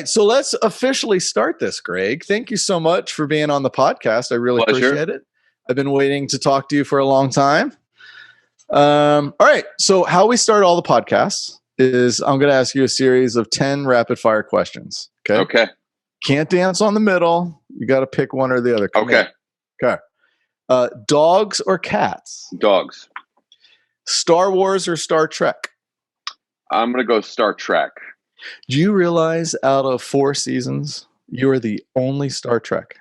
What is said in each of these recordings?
right. So let's officially start this, Greg. Thank you so much for being on the podcast. I really appreciate it. I've been waiting to talk to you for a long time. All right. So how we start all the podcasts is I'm going to ask you a series of 10 rapid fire questions. Okay. Can't dance on the middle. You got to pick one or the other. Okay. Dogs or cats? Dogs. Star Wars or Star Trek? I'm going to go Star Trek. Do you realize out of 4 seasons, you are the only Star Trek?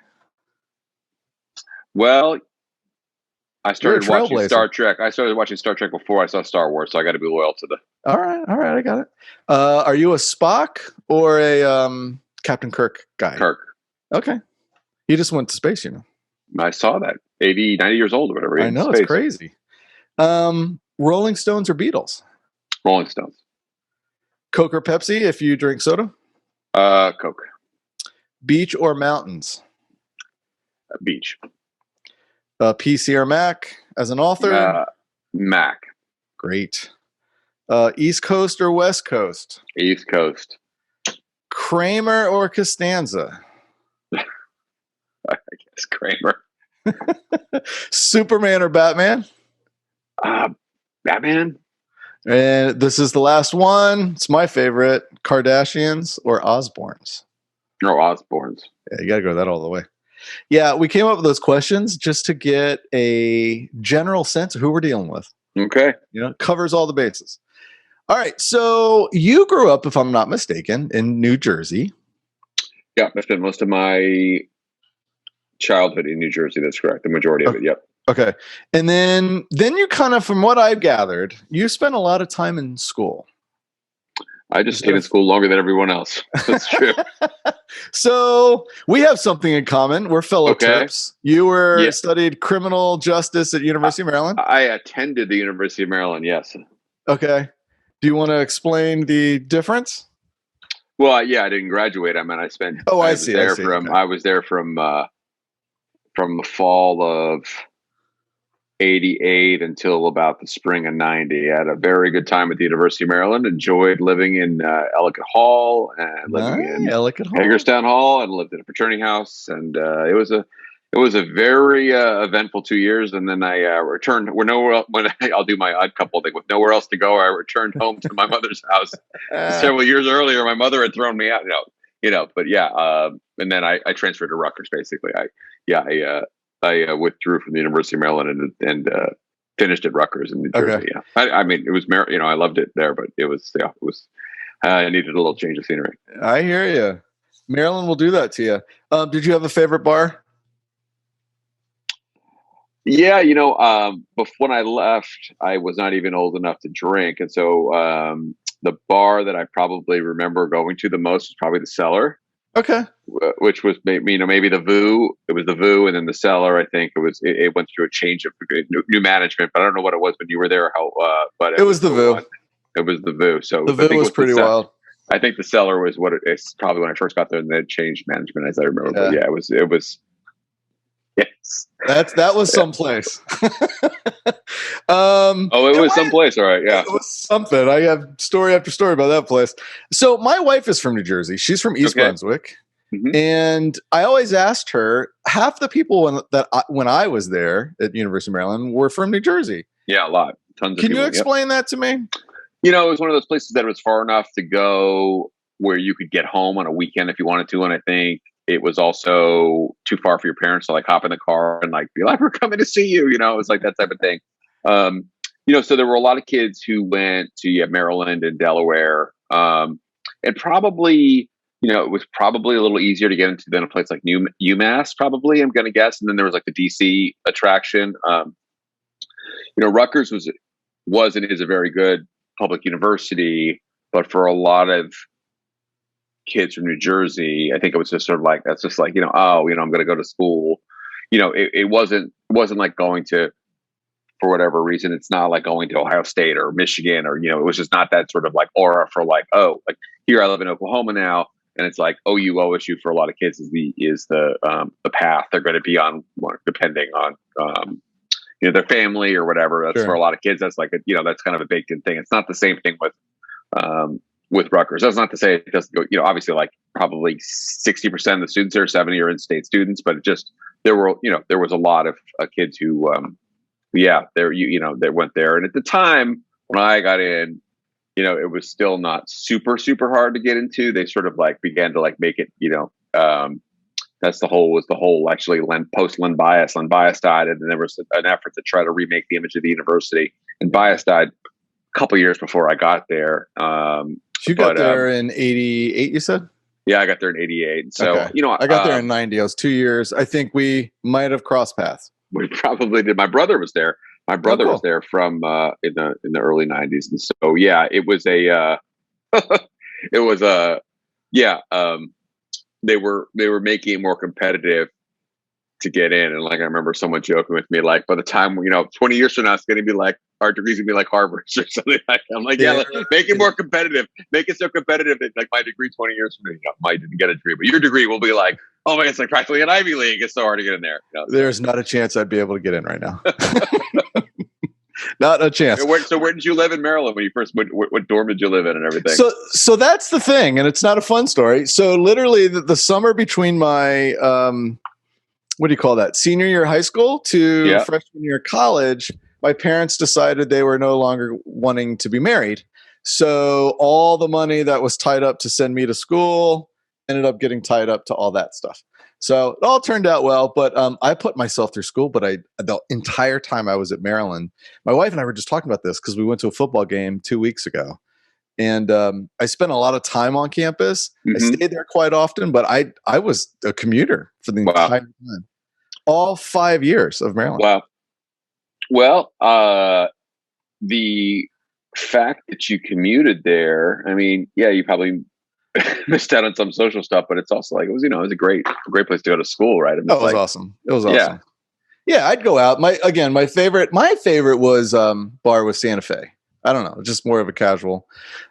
Well, I started watching trailblazer. Star Trek before I saw Star Wars, so I got to be loyal to the. All right, I got it. Are you a Spock or a Captain Kirk guy? Kirk. Okay. He just went to space, you know. I saw that. 80, 90 years old or whatever. I know, it's crazy. Rolling Stones or Beatles? Rolling Stones. Coke or Pepsi if you drink soda? Coke. Beach or mountains? Beach. PC or Mac as an author? Mac. Great. East Coast or West Coast? East Coast. Kramer or Costanza? I guess Kramer. Superman or Batman? Batman. And this is the last one. It's my favorite. Kardashians or Osbournes? No, Osbournes. Yeah, you got to go that all the way. Yeah, we came up with those questions just to get a general sense of who we're dealing with. Okay. You know, covers all the bases. All right. So you grew up, if I'm not mistaken, in New Jersey. Yeah, I spent most of my childhood in New Jersey. That's correct. The majority of it. Yep. Okay. And then you kind of, from what I've gathered, you spent a lot of time in school. I just stayed in school longer than everyone else. That's true. So we have something in common. We're fellow Terps. You studied criminal justice at University of Maryland. I attended the University of Maryland. Yes. Okay. Do you want to explain the difference? Well, I didn't graduate. I mean, I spent. Oh, I was there from the fall of '88 until about the spring of '90. I had a very good time at the University of Maryland. Enjoyed living in Ellicott Hall and living in Hagerstown Hall, and lived in a fraternity house. And it was a very eventful 2 years. And then I returned. We're nowhere else. When I'll do my odd couple thing with nowhere else to go, I returned home to my mother's house. Several years earlier, my mother had thrown me out. But and then I transferred to Rutgers. Basically, I withdrew from the University of Maryland and finished at Rutgers in New Jersey. Yeah, I mean, it was I loved it there, but it was I needed a little change of scenery. I hear you. Maryland will do that to you. Did you have a favorite bar? Yeah, before when I left, I was not even old enough to drink, and so the bar that I probably remember going to the most was probably the Cellar. Okay. Which was maybe the VU. It was the VU, and then the Cellar. I think it went through a change of new management, but I don't know what it was when you were there. But it was the VU. It was the VU. So the VU was pretty wild. I think the Cellar was it's probably when I first got there, and they changed management, as I remember. But yeah, it was. Yes, that was someplace. It was someplace. All right, yeah, it was something. I have story after story about that place. So my wife is from New Jersey. She's from East Brunswick, and I always asked her. Half the people when I was there at University of Maryland were from New Jersey. Yeah, a lot, tons of people. Can you explain that to me? It was one of those places that was far enough to go where you could get home on a weekend if you wanted to, and I think it was also too far for your parents to hop in the car and be like, we're coming to see you. It was like that type of thing. So there were a lot of kids who went to Maryland and Delaware. And probably, it was probably a little easier to get into than a place like UMass, probably, I'm going to guess. And then there was the DC attraction. Rutgers was and is a very good public university, but for a lot of kids from New Jersey, I think it was just sort of I'm going to go to school. It wasn't like going to, for whatever reason, it's not like going to Ohio State or Michigan or, it was just not that sort of aura for here I live in Oklahoma now. And it's OU, OSU for a lot of kids is the path they're going to be on, depending on, their family or whatever. That's for a lot of kids. That's that's kind of a baked in thing. It's not the same thing with, with Rutgers. That's not to say it doesn't go, obviously like probably 60% of the students there, 70 are in-state students, but there was a lot of kids who, they went there. And at the time when I got in, it was still not super, super hard to get into. They sort of like began to like make it, that's the whole actually post-Len Bias. Len Bias died, and then there was an effort to try to remake the image of the university. And Bias died a couple years before I got there. You got there in 88, you said? Yeah, I got there in 88. So, okay. I got there in 90. I was 2 years. I think we might have crossed paths. We probably did. My brother was there. My brother was there from in the early 90s. And so, yeah, it was they were making it more competitive to get in. And like, I remember someone joking with me, like, by the time, 20 years from now, it's going to be like, our degrees going to be like Harvard's or something like that. I'm like, make it more competitive. Make it so competitive that like my degree 20 years from now, I didn't get a degree, but your degree will be like, oh my God, it's like practically an Ivy League. It's so hard to get in there. There's not a chance I'd be able to get in right now. Not a chance. So where did you live in Maryland when you first, what dorm did you live in and everything? So that's the thing. And it's not a fun story. So literally the summer between my, what do you call that? Senior year of high school to freshman year of college, my parents decided they were no longer wanting to be married. So all the money that was tied up to send me to school ended up getting tied up to all that stuff. So it all turned out well, but I put myself through school. But the entire time I was at Maryland, my wife and I were just talking about this because we went to a football game 2 weeks ago. And I spent a lot of time on campus. Mm-hmm. I stayed there quite often, but I was a commuter for the entire time. All 5 years of Maryland. Wow. Well, the fact that you commuted there, I mean, yeah, you probably missed out on some social stuff, but it's also like, it was a great place to go to school, right? It was awesome. It was awesome. Yeah, I'd go out. My favorite was bar was Santa Fe. I don't know, just more of a casual.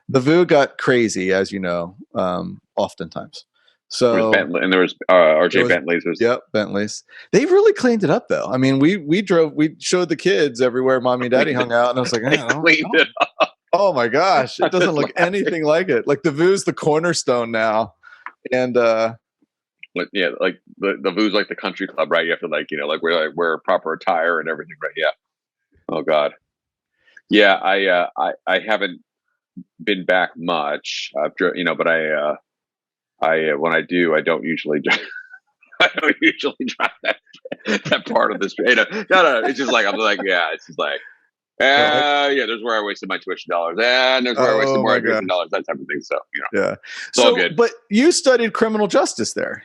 The VU got crazy, as you know, oftentimes. So there was RJ Bentley's. Yep, Bentley's. They really cleaned it up, though. I mean, we showed the kids everywhere Mommy and Daddy hung out, and I was like, cleaned it up. Oh my gosh, it doesn't look anything like it. Like the VU's the cornerstone now, and like the VU's like the country club, right? You have to wear proper attire and everything, right? Yeah. Oh God. Yeah, I haven't been back much, but when I do, I don't usually drive that part of the street. No. It's just like, I'm like, yeah, it's just like, there's where I wasted my tuition dollars, and there's where I wasted more tuition dollars, that type of thing. So, yeah, it's all good. But you studied criminal justice there.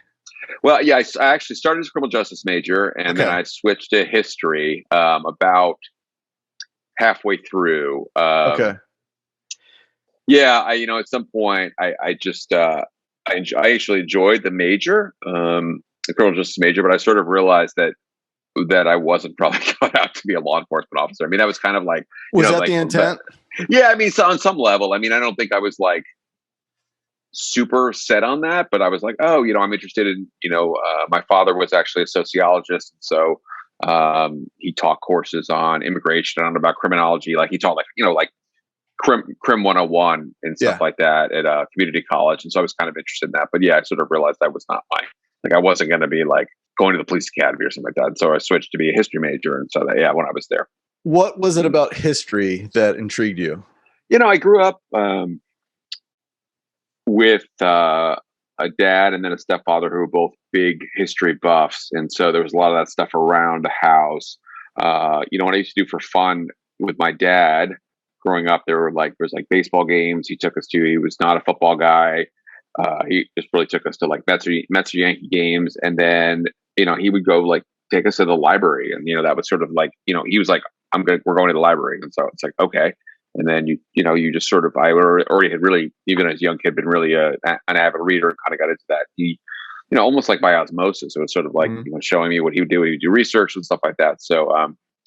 Well, yeah, I actually started as a criminal justice major, and then I switched to history about halfway through. Yeah, at some point, I just I actually enjoyed the major, the criminal justice major, but I sort of realized that I wasn't probably cut out to be a law enforcement officer. I mean, that was kind of like, was that the intent? Yeah, I mean, so on some level, I mean, I don't think I was like super set on that, but I was like, oh, I'm interested in, my father was actually a sociologist, and so he taught courses on immigration and about criminology. Like he taught like Crim 101 and stuff like that at community college. And so I was kind of interested in that, but yeah, I sort of realized that was not I wasn't going to be like going to the police academy or something like that. And so I switched to be a history major. And so when I was there. What was it about history that intrigued you? I grew up with a dad and then a stepfather who were both big history buffs. And so there was a lot of that stuff around the house. What I used to do for fun with my dad growing up, there was baseball games he took us to. He was not a football guy. He just really took us to like Mets or Yankee games. And then, he would go take us to the library. And, that was sort of like, he was like, we're going to the library. And so it's like, okay. And then you just sort of, I already had really, even as a young kid, been really an avid reader and kind of got into that. He, almost like by osmosis, it was sort of like, showing me what he would do. He would do research and stuff like that. So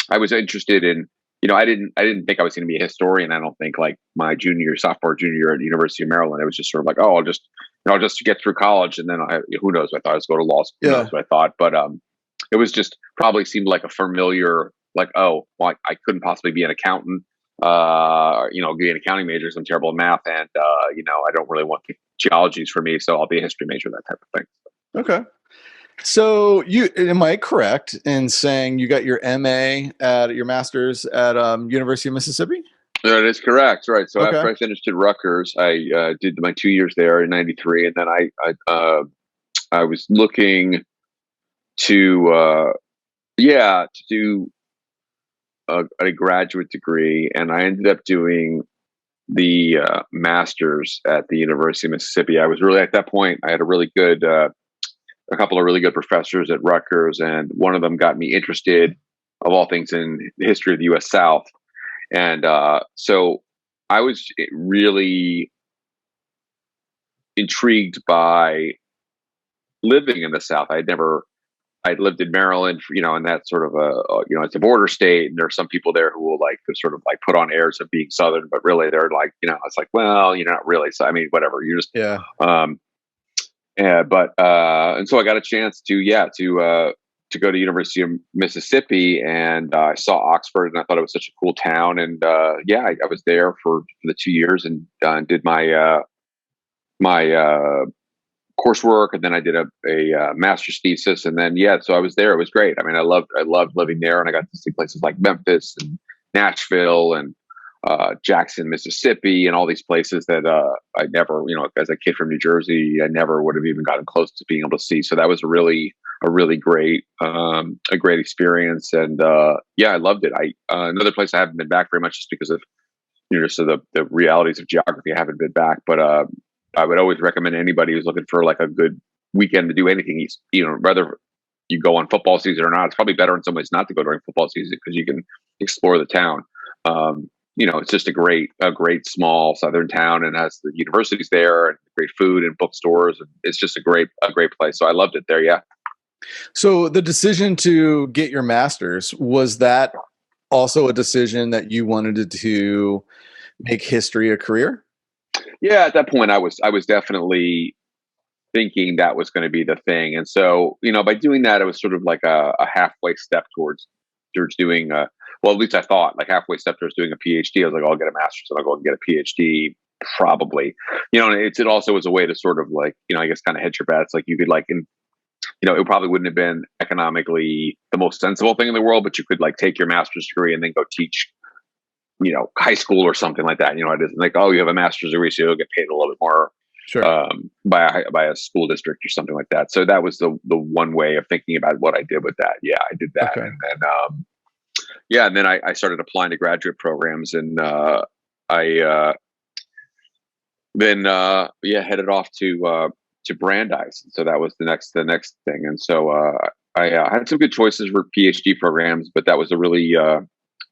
I was interested in, I didn't think I was going to be a historian. I don't think like my sophomore, junior year at the University of Maryland. It was just sort of like, oh, I'll just get through college. And then who knows? I thought I was going to law school. Who knows what I thought. But it was just probably seemed like a familiar, like, oh, well, I couldn't possibly be an accountant. being an accounting major, I'm terrible at math, and I don't really want geologies for me, so I'll be a history major, that type of thing. Okay. So am I correct in saying you got your MA at your master's at University of Mississippi? That is correct, right? So after I finished at Rutgers, I did my 2 years there in '93, and then I was looking to do a graduate degree, and I ended up doing the master's at the University of Mississippi. I was really, at that point, I had a couple of really good professors at Rutgers, and one of them got me interested, of all things, in the history of the U.S. South. And so I was really intrigued by living in the South. I'd lived in Maryland, and that's sort of it's a border state, and there's some people there who will sort of put on airs of being Southern, but really they're it's like, well, you're not really. So I mean, whatever. You're just and so I got a chance to go to University of Mississippi, and I saw Oxford, and I thought it was such a cool town, and I was there for the 2 years and did my coursework, and then I did a master's thesis, and then so I was there. It was great. I mean, I loved living there, and I got to see places like Memphis and Nashville and Jackson, Mississippi, and all these places that I never, as a kid from New Jersey, I never would have even gotten close to being able to see. So that was a really great experience, and I loved it. Another place I haven't been back very much just because of just the realities of geography. I haven't been back, but I would always recommend anybody who's looking for a good weekend to do anything, whether you go on football season or not. It's probably better in some ways not to go during football season because you can explore the town. It's just a great small southern town, and has the universities there and great food and bookstores. And it's just a great place. So I loved it there. Yeah. So the decision to get your master's, was that also a decision that you wanted to make history a career? Yeah, at that point I was definitely thinking that was going to be the thing. And so, by doing that, it was sort of like a halfway step towards doing well, at least I thought, halfway step towards doing a PhD. I was like, I'll get a master's and I'll go and get a PhD probably. And it also was a way to sort of I guess kind of hedge your bets. You could it probably wouldn't have been economically the most sensible thing in the world, but you could take your master's degree and then go teach high school or something like that. It isn't oh, you have a master's degree, so you'll get paid a little bit more by a school district or something like that. So that was the one way of thinking about what I did with that. Yeah, I did that. Okay. And then I started applying to graduate programs, and I headed off to Brandeis. So that was the next thing. And so I had some good choices for PhD programs, but that was a really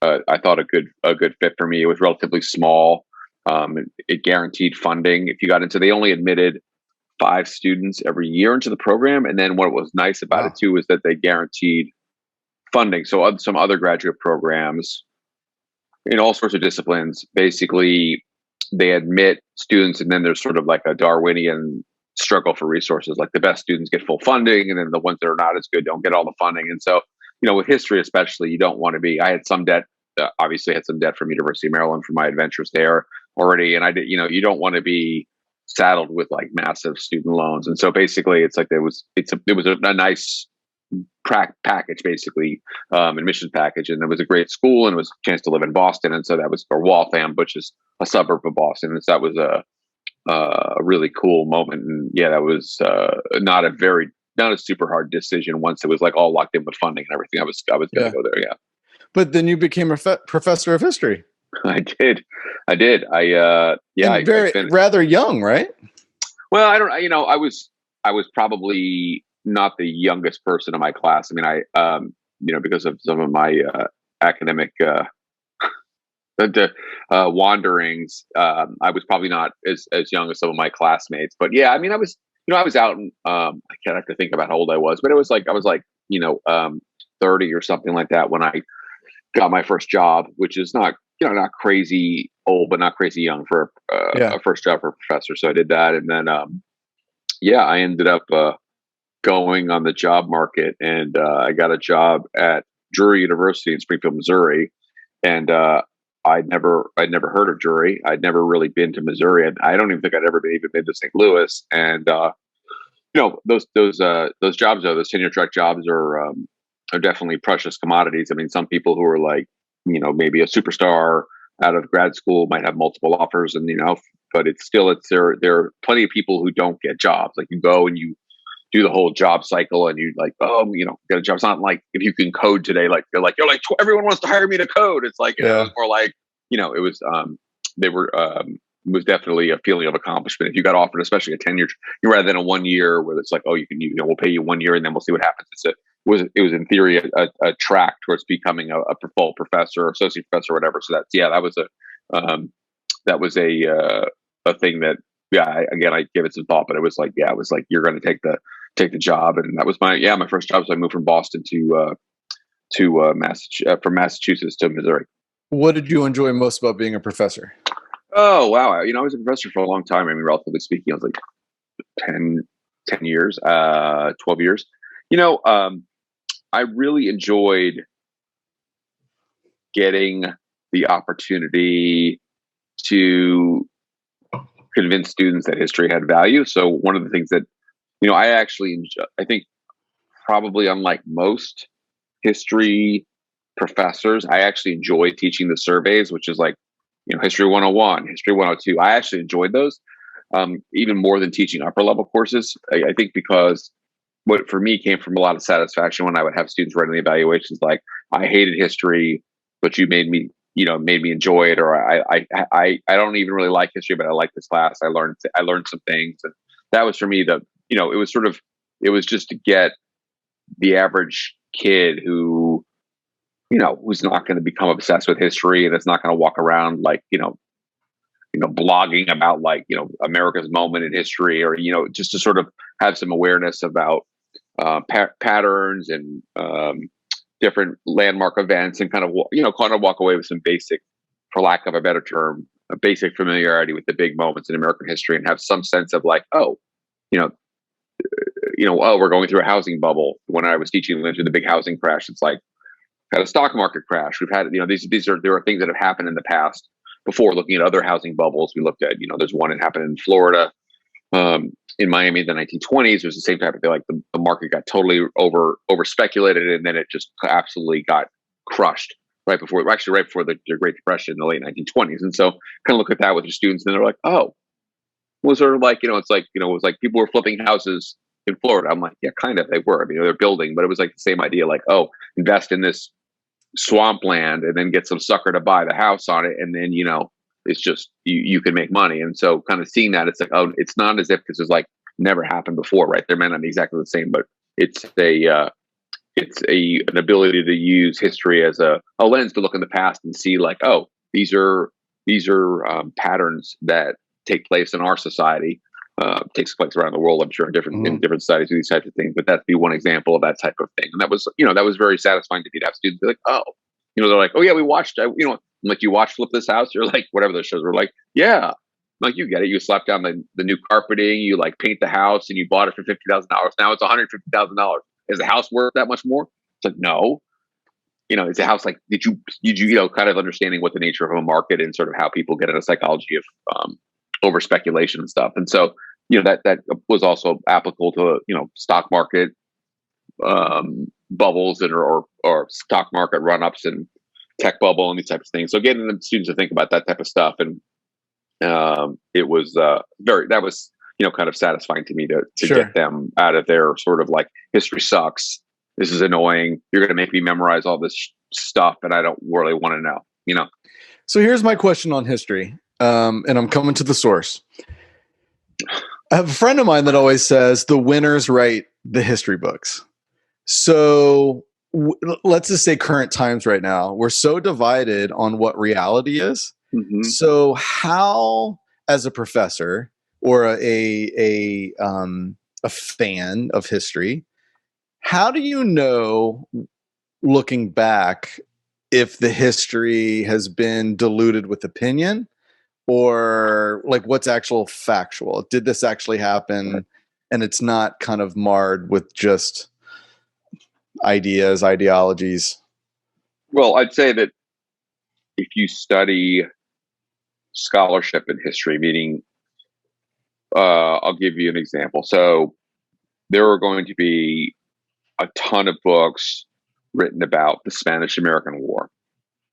I thought a good fit for me. It was relatively small. It guaranteed funding. If you got into, they only admitted 5 students every year into the program. And then what was nice about it too was that they guaranteed funding. So some other graduate programs in all sorts of disciplines, basically they admit students, and then there's sort of a Darwinian struggle for resources. The best students get full funding, and then the ones that are not as good don't get all the funding. And so, with history especially, you don't want to be. I had some debt. Obviously, I had some debt from University of Maryland for my adventures there already, and I did. You don't want to be saddled with massive student loans. And so basically, it was a nice package, basically, admission package, and it was a great school, and it was a chance to live in Boston. And so that was for Waltham, which is a suburb of Boston, and so that was a really cool moment. And that was not a super hard decision once it was all locked in with funding and everything. I was going to go there. Yeah. But then you became a professor of history. I did. Rather young, right? Well, I don't. I was probably not the youngest person in my class. I mean, because of some of my academic wanderings, I was probably not as young as some of my classmates. But I mean, I was out, and I can't have to think about how old I was, but it was I was 30 or something like that when I got my first job, which is not crazy old, but not crazy young for a first job for a professor. So I did that, and then I ended up going on the job market, and I got a job at Drury University in Springfield, Missouri, and I'd never heard of jury. I'd never really been to Missouri. I don't even think I'd ever even been to St. Louis. And those jobs, though, those tenure track jobs are definitely precious commodities. I mean, some people who are like, maybe a superstar out of grad school might have multiple offers, and but there are plenty of people who don't get jobs. Like, you go and you do the whole job cycle, and you like, get a job. It's not like if you can code today, like you're like everyone wants to hire me to code. It's like, more like, it was it was definitely a feeling of accomplishment if you got offered, especially a tenure, rather than a 1 year where it's like, oh, we'll pay you 1 year and then we'll see what happens. It was in theory a track towards becoming a full professor or associate professor or whatever. So that was a thing that, I gave it some thought, but it was like you're going to take the job. And that was my first job. So I moved from Boston from Massachusetts to Missouri. What did you enjoy most about being a professor? Oh, wow. I was a professor for a long time. I mean, relatively speaking, I was like 10 years, 12 years. I really enjoyed getting the opportunity to convince students that history had value. So one of the things that, I actually enjoy, I think probably unlike most history professors, I actually enjoy teaching the surveys, which is like, History 101, History 102. I actually enjoyed those even more than teaching upper level courses. I think because what for me came from a lot of satisfaction when I would have students writing the evaluations, like, I hated history, but you made me enjoy it, or I don't even really like history, but I like this class. I learned some things, and that was for me it was just to get the average kid who who's not going to become obsessed with history, and it's not going to walk around like, blogging about like, America's moment in history, or, just to sort of have some awareness about patterns and different landmark events, and kind of walk away with some basic, for lack of a better term, a basic familiarity with the big moments in American history, and have some sense of like, we're going through a housing bubble. When I was teaching, we went through the big housing crash. It's like, had a stock market crash. We've had, there are things that have happened in the past. Before looking at other housing bubbles, we looked at, there's one that happened in Florida, in Miami in the 1920s. It was the same type of thing. Like the market got totally over speculated, and then it just absolutely got crushed right before the Great Depression in the late 1920s. And so kind of look at that with your students, and they're like, oh, it was sort of like, it's like, it was like people were flipping houses in Florida. I'm like, yeah, kind of, they were. I mean, they're building, but it was like the same idea, like, oh, invest in this swampland and then get some sucker to buy the house on it, and then it's just you can make money. And so kind of seeing that, it's like, oh, it's not as if this is like never happened before, right? They may not be exactly the same, but it's an ability to use history as a lens to look in the past and see like, oh, these are patterns that take place in our society. Takes place around the world, I'm sure, in different societies do these types of things. But that'd be one example of that type of thing. And that was very satisfying to me to have students be like, oh, they're like, oh yeah, we watched, I'm like, you watched Flip This House? You're like, whatever those shows were, like, yeah. I'm like, you get it. You slap down the new carpeting, you like paint the house, and you bought it for $50,000. Now it's $150,000. Is the house worth that much more? It's like, no. Is the house like, did you kind of understanding what the nature of a market and sort of how people get into psychology of over speculation and stuff. And so, that was also applicable to, stock market bubbles or stock market run-ups and tech bubble and these types of things. So getting the students to think about that type of stuff. And it was that was, kind of satisfying to me to sure. Get them out of their sort of like, history sucks. This is annoying. You're going to make me memorize all this stuff, and I don't really want to know, So here's my question on history. And I'm coming to the source. I have a friend of mine that always says the winners write the history books. So let's just say current times right now, we're so divided on what reality is. Mm-hmm. So how, as a professor or a fan of history, how do you know, looking back, if the history has been diluted with opinion, or like what's actual factual? Did this actually happen? And it's not kind of marred with just ideas, ideologies. Well, I'd say that if you study scholarship in history, meaning, I'll give you an example. So there are going to be a ton of books written about the Spanish-American War.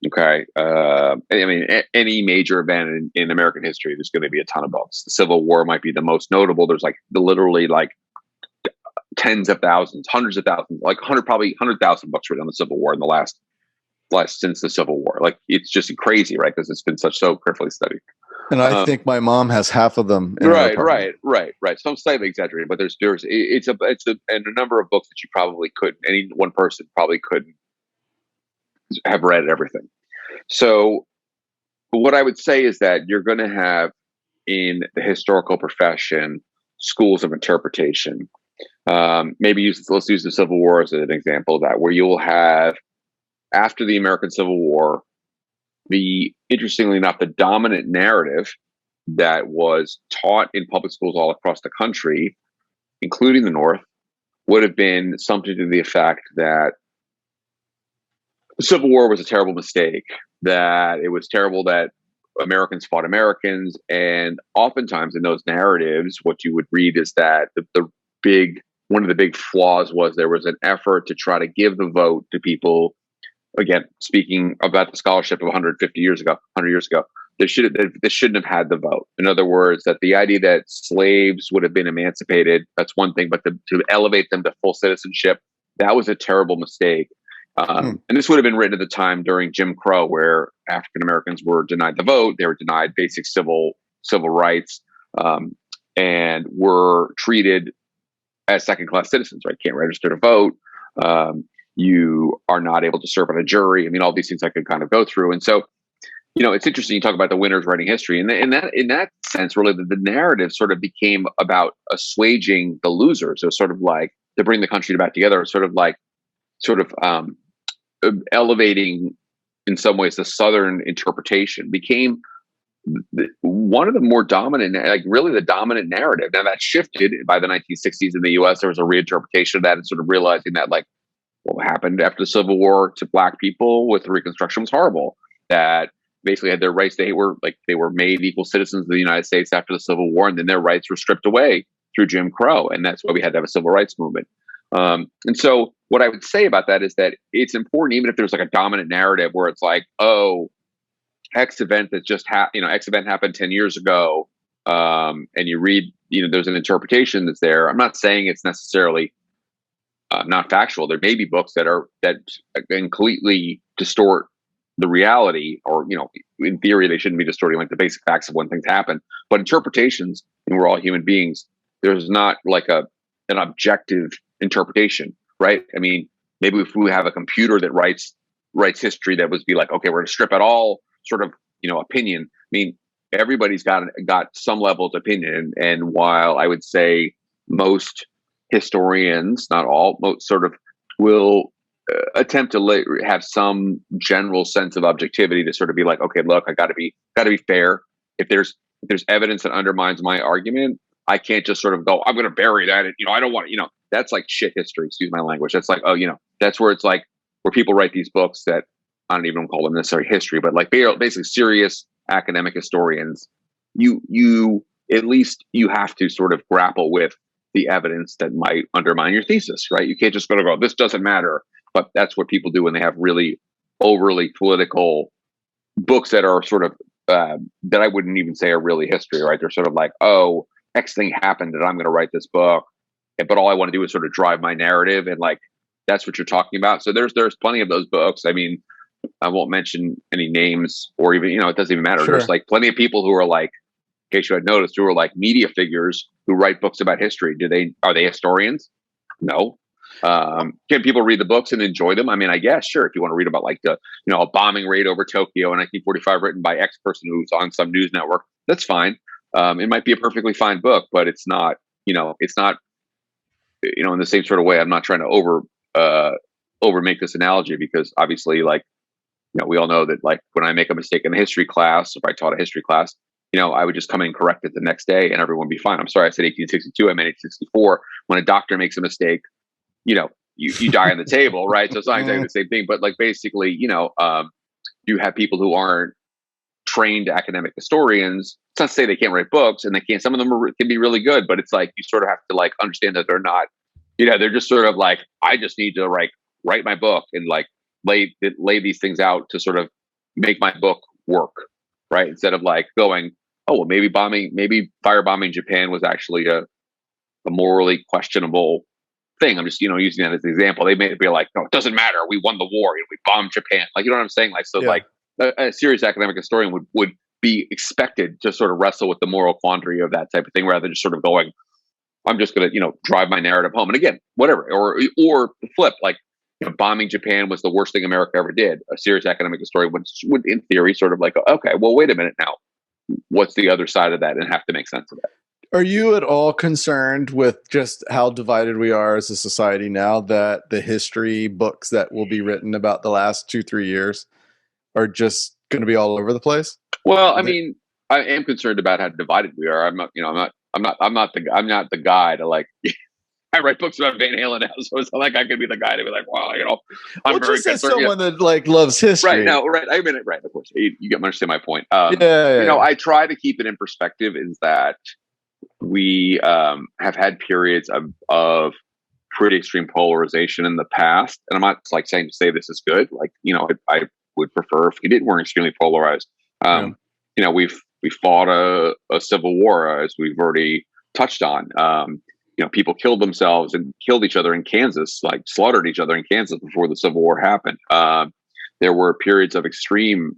Okay. I mean, any major event in American history, there's going to be a ton of books. The Civil War might be the most notable. There's like literally like tens of thousands, hundreds of thousands, like probably 100,000 books written on the Civil War in the last since the Civil War. Like, it's just crazy, right? Because it's been so carefully studied. And I think my mom has half of them. Right. So I'm slightly exaggerating, but it's a number of books that you probably couldn't, any one person probably couldn't have read everything. So what I would say is that you're going to have in the historical profession schools of interpretation. Let's use the Civil War as an example of that, where you will have, after the American Civil War, interestingly enough, the dominant narrative that was taught in public schools all across the country, including the North, would have been something to the effect that the Civil War was a terrible mistake, that it was terrible that Americans fought Americans. And oftentimes in those narratives, what you would read is that one of the big flaws was there was an effort to try to give the vote to people. Again, speaking about the scholarship of 100 years ago, they shouldn't have had the vote. In other words, that the idea that slaves would have been emancipated, that's one thing, but to elevate them to full citizenship, that was a terrible mistake. And this would have been written at the time during Jim Crow, where African Americans were denied the vote. They were denied basic civil rights, and were treated as second-class citizens. Right? Can't register to vote. You are not able to serve on a jury. I mean, all these things I could kind of go through. And so, it's interesting. You talk about the winners writing history, and in that sense, really, the narrative sort of became about assuaging the losers. It was sort of like to bring the country back together. Sort of elevating, in some ways, the Southern interpretation became one of the more dominant, like really the dominant narrative. Now that shifted by the 1960s in the U.S. There was a reinterpretation of that, and sort of realizing that, like, what happened after the Civil War to Black people with Reconstruction was horrible. That basically had their rights. They were made equal citizens of the United States after the Civil War, and then their rights were stripped away through Jim Crow, and that's why we had to have a civil rights movement. And so what I would say about that is that it's important, even if there's like a dominant narrative where it's like, oh, X event that just X event happened 10 years ago, and you read, there's an interpretation that's there. I'm not saying it's necessarily not factual. There may be books that completely distort the reality, or, in theory, they shouldn't be distorting like the basic facts of when things happen. But interpretations, and we're all human beings, there's not like an objective interpretation, right? I mean, maybe if we have a computer that writes history, that would be like, okay, we're going to strip out all sort of, opinion. I mean, everybody's got some level of opinion. And while I would say most historians, not all, most sort of will attempt to have some general sense of objectivity to sort of be like, okay, look, I got to be fair. If there's evidence that undermines my argument, I can't just sort of go, I'm going to bury that. And, I don't want, that's like shit history. Excuse my language. That's like, that's where it's like, where people write these books that I don't even call them necessarily history, but like basically serious academic historians. You at least you have to sort of grapple with the evidence that might undermine your thesis, right? You can't just go, this doesn't matter. But that's what people do when they have really overly political books that are sort of, that I wouldn't even say are really history, right? They're sort of like, oh, X thing happened and I'm going to write this book. But all I want to do is sort of drive my narrative. And like, that's what you're talking about. So there's plenty of those books. I mean, I won't mention any names, or even, it doesn't even matter. Sure. There's like plenty of people who are like, in case you had noticed, who are like media figures who write books about history. Are they historians? No. Can people read the books and enjoy them? I mean, I guess, sure. If you want to read about like a bombing raid over Tokyo in 1945, written by X person who's on some news network, that's fine. It might be a perfectly fine book, but it's not, in the same sort of way. I'm not trying to over make this analogy, because obviously, like, we all know that, like, when I make a mistake in a history class, if I taught a history class, I would just come in and correct it the next day and everyone would be fine. I'm sorry, I said 1862, I meant 1864. When a doctor makes a mistake, you die on the table, right? So it's not exactly the same thing, but like basically, you have people who aren't trained academic historians. It's not to say they can't write books, and they can't. Some of them can be really good, but it's like you sort of have to like understand that they're not. They're just sort of like, I just need to write my book and like lay these things out to sort of make my book work, right? Instead of like going, oh well, maybe firebombing Japan was actually a morally questionable thing. I'm just using that as an example. They may be like, no, it doesn't matter. We won the war. We bombed Japan. Like, you know what I'm saying? Like, so like a serious academic historian would be expected to sort of wrestle with the moral quandary of that type of thing, rather than just sort of going, I'm just going to, drive my narrative home. And again, whatever, or the flip, like, bombing Japan was the worst thing America ever did. A serious academic historian would in theory, sort of like, okay, well, wait a minute now. What's the other side of that? And have to make sense of that. Are you at all concerned with just how divided we are as a society now, that the history books that will be written about the last 2-3 years are just going to be all over the place? Well, I mean, I am concerned about how divided we are. I'm not the guy to like. I write books about Van Halen now, so it's not like I could be the guy to be like, well, I'm very just as someone that like loves history, right? No, right. I mean, right. Of course, you understand my point. I try to keep it in perspective. Is that we have had periods of pretty extreme polarization in the past, and I'm not like saying to say this is good. Like, I would prefer if we weren't extremely polarized. We fought a civil war, as we've already touched on. People killed themselves and killed each other in Kansas, like slaughtered each other in Kansas before the Civil War happened. There were periods of extreme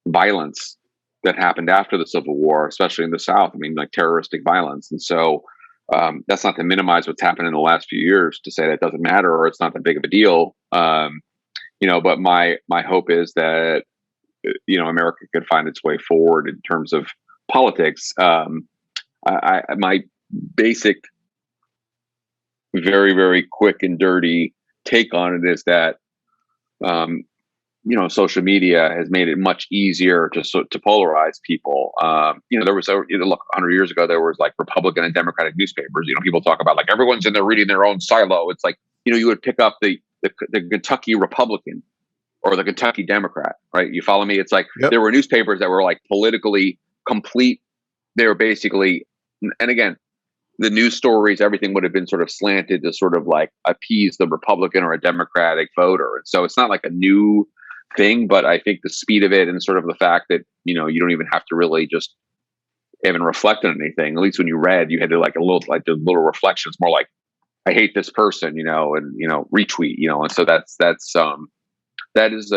violence that happened after the Civil War, especially in the South. I mean, like terroristic violence. And so that's not to minimize what's happened in the last few years, to say that doesn't matter or it's not that big of a deal. But my hope is that, America could find its way forward in terms of politics. My basic, very, very quick and dirty take on it is that, social media has made it much easier to polarize people. There was look, 100 years ago, there was like Republican and Democratic newspapers. People talk about like everyone's in there reading their own silo. It's like, you would pick up the Kentucky Republican or the Kentucky Democrat, right? You follow me? It's like, There were newspapers that were like politically complete. They were basically, and again, the news stories, everything would have been sort of slanted to sort of like appease the Republican or a Democratic voter. And so it's not like a new thing, but I think the speed of it and sort of the fact that, you don't even have to really just even reflect on anything. At least when you read, you had to the little reflections, more like, I hate this person, and, retweet, and so that is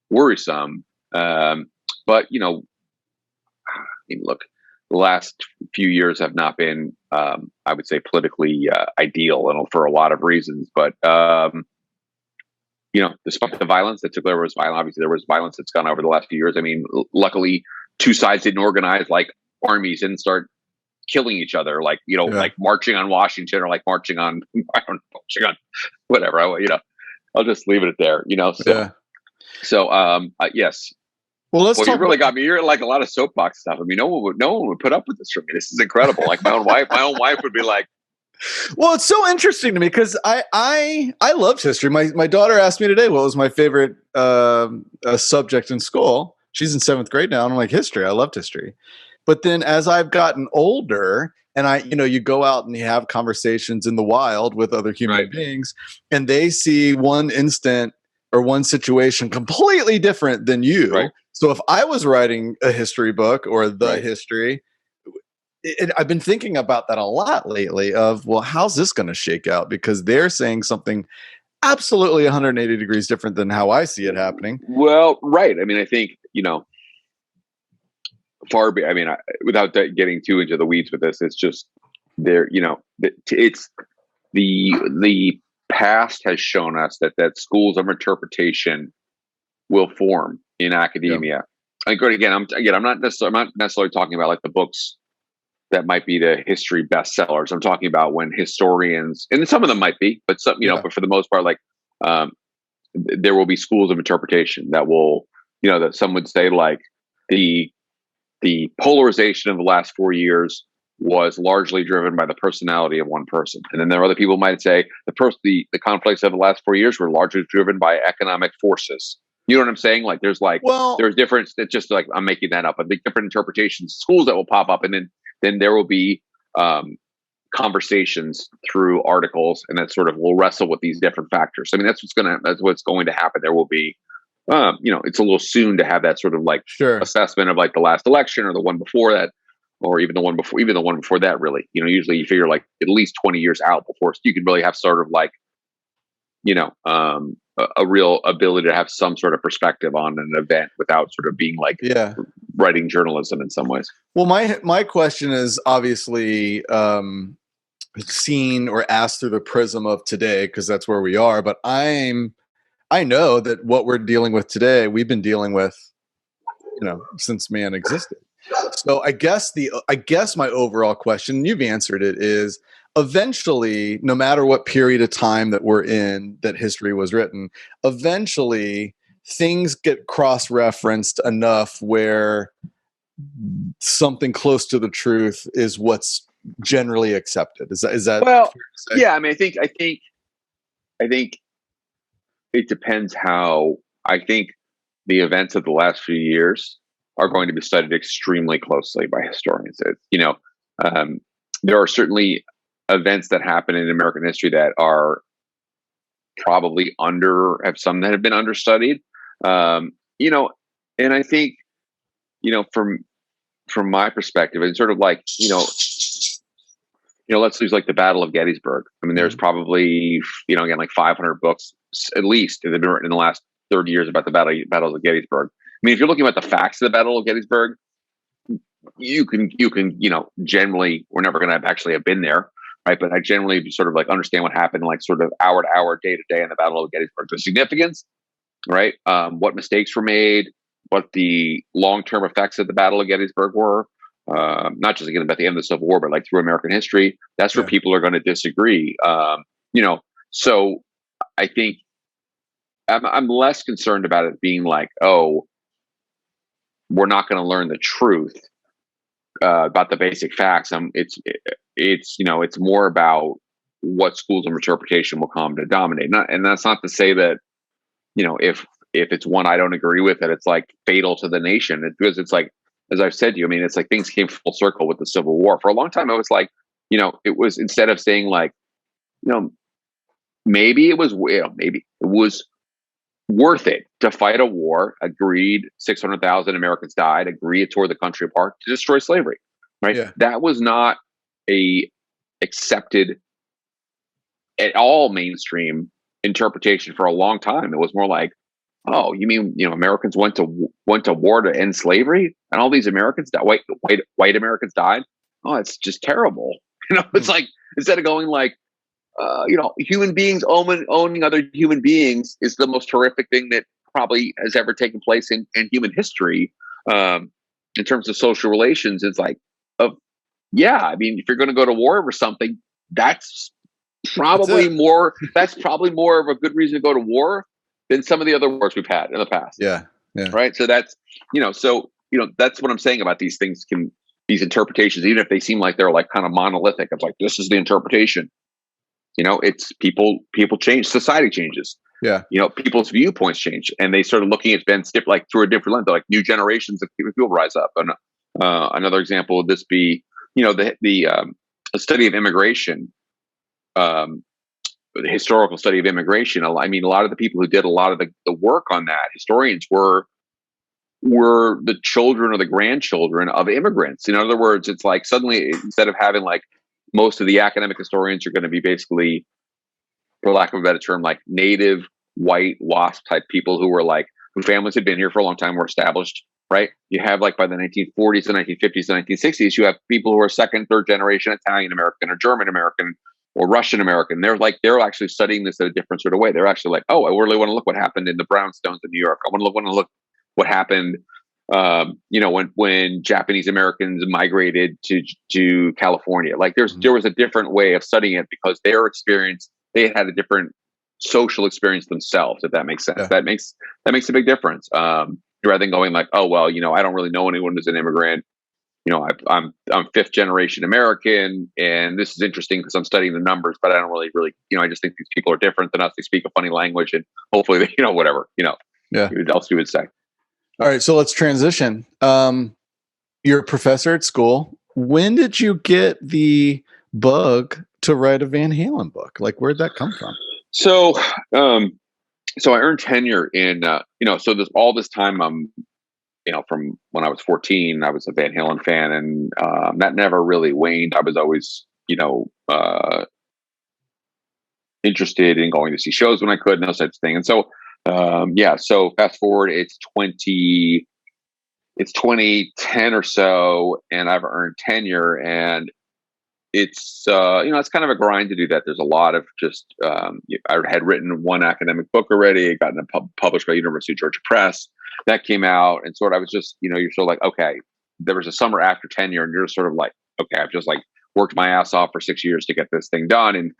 worrisome. But, look, the last few years have not been, I would say, politically ideal, and for a lot of reasons. But despite the violence that took, there was violence. Obviously, there was violence that's gone over the last few years. I mean, luckily, two sides didn't organize like armies and start killing each other, like like marching on Washington or like marching on whatever. I'll just leave it there. Yes. Well, let's talk. You really got me. You're like a lot of soapbox stuff. I mean, no one would put up with this from me. This is incredible. Like my own wife would be like, well, it's so interesting to me because I loved history. My daughter asked me today what was my favorite subject in school. She's in 7th grade now, and I'm like, history. I loved history. But then as I've gotten older, and you go out and you have conversations in the wild with other human beings, and they see one instant or one situation completely different than you. Right. So if I was writing a history book or the history, I've been thinking about that a lot lately of, well, how's this going to shake out? Because they're saying something absolutely 180 degrees different than how I see it happening. Well, right. I mean, I think, without getting too into the weeds with this, it's just there, it's the past has shown us that schools of interpretation will form in academia. And again, I'm not necessarily talking about like the books that might be the history bestsellers. I'm talking about when historians, and some of them might be, but some, but for the most part, like there will be schools of interpretation that will, that some would say like the polarization of the last 4 years was largely driven by the personality of one person. And then there are other people who might say the conflicts of the last 4 years were largely driven by economic forces. You know what I'm saying? Like there's different, it's just like, I'm making that up, but the different interpretations, schools that will pop up, and then there will be conversations through articles, and that sort of will wrestle with these different factors. I mean, that's what's going to happen. There will be, it's a little soon to have that sort of like assessment of like the last election or the one before that, or even the one before that, really. Usually you figure like at least 20 years out before you can really have sort of like, a real ability to have some sort of perspective on an event without sort of being like writing journalism in some ways. Well, my question is obviously seen or asked through the prism of today, because that's where we are. But I know that what we're dealing with today, we've been dealing with, since man existed. So I guess my overall question, and you've answered it, is eventually, no matter what period of time that we're in, that history was written, eventually things get cross-referenced enough where something close to the truth is what's generally accepted. Is that well? Yeah, I mean, I think it depends how. I think the events of the last few years are going to be studied extremely closely by historians. There are certainly events that happen in American history that are probably have some that have been understudied. And I think, from my perspective, it's sort of like, let's use like the Battle of Gettysburg. I mean, there's probably, again, like 500 books at least that have been written in the last 30 years about the Battle of Gettysburg. I mean, if you're looking at the facts of the Battle of Gettysburg, you can, generally, we're never going to actually have been there, right? But I generally sort of like understand what happened, like sort of hour to hour, day to day in the Battle of Gettysburg, the significance, right? What mistakes were made, what the long-term effects of the Battle of Gettysburg were, not just again about the end of the Civil War, but like through American history. That's where people are going to disagree. So I think I'm less concerned about it being like, oh, we're not going to learn the truth about the basic facts. It's more about what schools of interpretation will come to dominate. And that's not to say that, if it's one I don't agree with, that it's like fatal to the nation. Because it's like, as I've said to you, I mean, it's like things came full circle with the Civil War. For a long time, it was like, it was, instead of saying like, maybe it was worth it to fight a war, agreed 600,000 Americans died, agreed it tore the country apart to destroy slavery, right? Yeah. That was not a accepted at all mainstream interpretation for a long time. It was more like, oh, you mean, Americans went to war to end slavery, and all these Americans died, white Americans died? Oh, it's just terrible. It's like, instead of going like, human beings owning other human beings is the most horrific thing that probably has ever taken place in human history. In terms of social relations, it's like, I mean, if you're going to go to war over something, that's probably more of a good reason to go to war than some of the other wars we've had in the past. Yeah. Yeah. Right. So that's, that's what I'm saying about these things, these interpretations, even if they seem like they're like kind of monolithic, it's like, this is the interpretation. It's people change, society changes. Yeah. People's viewpoints change, and they start looking at events like through a different lens. Like new generations of people rise up. And another example would this be, the study of immigration, the historical study of immigration. I mean, a lot of the people who did a lot of the work on that, historians, were the children or the grandchildren of immigrants. In other words, it's like suddenly, instead of having like, most of the academic historians are going to be basically, for lack of a better term, like native white WASP type people who families had been here for a long time, were established, right? You have like by the 1940s, the 1950s, the 1960s, you have people who are second, third generation Italian American or German American or Russian American. They're actually studying this in a different sort of way. They're actually like, oh, I really want to look what happened in the brownstones in New York. I want to look what happened when Japanese Americans migrated to California. Like there was a different way of studying it because their experience, they had a different social experience themselves, if that makes sense. Yeah. That makes a big difference. Rather than going like, oh, well, I don't really know anyone who's an immigrant. I'm fifth generation American, and this is interesting because I'm studying the numbers, but I don't really, I just think these people are different than us. They speak a funny language, and hopefully, whatever. Yeah. What else you would say? All right. So let's transition. You're a professor at school. When did you get the bug to write a Van Halen book? Like, where'd that come from? So, so I earned tenure in, so all this time, from when I was 14, I was a Van Halen fan, and that never really waned. I was always, interested in going to see shows when I could, and those types of things. And so, so fast forward, it's 2010 or so, and I've earned tenure, and it's it's kind of a grind to do that. There's a lot of just I had written one academic book already. It got published by University of Georgia Press. That came out, and sort of I was just you're sort of like, okay, there was a summer after tenure, and you're sort of like, okay, I've just like worked my ass off for 6 years to get this thing done, and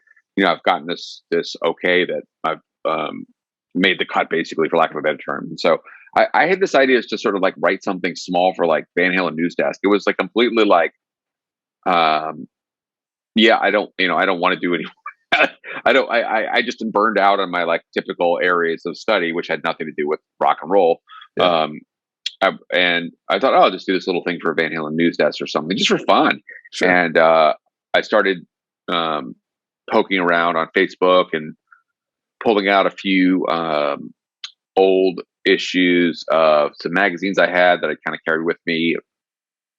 I've gotten this okay that I've made the cut, basically, for lack of a better term. And so I had this idea to sort of like write something small for like Van Halen News Desk. It was like completely like, I don't want to do any. I just burned out on my like typical areas of study, which had nothing to do with rock and roll. Yeah. And I thought, I'll just do this little thing for a Van Halen News Desk or something, just for fun. Sure. And I started poking around on Facebook and pulling out a few old issues of some magazines I had that I kind of carried with me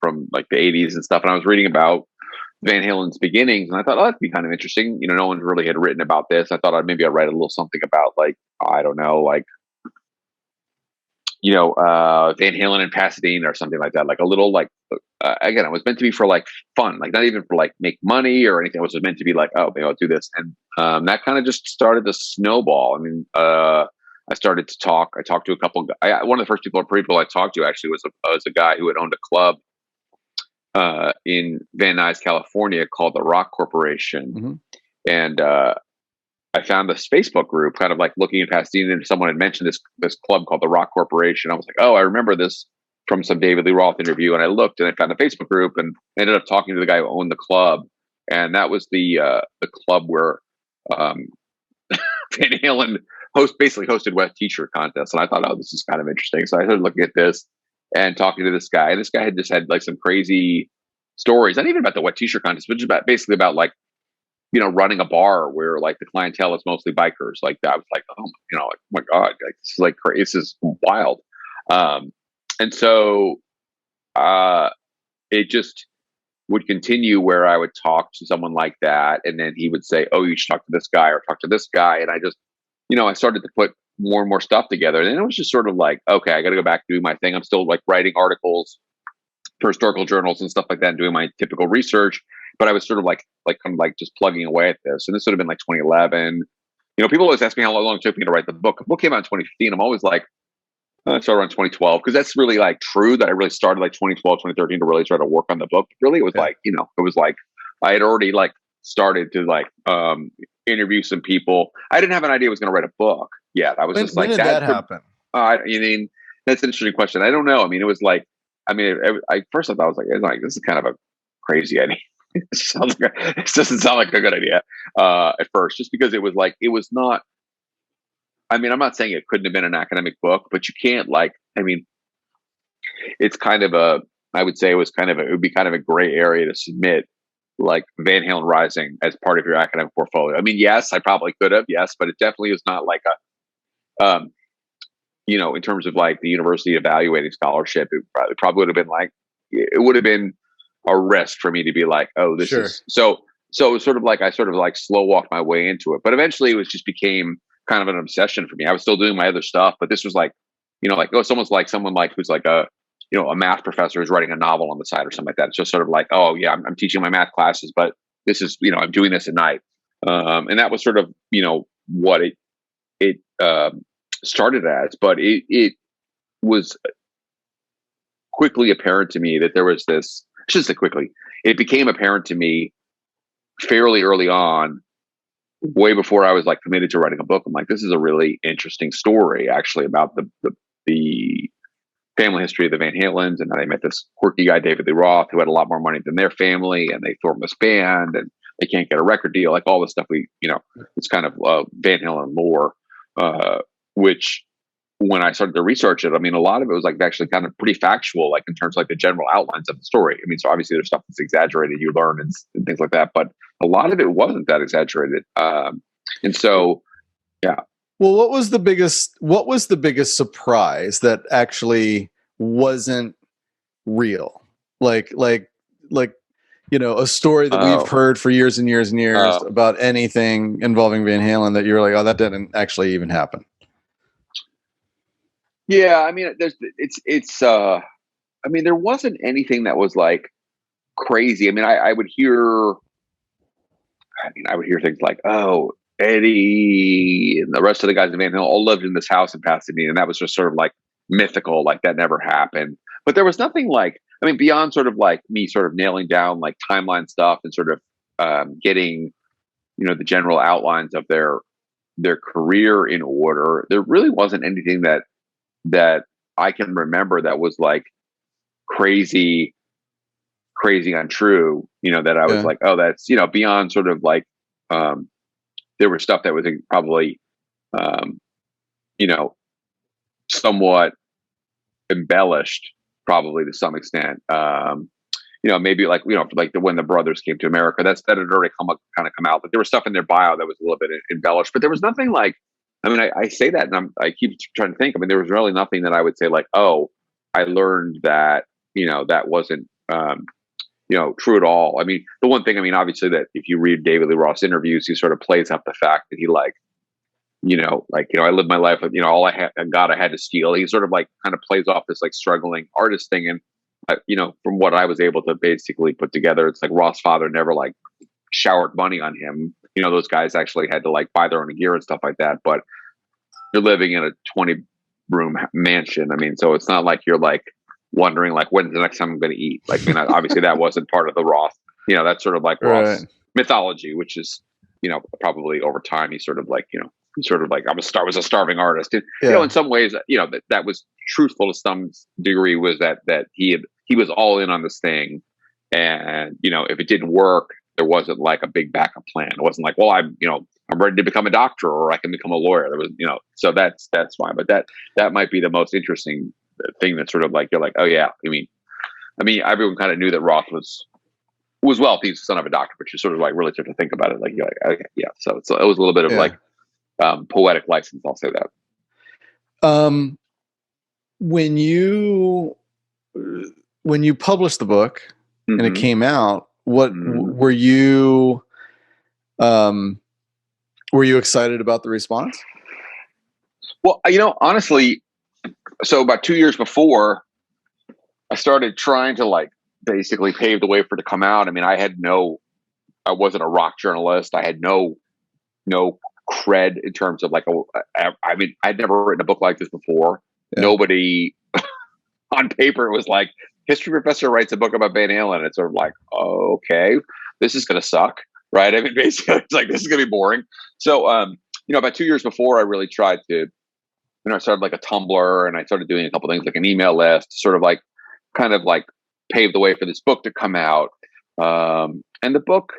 from like the 80s and stuff. And I was reading about Van Halen's beginnings, and I thought, that'd be kind of interesting. No one really had written about this. I thought I'd write a little something about, like, I don't know, like, Van Halen in Pasadena or something like that. Like a little, like, again, it was meant to be for like fun, like not even for like make money or anything. It was meant to be like, oh, maybe I'll do this. And that kind of just started to snowball. I mean, I started to talk. I talked to a couple. One of the first people I talked to actually was a guy who had owned a club in Van Nuys, California, called the Roth Corporation. Mm-hmm. And I found this Facebook group, kind of like looking in Pasadena, and someone had mentioned this club called the Roth Corporation. I was like, oh, I remember this from some David Lee Roth interview. And I looked, and I found the Facebook group, and ended up talking to the guy who owned the club. And that was the club where Van Halen basically hosted West T-shirt contests. And I thought, oh, this is kind of interesting. So I started looking at this and talking to this guy. And this guy had just had like some crazy stories, not even about the wet T-shirt contest, but just basically about like, running a bar where like the clientele is mostly bikers. Like that. I was like, oh my God, like, this is like crazy. This is wild. And so it just would continue where I would talk to someone like that, and then he would say, oh, you should talk to this guy or talk to this guy. And I just, I started to put more and more stuff together. And then it was just sort of like, okay, I got to go back to do my thing. I'm still like writing articles for historical journals and stuff like that, and doing my typical research. But I was sort of like kind of like just plugging away at this. And this would have been like 2011. People always ask me how long it took me to write the book. The book came out in 2015. I'm always like, I started around 2012, because that's really like true that I really started like 2012, 2013 to really try to work on the book. But really, it was like, it was like I had already like started to like interview some people. I didn't have an idea I was going to write a book yet. I was just like, when did that happen? That's an interesting question. I don't know. I mean, it was like, first I thought, I was like, this is kind of a crazy idea. It doesn't sound like a good idea at first, just because it was like, it was not. I mean, I'm not saying it couldn't have been an academic book, but you can't it's kind of I would say it would be kind of a gray area to submit like Van Halen Rising as part of your academic portfolio. I mean, yes, I probably could have, yes, but it definitely is not like in terms of like the university evaluating scholarship, it probably would have been like, it would have been a risk for me to be like, oh, this is so it was sort of like, I sort of like slow walked my way into it, but eventually it just became kind of an obsession for me. I was still doing my other stuff, but this was like, like, oh, someone who's like a math professor who's writing a novel on the side or something like that. It's just sort of like, oh yeah, I'm teaching my math classes, but this is, I'm doing this at night. And that was sort of, what it started as, but it was quickly apparent to me that there was this, it became apparent to me fairly early on, way before I was like committed to writing a book. I'm like, this is a really interesting story actually about the family history of the Van Halens. And then I met this quirky guy, David Lee Roth, who had a lot more money than their family, and they formed this band and they can't get a record deal. Like all this stuff it's kind of Van Halen lore, which when I started to research it, I mean, a lot of it was like actually kind of pretty factual, like in terms of like the general outlines of the story. I mean, so obviously there's stuff that's exaggerated, you learn and things like that, but a lot of it wasn't that exaggerated. And so, yeah. Well, what was the biggest surprise that actually wasn't real? Like, you know, a story that we've heard for years and years and years about anything involving Van Halen that you're like, oh, that didn't actually even happen. Yeah, I mean, I mean, there wasn't anything that was like crazy. I mean, I would hear things like, oh, Eddie and the rest of the guys in Van Halen all lived in this house in Pasadena, and that was just sort of like mythical, like that never happened. But there was nothing like, I mean, beyond sort of like me sort of nailing down like timeline stuff and sort of getting, you know, the general outlines of their career in order. There really wasn't anything that I can remember that was like crazy untrue, you know, that I was like, oh, that's, you know, beyond sort of like, there was stuff that was probably, you know, somewhat embellished probably to some extent. You know, maybe like, you know, like when the brothers came to America, that had already kind of come out, but there was stuff in their bio that was a little bit embellished, but there was nothing like, I mean, I say that and I keep trying to think, I mean, there was really nothing that I would say like, oh, I learned that, you know, that wasn't, you know, true at all. I mean, the one thing, I mean, obviously that if you read David Lee Roth's interviews, he sort of plays up the fact that he like, you know, I lived my life with, you know, all I got, I had to steal. He sort of like kind of plays off this like struggling artist thing. And, you know, from what I was able to basically put together, it's like Roth's father never like showered money on him. You know, those guys actually had to like buy their own gear and stuff like that. But you're living in a 20-room mansion. I mean, so it's not like you're like wondering like when's the next time I'm going to eat. Like, you know, obviously that wasn't part of the Roth. You know, that's sort of like Roth's mythology, which is, you know, probably over time he sort of like, you know, was a starving artist. And, you know, in some ways, you know, that was truthful to some degree, was that he was all in on this thing. And, you know, if it didn't work, there wasn't like a big backup plan. It wasn't like, well, I'm ready to become a doctor or I can become a lawyer. There was, you know, so that's fine. But that might be the most interesting thing that sort of like, you're like, oh yeah. I mean, everyone kind of knew that Roth was wealthy, he's the son of a doctor, but you sort of like really start to think about it. Like, you're like, okay, yeah. So it was a little bit of like, poetic license. I'll say that. When you published the book and it came out, what were you excited about the response? Well, you know, honestly, so about 2 years before I started trying to like basically pave the way for it to come out. I mean, I wasn't a rock journalist. I had no cred in terms of like, I mean, I'd never written a book like this before. Yeah. Nobody on paper was like, history professor writes a book about Van Halen. It's sort of like, oh, okay, this is going to suck. Right. I mean, basically it's like, this is going to be boring. So, you know, about 2 years before I really tried to, you know, I started like a Tumblr and I started doing a couple things like an email list, sort of like, kind of like pave the way for this book to come out. And the book,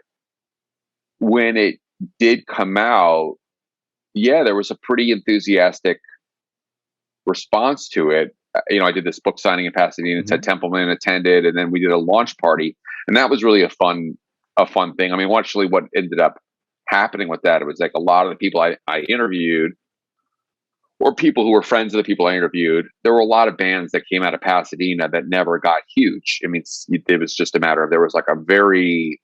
when it did come out, yeah, there was a pretty enthusiastic response to it. You know, I did this book signing in Pasadena. Ted Templeman attended, and then we did a launch party, and that was really a fun thing. I mean, actually, what ended up happening with that, it was like a lot of the people I interviewed, or people who were friends of the people I interviewed. There were a lot of bands that came out of Pasadena that never got huge. I mean, it was just a matter of, there was like a very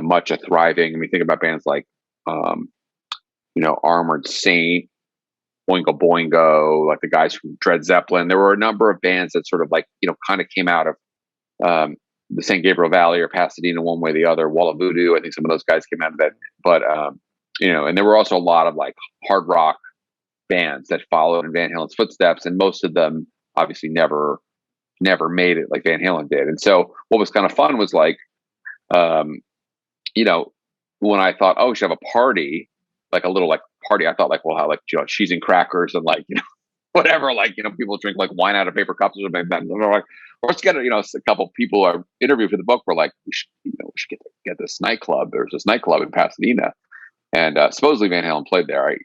much a thriving. I mean, think about bands like, you know, Armored Saint, Boingo Boingo, like the guys from Dred Zeppelin. There were a number of bands that sort of like, you know, kind of came out of the St. Gabriel Valley or Pasadena one way or the other. Walla Voodoo, I think some of those guys came out of that. But, you know, and there were also a lot of like hard rock bands that followed in Van Halen's footsteps. And most of them obviously never made it like Van Halen did. And so what was kind of fun was like, you know, when I thought, oh, we should have a party, like a little like party, I thought like, well, how like, you know, cheese and crackers and like, you know, whatever, like, you know, people drink like wine out of paper cups or something like that. And they're like, let's get, you know, a couple people are interviewed for the book were like, we should get this nightclub. There's this nightclub in Pasadena, and supposedly Van Halen played there.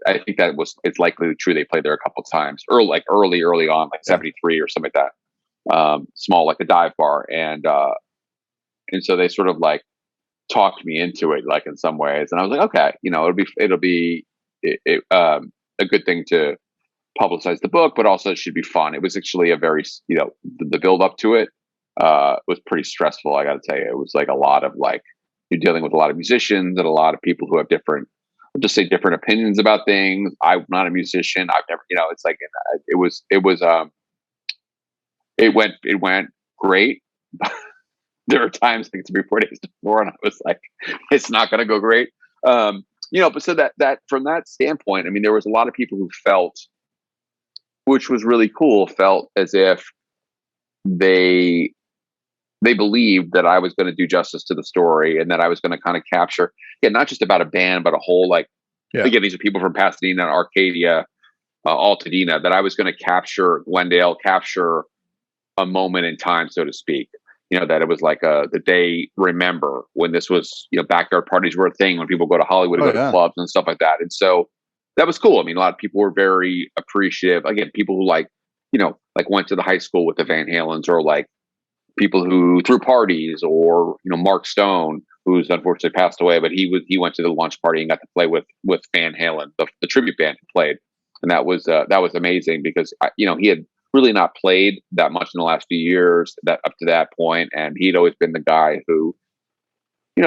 I think it's likely true. They played there a couple of times, early on, like 73 or something like that. Small, like a dive bar, and so they sort of like talked me into it, like in some ways, and I was like, okay, it'll be a good thing to publicize the book, but also it should be fun. It was actually a very, the build up to it was pretty stressful. I got to tell you, it was like a lot of like, you're dealing with a lot of musicians and a lot of people who have different opinions about things. I'm not a musician. I've never, it's like, it went great. There were times, like 3 or 4 days before, and I was like, it's not going to go great. But so that from that standpoint, I mean, there was a lot of people who felt, which was really cool, felt as if they believed that I was going to do justice to the story, and that I was going to kind of capture, not just about a band, but a whole, like, again, these are people from Pasadena, Arcadia, Altadena, that I was going to capture Glendale, capture a moment in time, so to speak. That it was like that they remember when this was, backyard parties were a thing, when people go to Hollywood to go to clubs and stuff like that. And so that was cool. I mean, a lot of people were very appreciative. Again, people who like went to the high school with the Van Halens, or like people who threw parties, or, Mark Stone, who's unfortunately passed away, but he went to the launch party and got to play with Van Halen, the tribute band who played. And that was amazing, because, he had really not played that much in the last few years, that up to that point. And he'd always been the guy who,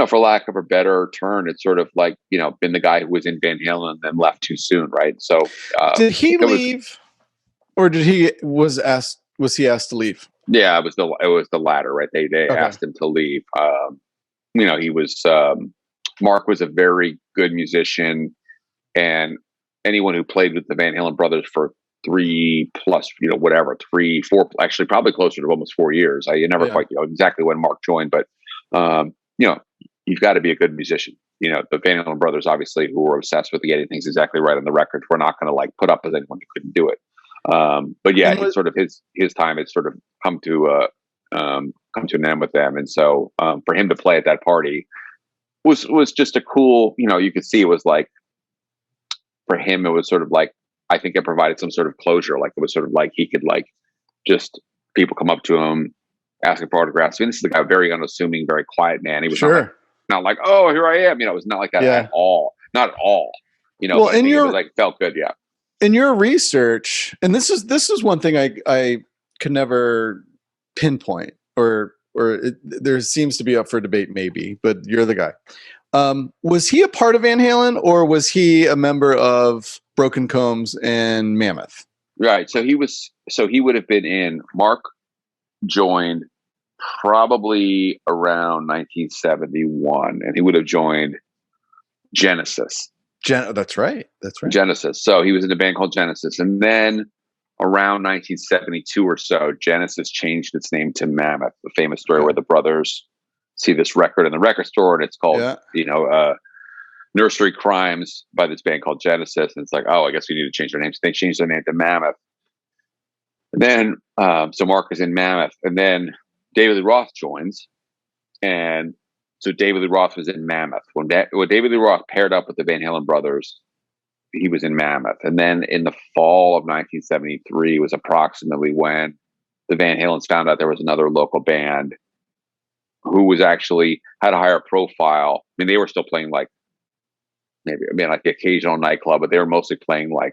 for lack of a better term, it's sort of like, been the guy who was in Van Halen and then left too soon. Right. So, did he leave, or was he asked to leave? Yeah, it was the latter, right? They asked him to leave. He was, Mark was a very good musician, and anyone who played with the Van Halen brothers for 3+, 3, 4, actually probably closer to almost 4 years. I never quite exactly when Mark joined, but you've got to be a good musician. The Van Halen brothers, obviously, who were obsessed with getting things exactly right on the record, we're not going to like put up with anyone who couldn't do it. But yeah, it's sort of his time had sort of come to an end with them, and so for him to play at that party was just a cool. You could see it was like, for him, it was sort of like, I think it provided some sort of closure. Like, it was sort of like he could, like, just people come up to him asking for autographs. I mean, this is a guy, very unassuming, very quiet man. He was not like, oh, here I am. It was not like that at all. Not at all. Well, and it was like, felt good. Yeah. In your research, and this is one thing I could never pinpoint, or there seems to be up for debate, maybe, but you're the guy. Was he a part of Van Halen, or was he a member of Broken Combs and Mammoth? Right. So he would have been in. Mark joined probably around 1971, and he would have joined Genesis. That's right. Genesis. So he was in a band called Genesis, and then around 1972 or so, Genesis changed its name to Mammoth. The famous story where the brothers see this record in the record store, and it's called Nursery Crimes by this band called Genesis, and it's like, oh, I guess we need to change their name. So they changed their name to Mammoth. And then so Mark is in Mammoth, and then David Lee Roth joins, and so David Lee Roth was in Mammoth. When David Lee Roth paired up with the Van Halen brothers, he was in Mammoth. And then in the fall of 1973 was approximately when the Van Halens found out there was another local band who was actually had a higher profile. I mean, they were still playing like like the occasional nightclub, but they were mostly playing like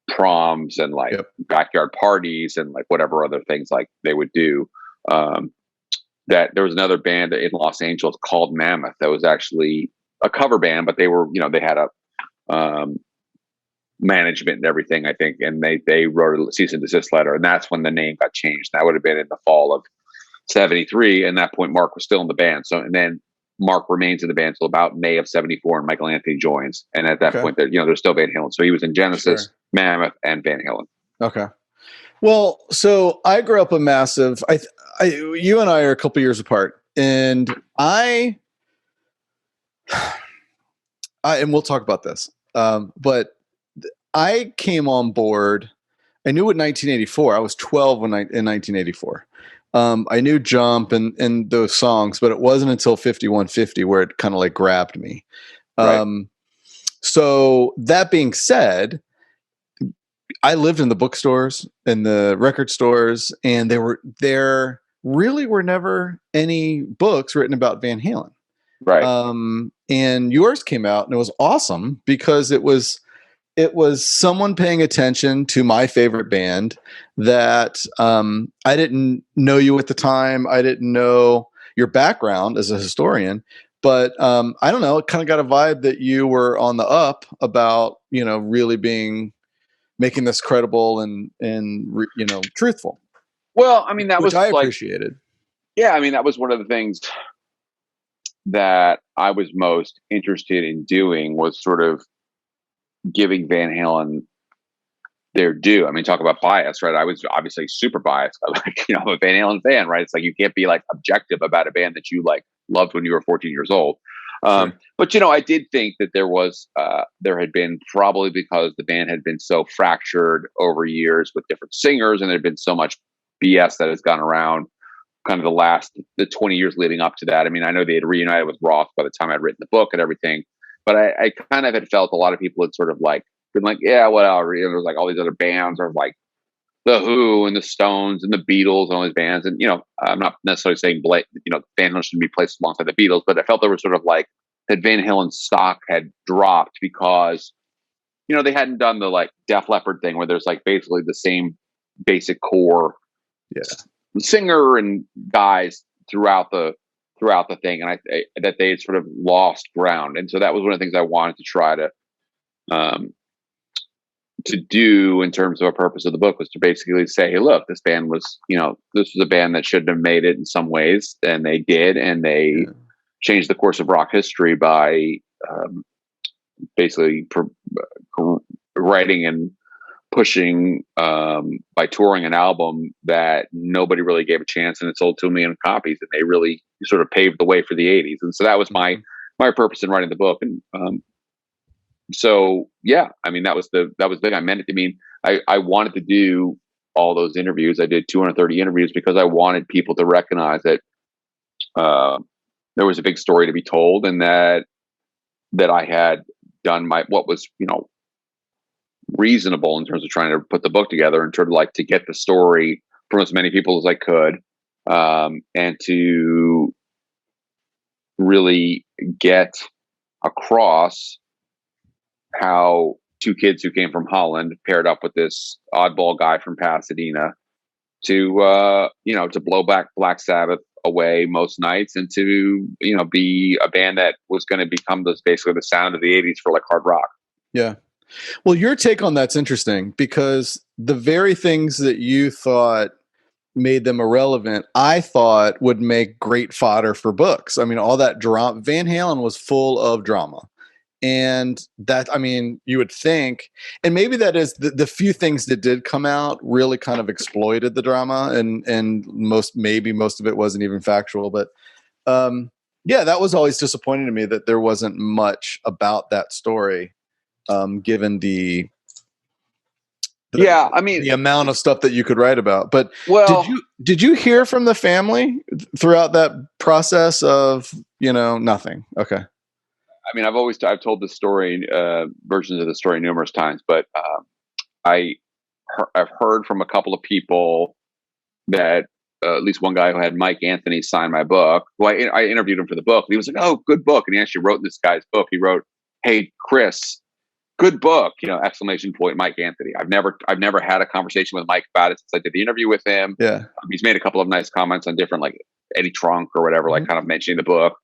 proms and like backyard parties and like whatever other things like they would do. That there was another band in Los Angeles called Mammoth that was actually a cover band, but they were, they had a management and everything, I think, and they wrote a cease and desist letter, and that's when the name got changed. That would have been in the fall of 73, and at that point Mark was still in the band. So, and then Mark remains in the band till about May of 74, and Michael Anthony joins, and at that point, they're still Van Halen. So he was in Genesis, Mammoth, and Van Halen. Okay. Well, so I grew up a massive. You and I are a couple years apart, and and we'll talk about this. But I came on board. I knew it in 1984. I was 12 in 1984. I knew Jump and those songs, but it wasn't until 5150 where it kind of like grabbed me. Right. So that being said, I lived in the bookstores and the record stores, and there really were never any books written about Van Halen. Right. And yours came out, and it was awesome because it was someone paying attention to my favorite band that I didn't know you at the time. I didn't know your background as a historian, but I don't know, it kind of got a vibe that you were on the up about, really making this credible and truthful. Well, I mean, that which was I appreciated. Yeah, I mean, that was one of the things that I was most interested in doing, was sort of giving Van Halen their due. I mean, talk about bias, right? I was obviously super biased. I'm a Van Halen fan, right? It's like you can't be like objective about a band that you like loved when you were 14 years old. Sure. But I did think that there had been, probably because the band had been so fractured over years with different singers, and there had been so much BS that has gone around kind of the 20 years leading up to that. I mean, I know they had reunited with Roth by the time I'd written the book and everything, but I kind of had felt a lot of people had sort of like been like, yeah, whatever. There was like all these other bands, or like the Who and the Stones and the Beatles and all these bands. And, I'm not necessarily saying, Van Halen shouldn't be placed alongside the Beatles, but I felt there was sort of like that Van Halen's stock had dropped because, they hadn't done the like Def Leppard thing where there's like basically the same basic core singer and guys throughout the thing. And that they had sort of lost ground. And so that was one of the things I wanted to try to do in terms of a purpose of the book, was to basically say, hey, look, this band was, this was a band that shouldn't have made it in some ways, and they did, and they changed the course of rock history by basically writing and pushing by touring an album that nobody really gave a chance, and it sold 2 million copies, and they really sort of paved the way for the 80s. And so that was my purpose in writing the book. And so, yeah, I mean, that was big. I meant it to mean, I wanted to do all those interviews. I did 230 interviews because I wanted people to recognize that there was a big story to be told, and that I had done what was, reasonable in terms of trying to put the book together and sort of like to get the story from as many people as I could, and to really get across how 2 kids who came from Holland paired up with this oddball guy from Pasadena to blow back Black Sabbath away most nights, and to be a band that was going to become basically the sound of the 80s for like hard rock. Yeah. Well, your take on that's interesting, because the very things that you thought made them irrelevant, I thought would make great fodder for books. I mean, all that drama. Van Halen was full of drama. And that, I mean, you would think, and maybe that is the few things that did come out really kind of exploited the drama, and most of it wasn't even factual. But yeah, that was always disappointing to me, that there wasn't much about that story, given the amount of stuff that you could write about. But did you hear from the family throughout that process of, nothing? Okay. I mean, I've told the story, versions of the story numerous times, but I've heard from a couple of people that at least one guy who had Mike Anthony sign my book, who I interviewed him for the book. And he was like, "Oh, good book." And he actually wrote this guy's book. He wrote, "Hey, Chris, good book!" Exclamation point, Mike Anthony. I've never had a conversation with Mike about it since I did the interview with him. Yeah. He's made a couple of nice comments on different, like Eddie Trunk or whatever, like kind of mentioning the book.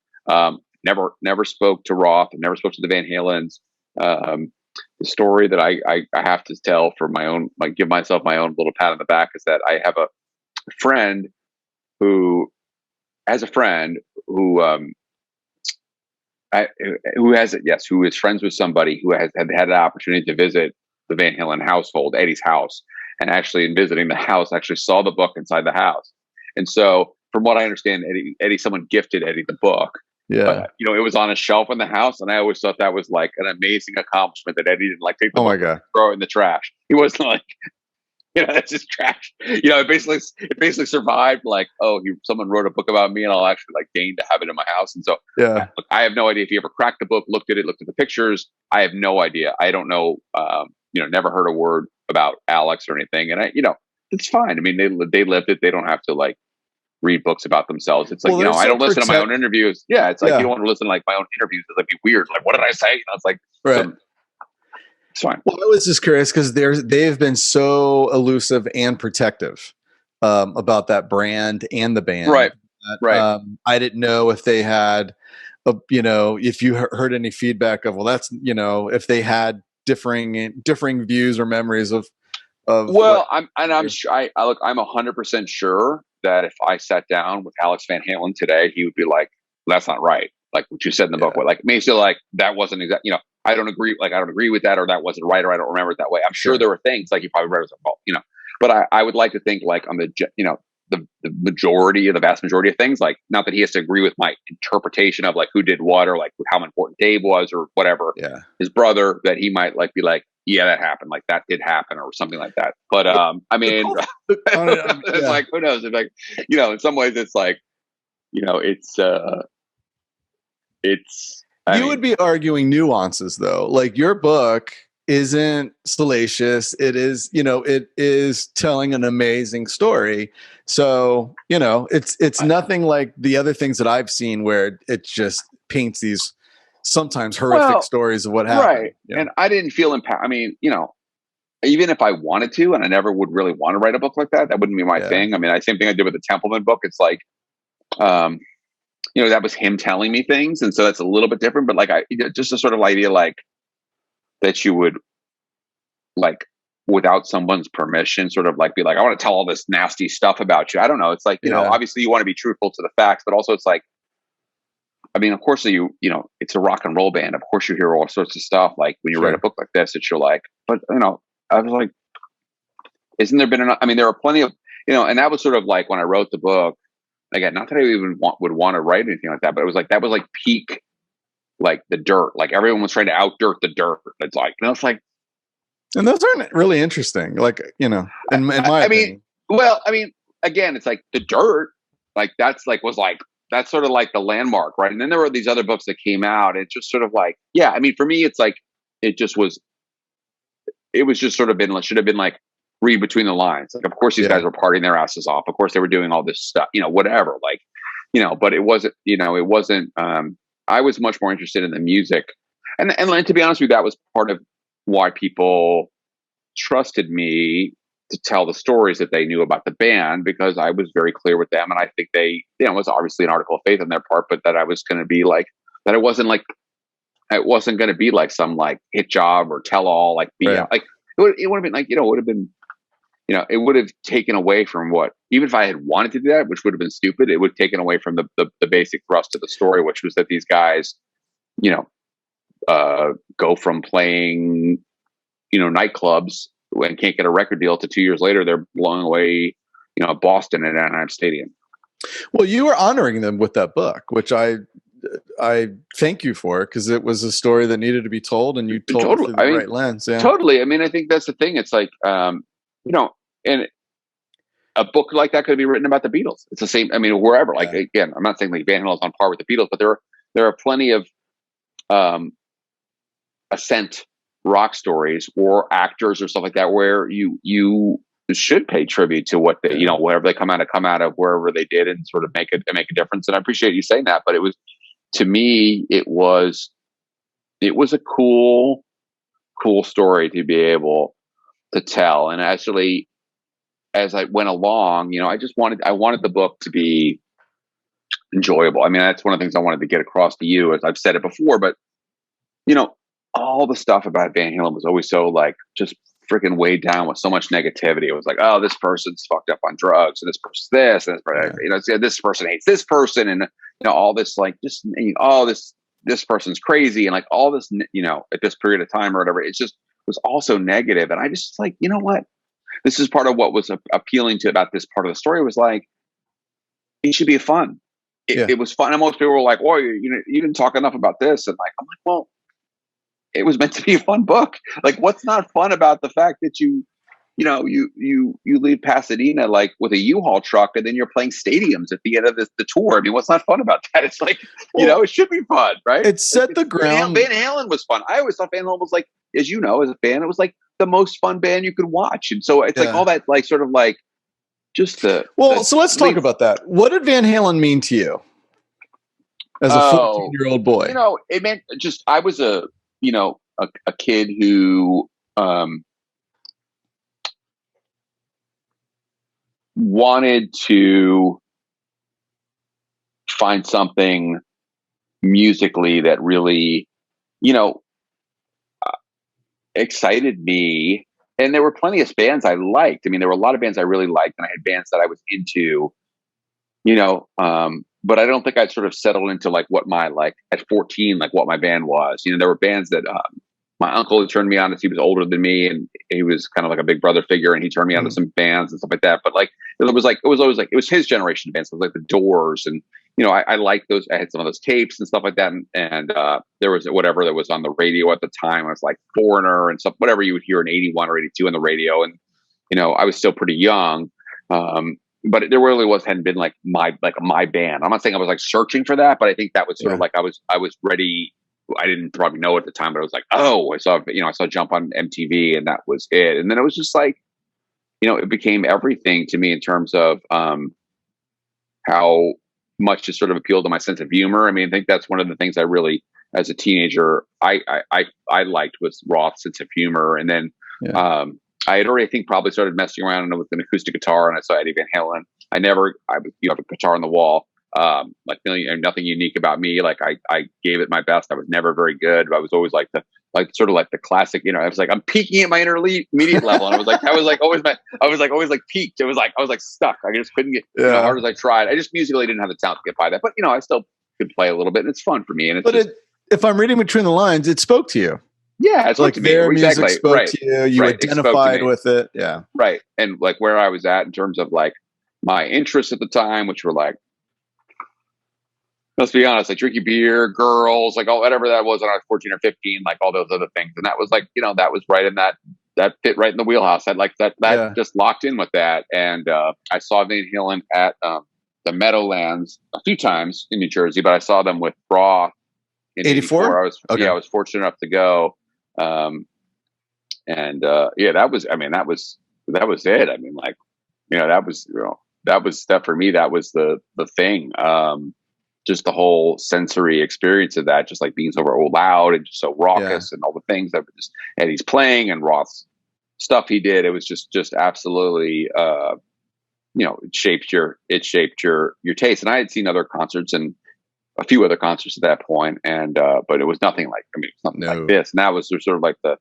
Never spoke to Roth, and never spoke to the Van Halens. The story that I have to tell for my own, like give myself my own little pat on the back, is that I have a friend who is friends with somebody who had an opportunity to visit the Van Halen household, Eddie's house, and actually in visiting the house, actually saw the book inside the house. And so, from what I understand, someone gifted Eddie the book. Yeah. But, it was on a shelf in the house, and I always thought that was like an amazing accomplishment that Eddie didn't like take the book and throw it in the trash. He wasn't like, It's just trash. It basically survived like, someone wrote a book about me and I'll actually like deign to have it in my house. And so I have no idea if he ever cracked the book, looked at the pictures. I have no idea. I don't know. Never heard a word about Alex or anything. And it's fine. I mean, they lived it. They don't have to like read books about themselves. It's like, I don't listen to my own interviews. Yeah. It's like, you don't want to listen to like my own interviews. It'd be weird. Like, what did I say? It's like, right. It's fine. Well, I was just curious because they've been so elusive and protective about that brand and the band. Right. Right. I didn't know if they had, if you heard any feedback of, well, that's, if they had differing views or memories of. Well, I'm 100% sure that if I sat down with Alex Van Halen today, he would be like, that's not right. Like what you said in the book, like maybe still like that wasn't exactly, I don't agree with that, or that wasn't right, or I don't remember it that way. I'm sure there were things like you probably read it, but I would like to think like on the vast majority of things, like not that he has to agree with my interpretation of like who did what or like how important Dave was or whatever. Yeah. His brother, that he might like be like, yeah, that happened. Like that did happen or something like that. But I mean, it's like, who knows? It's like, in some ways it's like, you would be arguing nuances though. Like your book isn't salacious. It is, it is telling an amazing story. So, it's nothing like the other things that I've seen where it just paints these sometimes horrific stories of what happened. Right. And I didn't feel I mean, even if I wanted to, and I never would really want to write a book like that, that wouldn't be my thing. I mean, same thing I did with the Templeman book. It's like, that was him telling me things. And so that's a little bit different, but like, just a sort of idea, like that you would like, without someone's permission, sort of like be like, I want to tell all this nasty stuff about you. I don't know. It's like, obviously you want to be truthful to the facts, but also it's like, I mean, of course it's a rock and roll band. Of course you hear all sorts of stuff. Like when you write a book like this, that you're like, but I was like, isn't there been enough? I mean, there are plenty of, and that was sort of like when I wrote the book, again, not that I even would want to write anything like that, but it was like, that was like peak, like the dirt, like everyone was trying to out dirt the dirt. It's like, it's like, and those aren't really interesting. Like, in my opinion. I mean, again, it's like the dirt, like that's sort of like the landmark, right? And then there were these other books that came out. It's just sort of like, I mean, for me, it's like, it was just sort of should have been like, read between the lines. Like, of course, these guys were partying their asses off. Of course, they were doing all this stuff, whatever. Like, but it wasn't, I was much more interested in the music. And to be honest with you, that was part of why people trusted me to tell the stories that they knew about the band, because I was very clear with them. And I think they, it was obviously an article of faith on their part, but that I was going to be like, that it wasn't going to be like some like hit job or tell all, like, like it would have been like, it would have been, it would have taken away from what, even if I had wanted to do that, which would have been stupid, it would have taken away from the basic thrust of the story, which was that these guys, go from playing, nightclubs and can't get a record deal to 2 years later, they're blowing away, Boston at Anaheim Stadium. Well, you were honoring them with that book, which I thank you for, because it was a story that needed to be told, and you told it through the right lens. Yeah. Totally. I mean, I think that's the thing. It's like, and a book like that could be written about the Beatles. It's the same. I mean, wherever. Like, again, I'm not saying like Van Halen's on par with the Beatles, but there are plenty of ascent rock stories or actors or stuff like that where you should pay tribute to what they, whatever they come out of wherever they did, and sort of make a difference. And I appreciate you saying that, but it was, to me, it was a cool story to be able to tell. And actually, as I went along, I wanted the book to be enjoyable. I mean, that's one of the things I wanted to get across to you, as I've said it before, but all the stuff about Van Halen was always so like just freaking weighed down with so much negativity. It was like, oh, this person's fucked up on drugs, and this person's this, and this person, this person hates this person, and all this like just this person's crazy, and like all this at this period of time or whatever. It just was also negative, and I just like, what? This is part of what was appealing to about this part of the story, was like, it should be fun. It was fun, and most people were like, "Oh, you didn't talk enough about this," and like, I'm like, well, it was meant to be a fun book. Like, what's not fun about the fact that you you leave Pasadena like with a U-Haul truck, and then you're playing stadiums at the end of the tour. I mean, what's not fun about that? It's like, it should be fun, right? It set the ground. Van Halen was fun. I always thought Van Halen was like, as you know, as a fan, it was like the most fun band you could watch. And so it's like all that, like, sort of like just the. So let's talk about that. What did Van Halen mean to you as a 14-year-old boy? It meant just, I was a kid who, wanted to find something musically that really, excited me. And there were plenty of bands I liked. I mean, there were a lot of bands I really liked, and I had bands that I was into, but I don't think I'd sort of settled into like what my, like at 14, like what my band was. There were bands that, my uncle had turned me on as he was older than me, and he was kind of like a big brother figure, and he turned me on to some bands and stuff like that. But like, it was his generation of bands. It was like the Doors, and I liked those. I had some of those tapes and stuff like that, and there was whatever that was on the radio at the time. It was like Foreigner and stuff, whatever you would hear in 81 or 82 on the radio. And I was still pretty young, but there really hadn't been like my band. I'm not saying I was like searching for that, but I think that was sort of like I was ready. I didn't probably know at the time, but I was like, I saw Jump on MTV, and that was it. And then it was just like, it became everything to me in terms of how much it sort of appealed to my sense of humor. I mean, I think that's one of the things I really, as a teenager, I liked was Roth's sense of humor. And then I had already, I think, probably started messing around with an acoustic guitar, and I saw Eddie Van Halen. You have a guitar on the wall. Like nothing unique about me. Like I gave it my best. I was never very good, but I was always like the classic, I was like, I'm peaking at my intermediate level. And I was always peaked. I was like stuck. I just couldn't get, hard as I tried. I just musically didn't have the talent to get by that, but I still could play a little bit, and it's fun for me. And if I'm reading between the lines, it spoke to you. Yeah. It's like their music spoke to you. You identified with it. Yeah. Right. And like where I was at in terms of like my interests at the time, which were like, let's be honest, like drinking beer, girls, like whatever that was when I was 14 or 15, like all those other things. And that was like, that was right in that fit right in the wheelhouse. I'd like that just locked in with that. And I saw Van Halen at the Meadowlands a few times in New Jersey, but I saw them with Roth in 84. I was fortunate enough to go. That was it. I mean, like, that for me, that was the thing. Just the whole sensory experience of that, just like being so loud and just so raucous and all the things that just Eddie's playing and Roth's stuff he did. It was just absolutely, it shaped your taste. And I had seen other concerts and a few other concerts at that point. And, but it was nothing like, like this. And that was sort of like that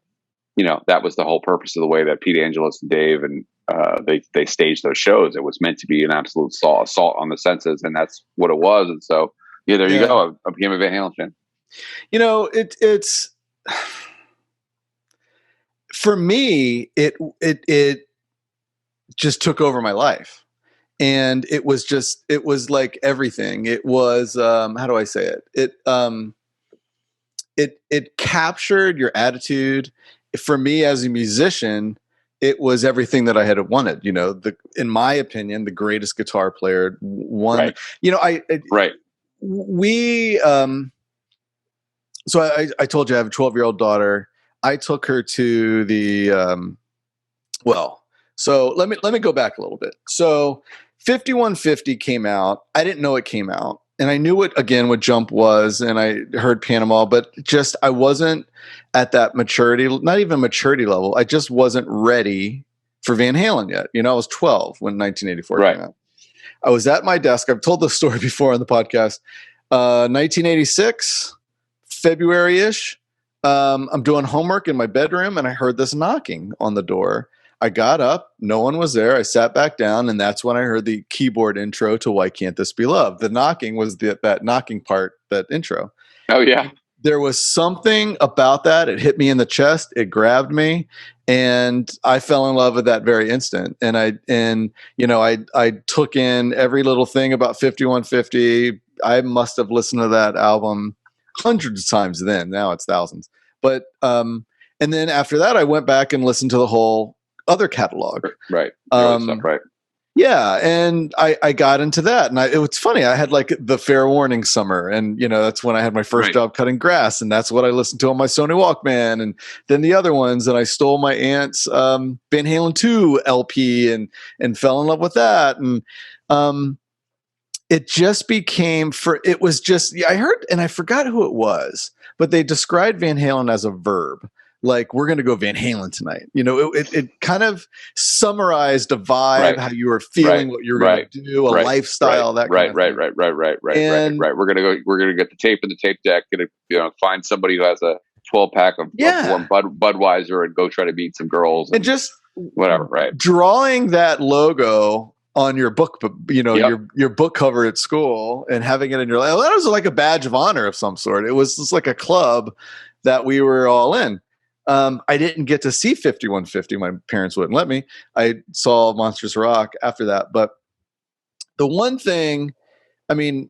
was the whole purpose of the way that Pete Angelis and Dave and they staged those shows. It was meant to be an absolute assault on the senses, and that's what it was. And so, there you go. I became a Van Halen fan. It's for me. It just took over my life, and it was like everything. It was how do I say it? It captured your attitude. For me as a musician, it was everything that I had wanted. In my opinion, the greatest guitar player. One, right. We, so I told you I have a 12-year-old daughter. I took her to the, so let me go back a little bit. So 5150 came out. I didn't know it came out. And I knew what Jump was, and I heard Panama, but just I wasn't at that maturity, not even maturity level. I just wasn't ready for Van Halen yet. I was 12 when 1984 came out. I was at my desk. I've told this story before on the podcast. 1986, February-ish. I'm doing homework in my bedroom, and I heard this knocking on the door. I got up, no one was there. I sat back down, and that's when I heard the keyboard intro to Why Can't This Be Love? The knocking was that knocking part, that intro. Oh, yeah. There was something about that. It hit me in the chest. It grabbed me, and I fell in love at that very instant. And I took in every little thing about 5150. I must have listened to that album hundreds of times then. Now it's thousands. But and then after that, I went back and listened to the whole other catalog. Right. Stuff, right. Yeah, and I got into that, and it was funny. I had like the Fair Warning summer, and that's when I had my first job cutting grass, and that's what I listened to on my Sony Walkman, and then the other ones, and I stole my aunt's Van Halen 2 LP and fell in love with that, and it just became it was just I heard, and I forgot who it was, but they described Van Halen as a verb. Like, we're going to go Van Halen tonight. It kind of summarized a vibe, how you were feeling, what you were going to do, a lifestyle, that kind of thing. Right. We're going to get the tape in the tape deck, and find somebody who has a 12-pack of warm Budweiser and go try to meet some girls. And just whatever, right? Drawing that logo on your book, your book cover at school, and having it in your life. That was like a badge of honor of some sort. It was just like a club that we were all in. I didn't get to see 5150. My parents wouldn't let me. I saw Monsters Rock after that. But the one thing, I mean,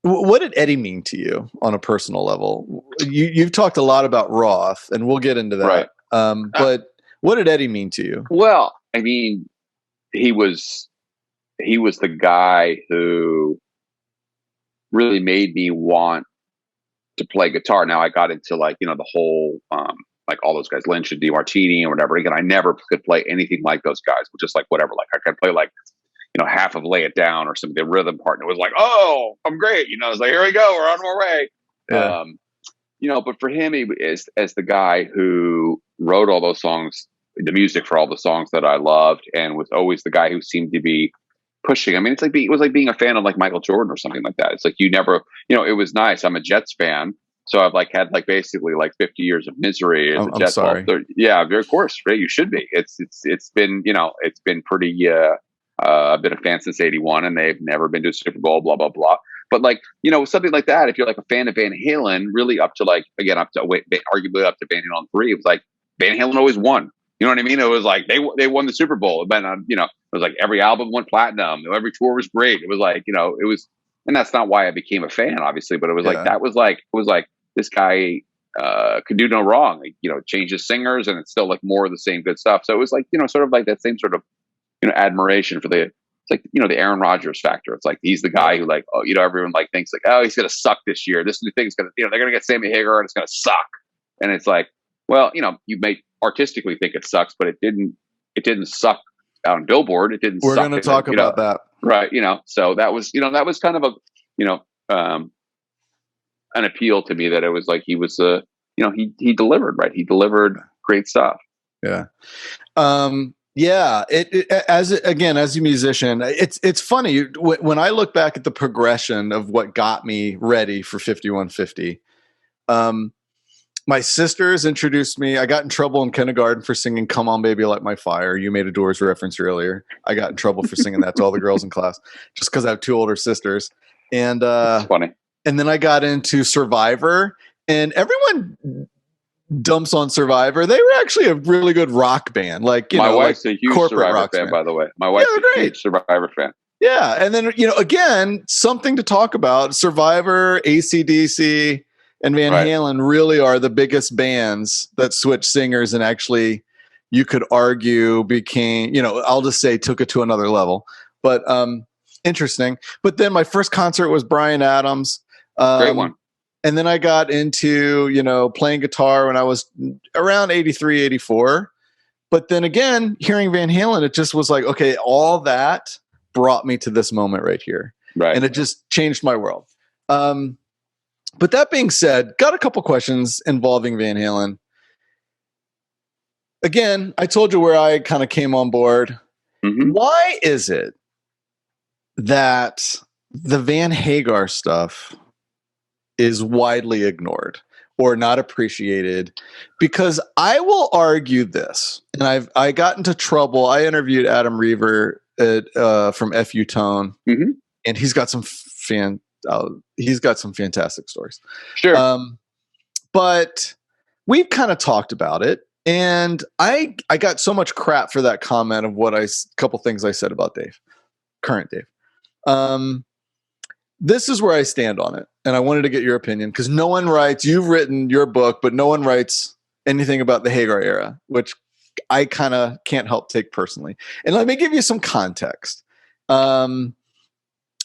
what did Eddie mean to you on a personal level? You've talked a lot about Roth, and we'll get into that. Right. But what did Eddie mean to you? Well, I mean, he was the guy who really made me want to play guitar. Now I got into the whole, like all those guys, Lynch and DeMartini and whatever. Again, I never could play anything like those guys, but just like whatever. Like I could play half of Lay It Down or something, the rhythm part. And it was like, oh, I'm great. I was like, here we go. We're on our way. Yeah. But for him, he is as the guy who wrote all those songs, the music for all the songs that I loved, and was always the guy who seemed to be pushing. I mean, it was like being a fan of like Michael Jordan or something like that. It's like you never, it was nice. I'm a Jets fan. So I've had basically 50 years of misery. As a Jets sorry. Yeah, of course, right? You should be. It's been it's been pretty. I've been a fan since '81, and they've never been to a Super Bowl. Blah blah blah. But something like that. If you're a fan of Van Halen, really up to arguably up to Van Halen 3, it was like Van Halen always won. You know what I mean? It was like they won the Super Bowl. But it was like every album went platinum. Every tour was great. It was it was. And that's not why I became a fan, obviously, but it was this guy could do no wrong. Changes singers, and it's still more of the same good stuff. So it was sort of that same sort of admiration for the the Aaron Rodgers factor. It's like he's the guy who everyone thinks he's gonna suck this year. This new thing's gonna they're gonna get Sammy Hagar and it's gonna suck. And it's like, well, you may artistically think it sucks, but it didn't suck on Billboard. It didn't. We're going to talk about that. Right. So that was kind of an appeal to me, that it was like he was he delivered, right? He delivered great stuff. Yeah. Yeah. As a musician, it's funny when I look back at the progression of what got me ready for 5150. My sisters introduced me. I got in trouble in kindergarten for singing "Come On Baby, Light My Fire." You made a Doors reference earlier. I got in trouble for singing that to all the girls in class just because I have two older sisters. And that's funny. And then I got into Survivor, and everyone dumps on Survivor. They were actually a really good rock band. My wife's a huge Survivor fan, by the way. My wife's a huge Survivor fan. Yeah. And then, again, something to talk about. Survivor, AC/DC, and Van Halen really are the biggest bands that switched singers and actually, you could argue, became, I'll just say took it to another level. But interesting. But then my first concert was Bryan Adams. Great one. And then I got into, playing guitar when I was around 83, 84. But then again, hearing Van Halen, it just was like, okay, all that brought me to this moment right here. Right. And it just changed my world. But that being said, got a couple questions involving Van Halen. Again, I told you where I kind of came on board. Mm-hmm. Why is it that the Van Hagar stuff is widely ignored or not appreciated? Because I will argue this, and I got into trouble. I interviewed Adam Reaver from FU Tone, mm-hmm. and he's got some fantastic stories. Sure. But we've kind of talked about it, and I got so much crap for that comment of couple things I said about Dave, current Dave. This is where I stand on it, and I wanted to get your opinion, because no one writes. You've written your book, but no one writes anything about the Hagar era, which I kind of can't help take personally. And let me give you some context.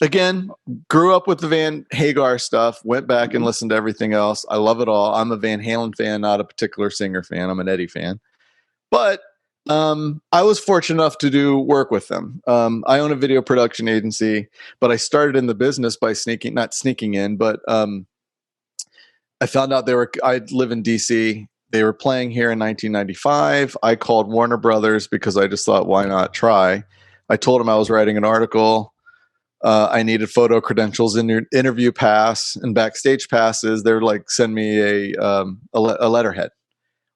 Again, grew up with the Hagar stuff, went back and listened to everything else. I love it all. I'm a Van Halen fan, not a particular singer fan. I'm an Eddie fan. But I was fortunate enough to do work with them. I own a video production agency, but I started in the business by not sneaking in, but I found out I live in DC. They were playing here in 1995. I called Warner Brothers because I just thought, why not try? I told them I was writing an article. I needed photo credentials, interview pass, and backstage passes. They're like, send me a letterhead.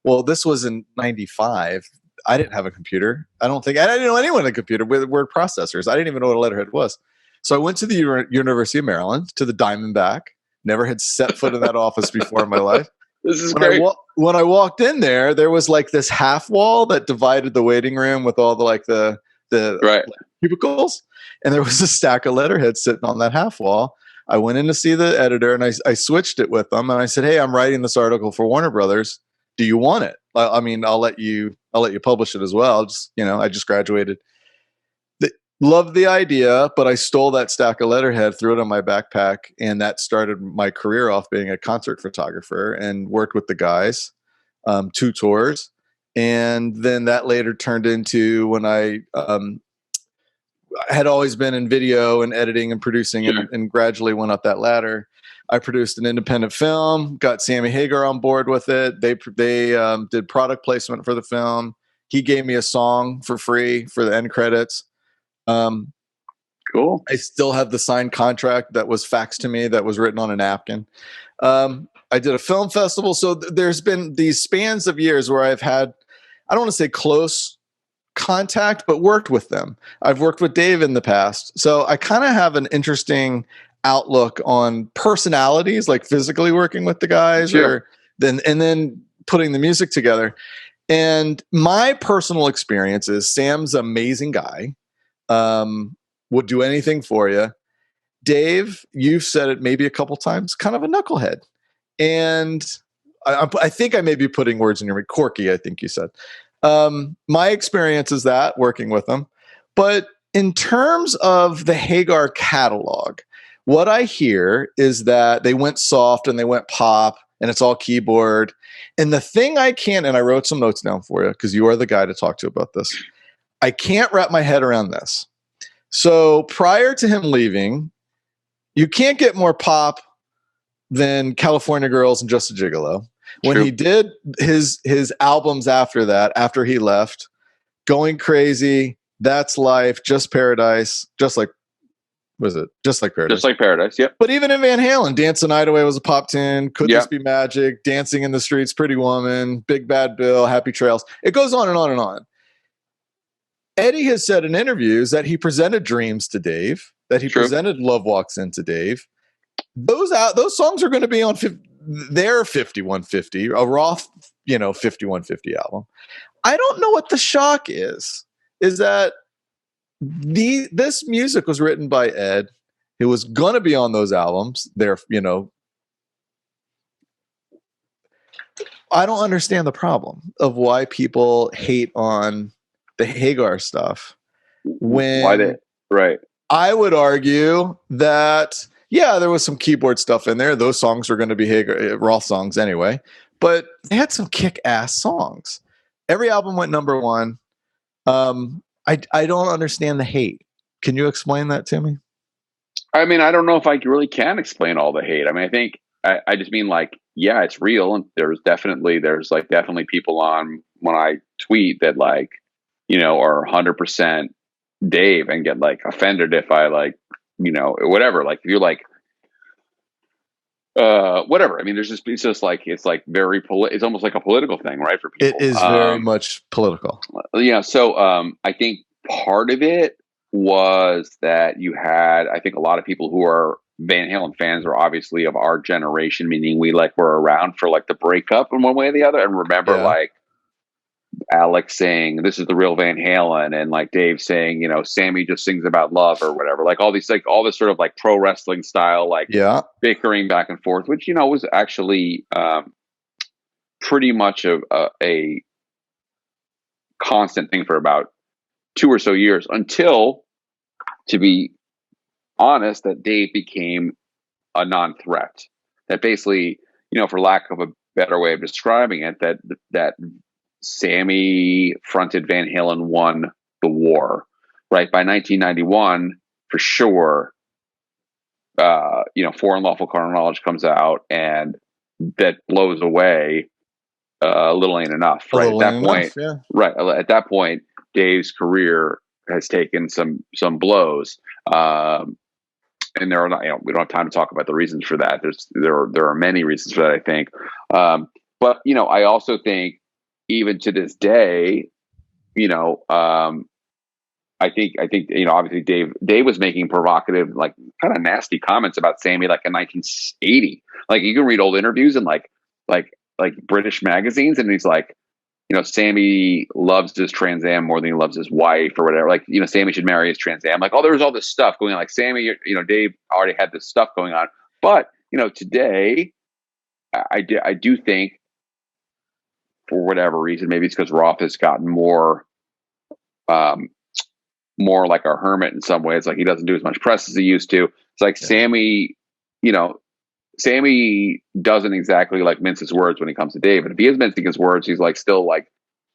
Well, this was in 95. I didn't have a computer. I didn't know anyone had a computer with word processors. I didn't even know what a letterhead was. So I went to the University of Maryland, to the Diamondback. Never had set foot in that office before in my life. This is great. When I walked in there was like this half wall that divided the waiting room with all the right. cubicles. And there was a stack of letterheads sitting on that half wall. I went in to see the editor and I switched it with them. And I said, hey, I'm writing this article for Warner Brothers. Do you want it? I mean, I'll let you publish it as well. I just graduated. Loved the idea, but I stole that stack of letterhead, threw it in my backpack, and that started my career off being a concert photographer and worked with the guys, 2 tours. And then that later turned into when I had always been in video and editing and producing, and gradually went up that ladder. I produced an independent film, got Sammy Hagar on board with it. They did product placement for the film. He gave me a song for free for the end credits. Cool. I still have the signed contract that was faxed to me that was written on a napkin. I did a film festival. So there's been these spans of years where I've had, I don't want to say close contact, but worked with them. I've worked with Dave in the past. So I kind of have an interesting outlook on personalities, like physically working with the guys and then putting the music together. And my personal experience is Sam's an amazing guy. Would do anything for you. Dave, you've said it maybe a couple times, kind of a knucklehead. And I think I may be putting words in your quirky, I think you said. My experience is that working with them. But in terms of the Hagar catalog, what I hear is that they went soft and they went pop and it's all keyboard. And the thing and I wrote some notes down for you because you are the guy to talk to about this. I can't wrap my head around this. So prior to him leaving, you can't get more pop than California Girls and Just a Gigolo. When he did his albums after that, after he left, Going Crazy, That's Life, Just Paradise, Just Like Paradise. Just Like Paradise, yep. But even in Van Halen, Dance the Night Away was a pop tune. Could This Be Magic? Dancing in the Streets, Pretty Woman, Big Bad Bill, Happy Trails. It goes on and on and on. Eddie has said in interviews that he presented Dreams to Dave, that he presented Love Walks In to Dave. Those songs are going to be on their 5150, a Roth, 5150 album. I don't know what the shock is that this music was written by Ed. It was going to be on those albums. I don't understand the problem of why people hate on the Hagar stuff. Right. I would argue that, there was some keyboard stuff in there. Those songs were going to be Roth songs anyway, but they had some kick-ass songs. Every album went number 1. I don't understand the hate. Can you explain that to me? I mean, I don't know if I really can explain all the hate. I mean, I think I just mean it's real. And there's definitely people on when I tweet that are 100% Dave and get offended if I whatever. If you're whatever. I mean, it's almost like a political thing, right? For people. It is very much political. Yeah. So I think part of it was that you had, I think a lot of people who are Van Halen fans are obviously of our generation, meaning we were around for the breakup in one way or the other. And remember Alex saying, this is the real Van Halen. And Dave saying, Sammy just sings about love or whatever, all these, all this sort of pro wrestling style, bickering back and forth, which, was actually pretty much a constant thing for about 2 or so years until, to be honest, that Dave became a non-threat. That basically, for lack of a better way of describing it, that Sammy fronted Van Halen won the war, right? By 1991, for sure, For Unlawful Carnal Knowledge comes out, and that blows away A Little Ain't Enough, right? At that point, right? At that point, Dave's career has taken some blows, and there are not. We don't have time to talk about the reasons for that. There are many reasons for that, I think. But I also think, even to this day, I think obviously Dave was making provocative, like kind of nasty comments about Sammy, like in 1980. Like you can read old interviews in like British magazines, and he's like, Sammy loves his Trans Am more than he loves his wife or whatever. Like, Sammy should marry his Trans Am. Like, there was all this stuff going on. Like Sammy, Dave already had this stuff going on. But, today, I do think, for whatever reason, maybe it's because Roth has gotten more like a hermit in some ways. Like he doesn't do as much press as he used to. It's like Sammy, Sammy doesn't exactly like mince his words when he comes to Dave. And if he is mincing his words, he's like still like,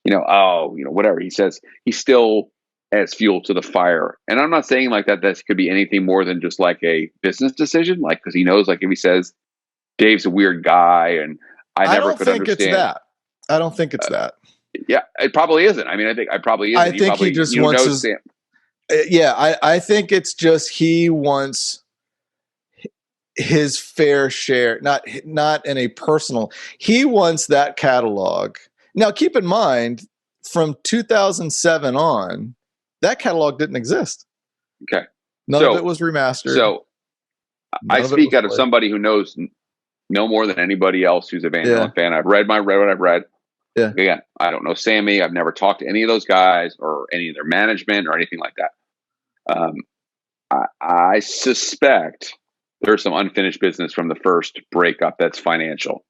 whatever he says, he still adds fuel to the fire. And I'm not saying like that could be anything more than just like a business decision. Like, because he knows, like if he says Dave's a weird guy, and I never could understand. It's that. I don't think it's that. Yeah, it probably isn't. I mean, I probably isn't. I think he just wants his. I think it's just he wants his fair share, not in a personal. He wants that catalog. Now, keep in mind, from 2007 on, that catalog didn't exist. Okay, none of it was remastered. So I speak out of somebody who knows no more than anybody else who's a Van Halen fan. I've read what I've read. Yeah. Again, I don't know Sammy. I've never talked to any of those guys or any of their management or anything like that. I suspect there's some unfinished business from the first breakup that's financial.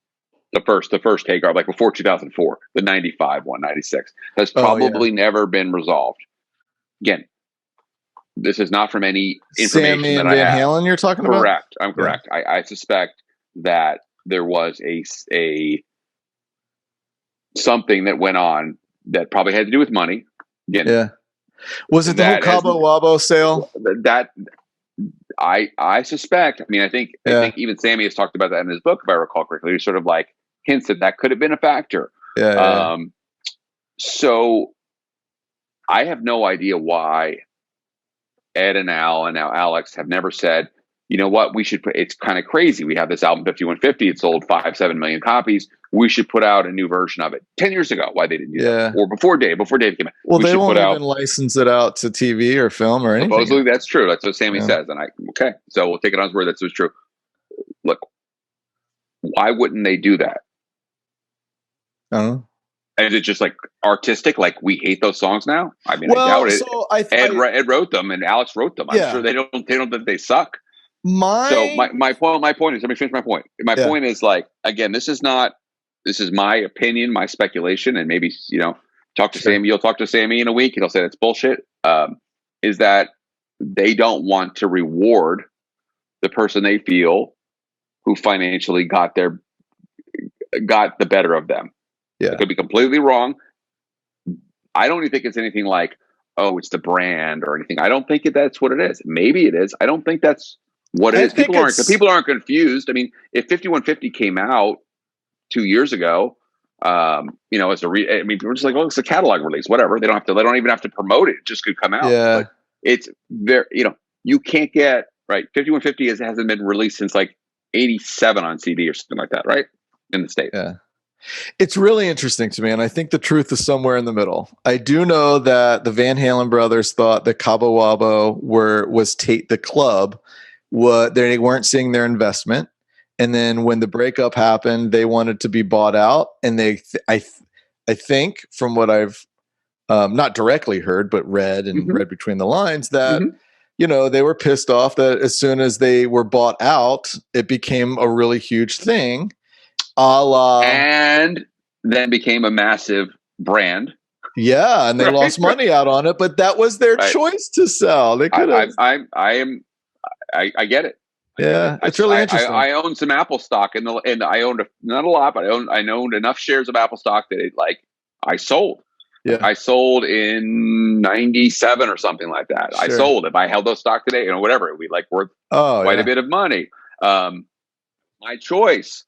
The first Hagar, like before 2004, the 95 one, 96, has probably never been resolved. Again, this is not from any information Sammy that and I Van have. Halen you're talking about? Correct. I'm correct. Yeah. I suspect that there was a something that went on that probably had to do with money. Again, was it the whole Cabo Wabo sale? That I suspect. I mean, I think even Sammy has talked about that in his book, if I recall correctly. He sort of like hints that could have been a factor. So I have no idea why Ed and Al and now Alex have never said, you know what, we should put, it's kind of crazy. We have this album 5150. It sold 5-7 million copies. We should put out a new version of it. 10 years ago, why they didn't do that? Or before Dave came out. Well, they won't even license it out to TV or film or anything. Supposedly that's true. That's what Sammy says. And so we'll take it on his word. That's what's true. Look, why wouldn't they do that? Is it just like artistic? Like we hate those songs now? I mean, I doubt it. So Ed wrote them and Alex wrote them. I'm sure they don't think they suck. So my point is, let me finish my point. My point is, like, again, this is my opinion, my speculation, and maybe, talk to Sammy. You'll talk to Sammy in a week and he'll say that's bullshit. Is that they don't want to reward the person they feel who financially got the better of them. Yeah. It could be completely wrong. I don't even think it's anything like, oh, it's the brand or anything. I don't think that's what it is. Maybe it is. I don't think that's what it is. People aren't confused. I mean, if 5150 came out 2 years ago, as we're just like, oh, it's a catalog release, whatever. They don't even have to promote it. It just could come out. Yeah. But it's very, you can't get, right. 5150 hasn't been released since like 87 on CD or something like that, right? In the States. Yeah. It's really interesting to me, and I think the truth is somewhere in the middle. I do know that the Van Halen brothers thought that Cabo Wabo was the club. They weren't seeing their investment, and then when the breakup happened, they wanted to be bought out. And I think from what I've not directly heard, but read between the lines that they were pissed off that as soon as they were bought out, it became a really huge thing. And then became a massive brand. Yeah, and they lost money out on it, but that was their choice to sell. They could have. I get it. Yeah, it's really interesting. I own some Apple stock, and I owned not a lot, but I owned enough shares of Apple stock that I sold. Yeah, I sold in '97 or something like that. Sure. I sold. If I held those stock today, whatever, it would be worth quite a bit of money. My choice.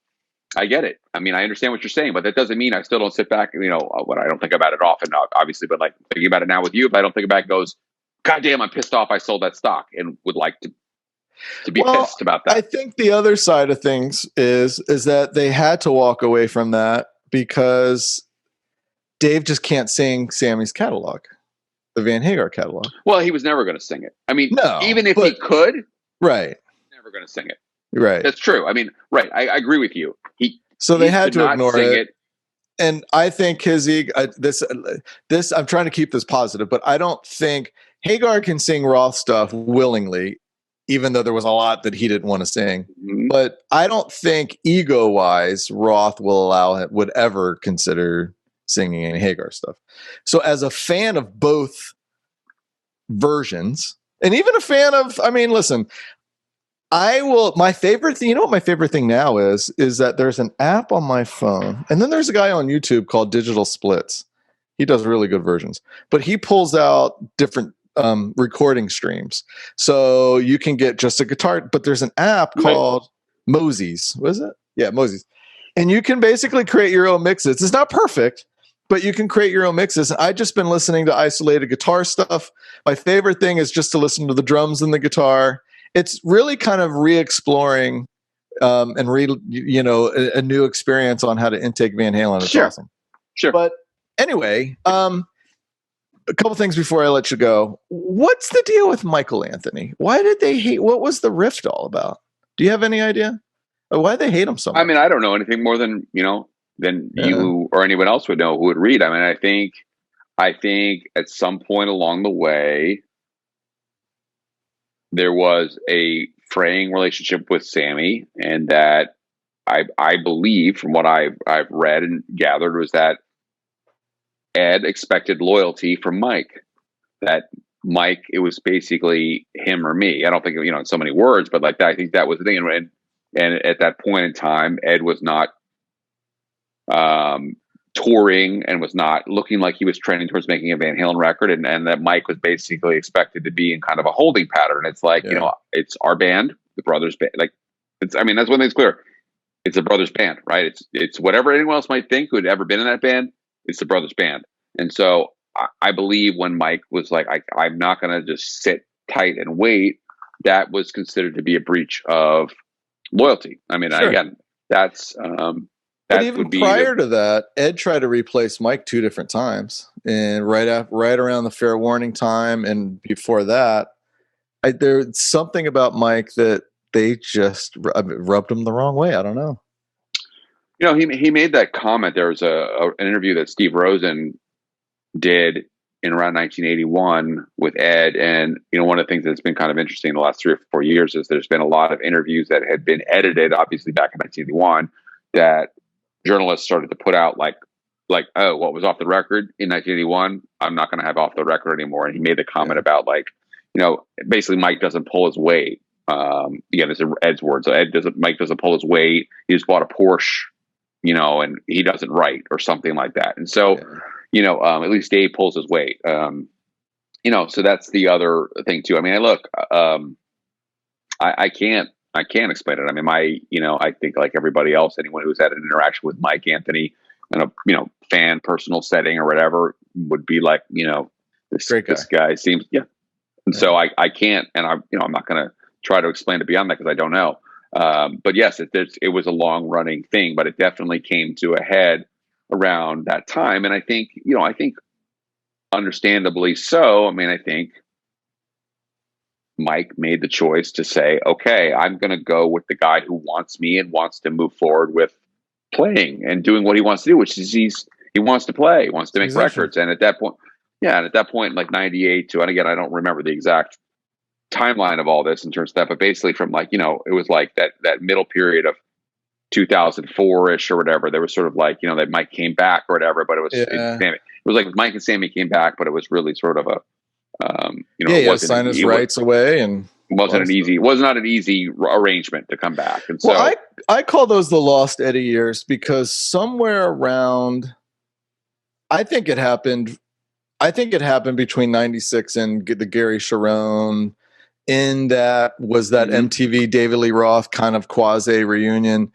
I get it. I mean, I understand what you're saying, but that doesn't mean I still don't sit back. What I don't think about it often, obviously, but thinking about it now with you, if I don't think about it, goes, God damn, I'm pissed off I sold that stock, and would like to be pissed about that. I think the other side of things is that they had to walk away from that because Dave just can't sing Sammy's catalog, the Van Hagar catalog. Well, he was never going to sing it. I mean, even if he could, right, never going to sing it. Right. That's true. I mean, right. I agree with you. They had to ignore it. And I think his ego, this, I'm trying to keep this positive, but I don't think Hagar can sing Roth stuff willingly, even though there was a lot that he didn't want to sing. Mm-hmm. But I don't think ego-wise Roth would ever consider singing any Hagar stuff. So as a fan of both versions, and even a fan of, listen, my favorite thing, what my favorite thing now is that there's an app on my phone, and then there's a guy on YouTube called Digital Splits. He does really good versions, but he pulls out different recording streams. So you can get just a guitar, but there's an app called Mosey's. What is it? Yeah, Mosey's. And you can basically create your own mixes. It's not perfect, but you can create your own mixes. I've just been listening to isolated guitar stuff. My favorite thing is just to listen to the drums and the guitar. It's really kind of re-exploring and a new experience on how to intake Van Halen. It's awesome. Sure. But anyway, a couple things before I let you go. What's the deal with Michael Anthony? Why did they hate? What was the rift all about? Do you have any idea? Why did they hate him so much? I don't know anything more than you or anyone else would know who would read. I think at some point along the way, there was a fraying relationship with Sammy, and that I believe, from what I've read and gathered, was that Ed expected loyalty from Mike. That Mike, it was basically him or me. I don't think in so many words, but I think that was the thing. And at that point in time, Ed was not touring and was not looking like he was trending towards making a Van Halen record, and that Mike was basically expected to be in kind of a holding pattern. It's it's our band, the brothers band. That's one thing's clear. It's a brothers band, right? It's whatever anyone else might think who had ever been in that band. It's the brothers band. And so I believe when Mike was like, I'm not going to just sit tight and wait, that was considered to be a breach of loyalty. Sure. Again, that's but even prior to that, Ed tried to replace Mike 2 different times, and right around the fair warning time, and before that, there's something about Mike that they just rubbed him the wrong way. I don't know. He made that comment. There was an interview that Steve Rosen did in around 1981 with Ed, and one of the things that's been kind of interesting in the last 3 or 4 years is there's been a lot of interviews that had been edited, obviously back in 1981, that journalists started to put out like, oh, what was off the record in 1981, I'm not going to have off the record anymore. And he made the comment about basically Mike doesn't pull his weight. Again, this is Ed's words. So Mike doesn't pull his weight. He just bought a Porsche, and he doesn't write or something like that. And so, at least Dave pulls his weight. So that's the other thing too. I can't explain it. I think like everybody else, anyone who's had an interaction with Mike Anthony in a fan personal setting or whatever would be like, this guy seems, And so I can't, and I'm not going to try to explain it beyond that because I don't know. But yes, it was a long running thing, but it definitely came to a head around that time. And I think understandably so. I think Mike made the choice to say, okay, I'm going to go with the guy who wants me and wants to move forward with playing and doing what he wants to do, which is he wants to play, he wants to make records. And at that point, like 98 to, and again, I don't remember the exact timeline of all this in terms of that, but basically from it was like that middle period of 2004-ish or whatever, there was sort of that Mike came back or whatever, but it was, was like Mike and Sammy came back, but it was really sort of a, it wasn't sign his rights away, and it was not an easy arrangement to come back. And so I call those the lost Eddie years, because somewhere around, I think it happened between 96 and the Gary Sharon. In that was that MTV David Lee Roth kind of quasi reunion.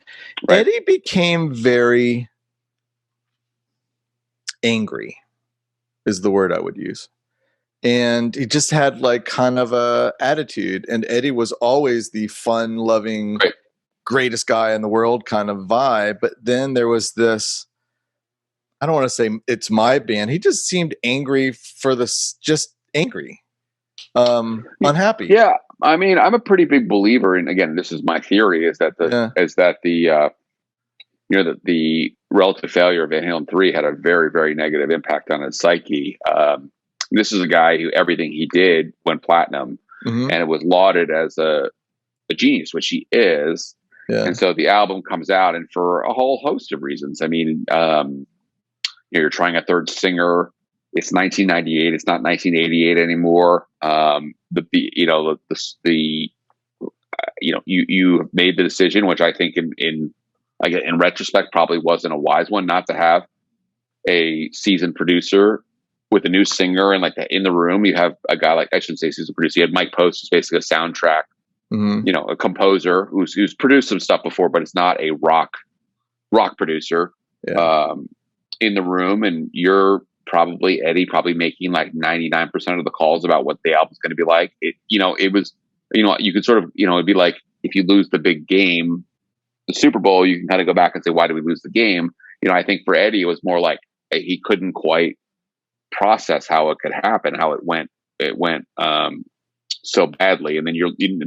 Right. Eddie became very angry, is the word I would use. And he just had like kind of a attitude. And Eddie was always the fun loving, greatest guy in the world kind of vibe. But then there was this, I don't want to say it's my band. He just seemed angry for this, just angry. Unhappy. Yeah, I mean, I'm a pretty big believer in. Again, this is my theory: is that the relative failure of Van Halen 3 had a very, very negative impact on his psyche. This is a guy who everything he did went platinum, and it was lauded as a genius, which he is. Yeah. And so the album comes out, and for a whole host of reasons. I mean, you're trying a third singer. It's 1998. It's not 1988 anymore. You have made the decision, which I think in retrospect probably wasn't a wise one, not to have a seasoned producer with a new singer, and like in the room you have a guy like, I shouldn't say seasoned producer. You had Mike Post, who's basically a soundtrack, a composer who's produced some stuff before, but it's not a rock producer in the room, and you're probably Eddie making like 99% of the calls about what the album's going to be like. It was, you could sort of, it'd be like if you lose the big game, the Super Bowl, you can kind of go back and say, why did we lose the game? I think for Eddie, it was more like he couldn't quite process how it could happen, how it went so badly. And then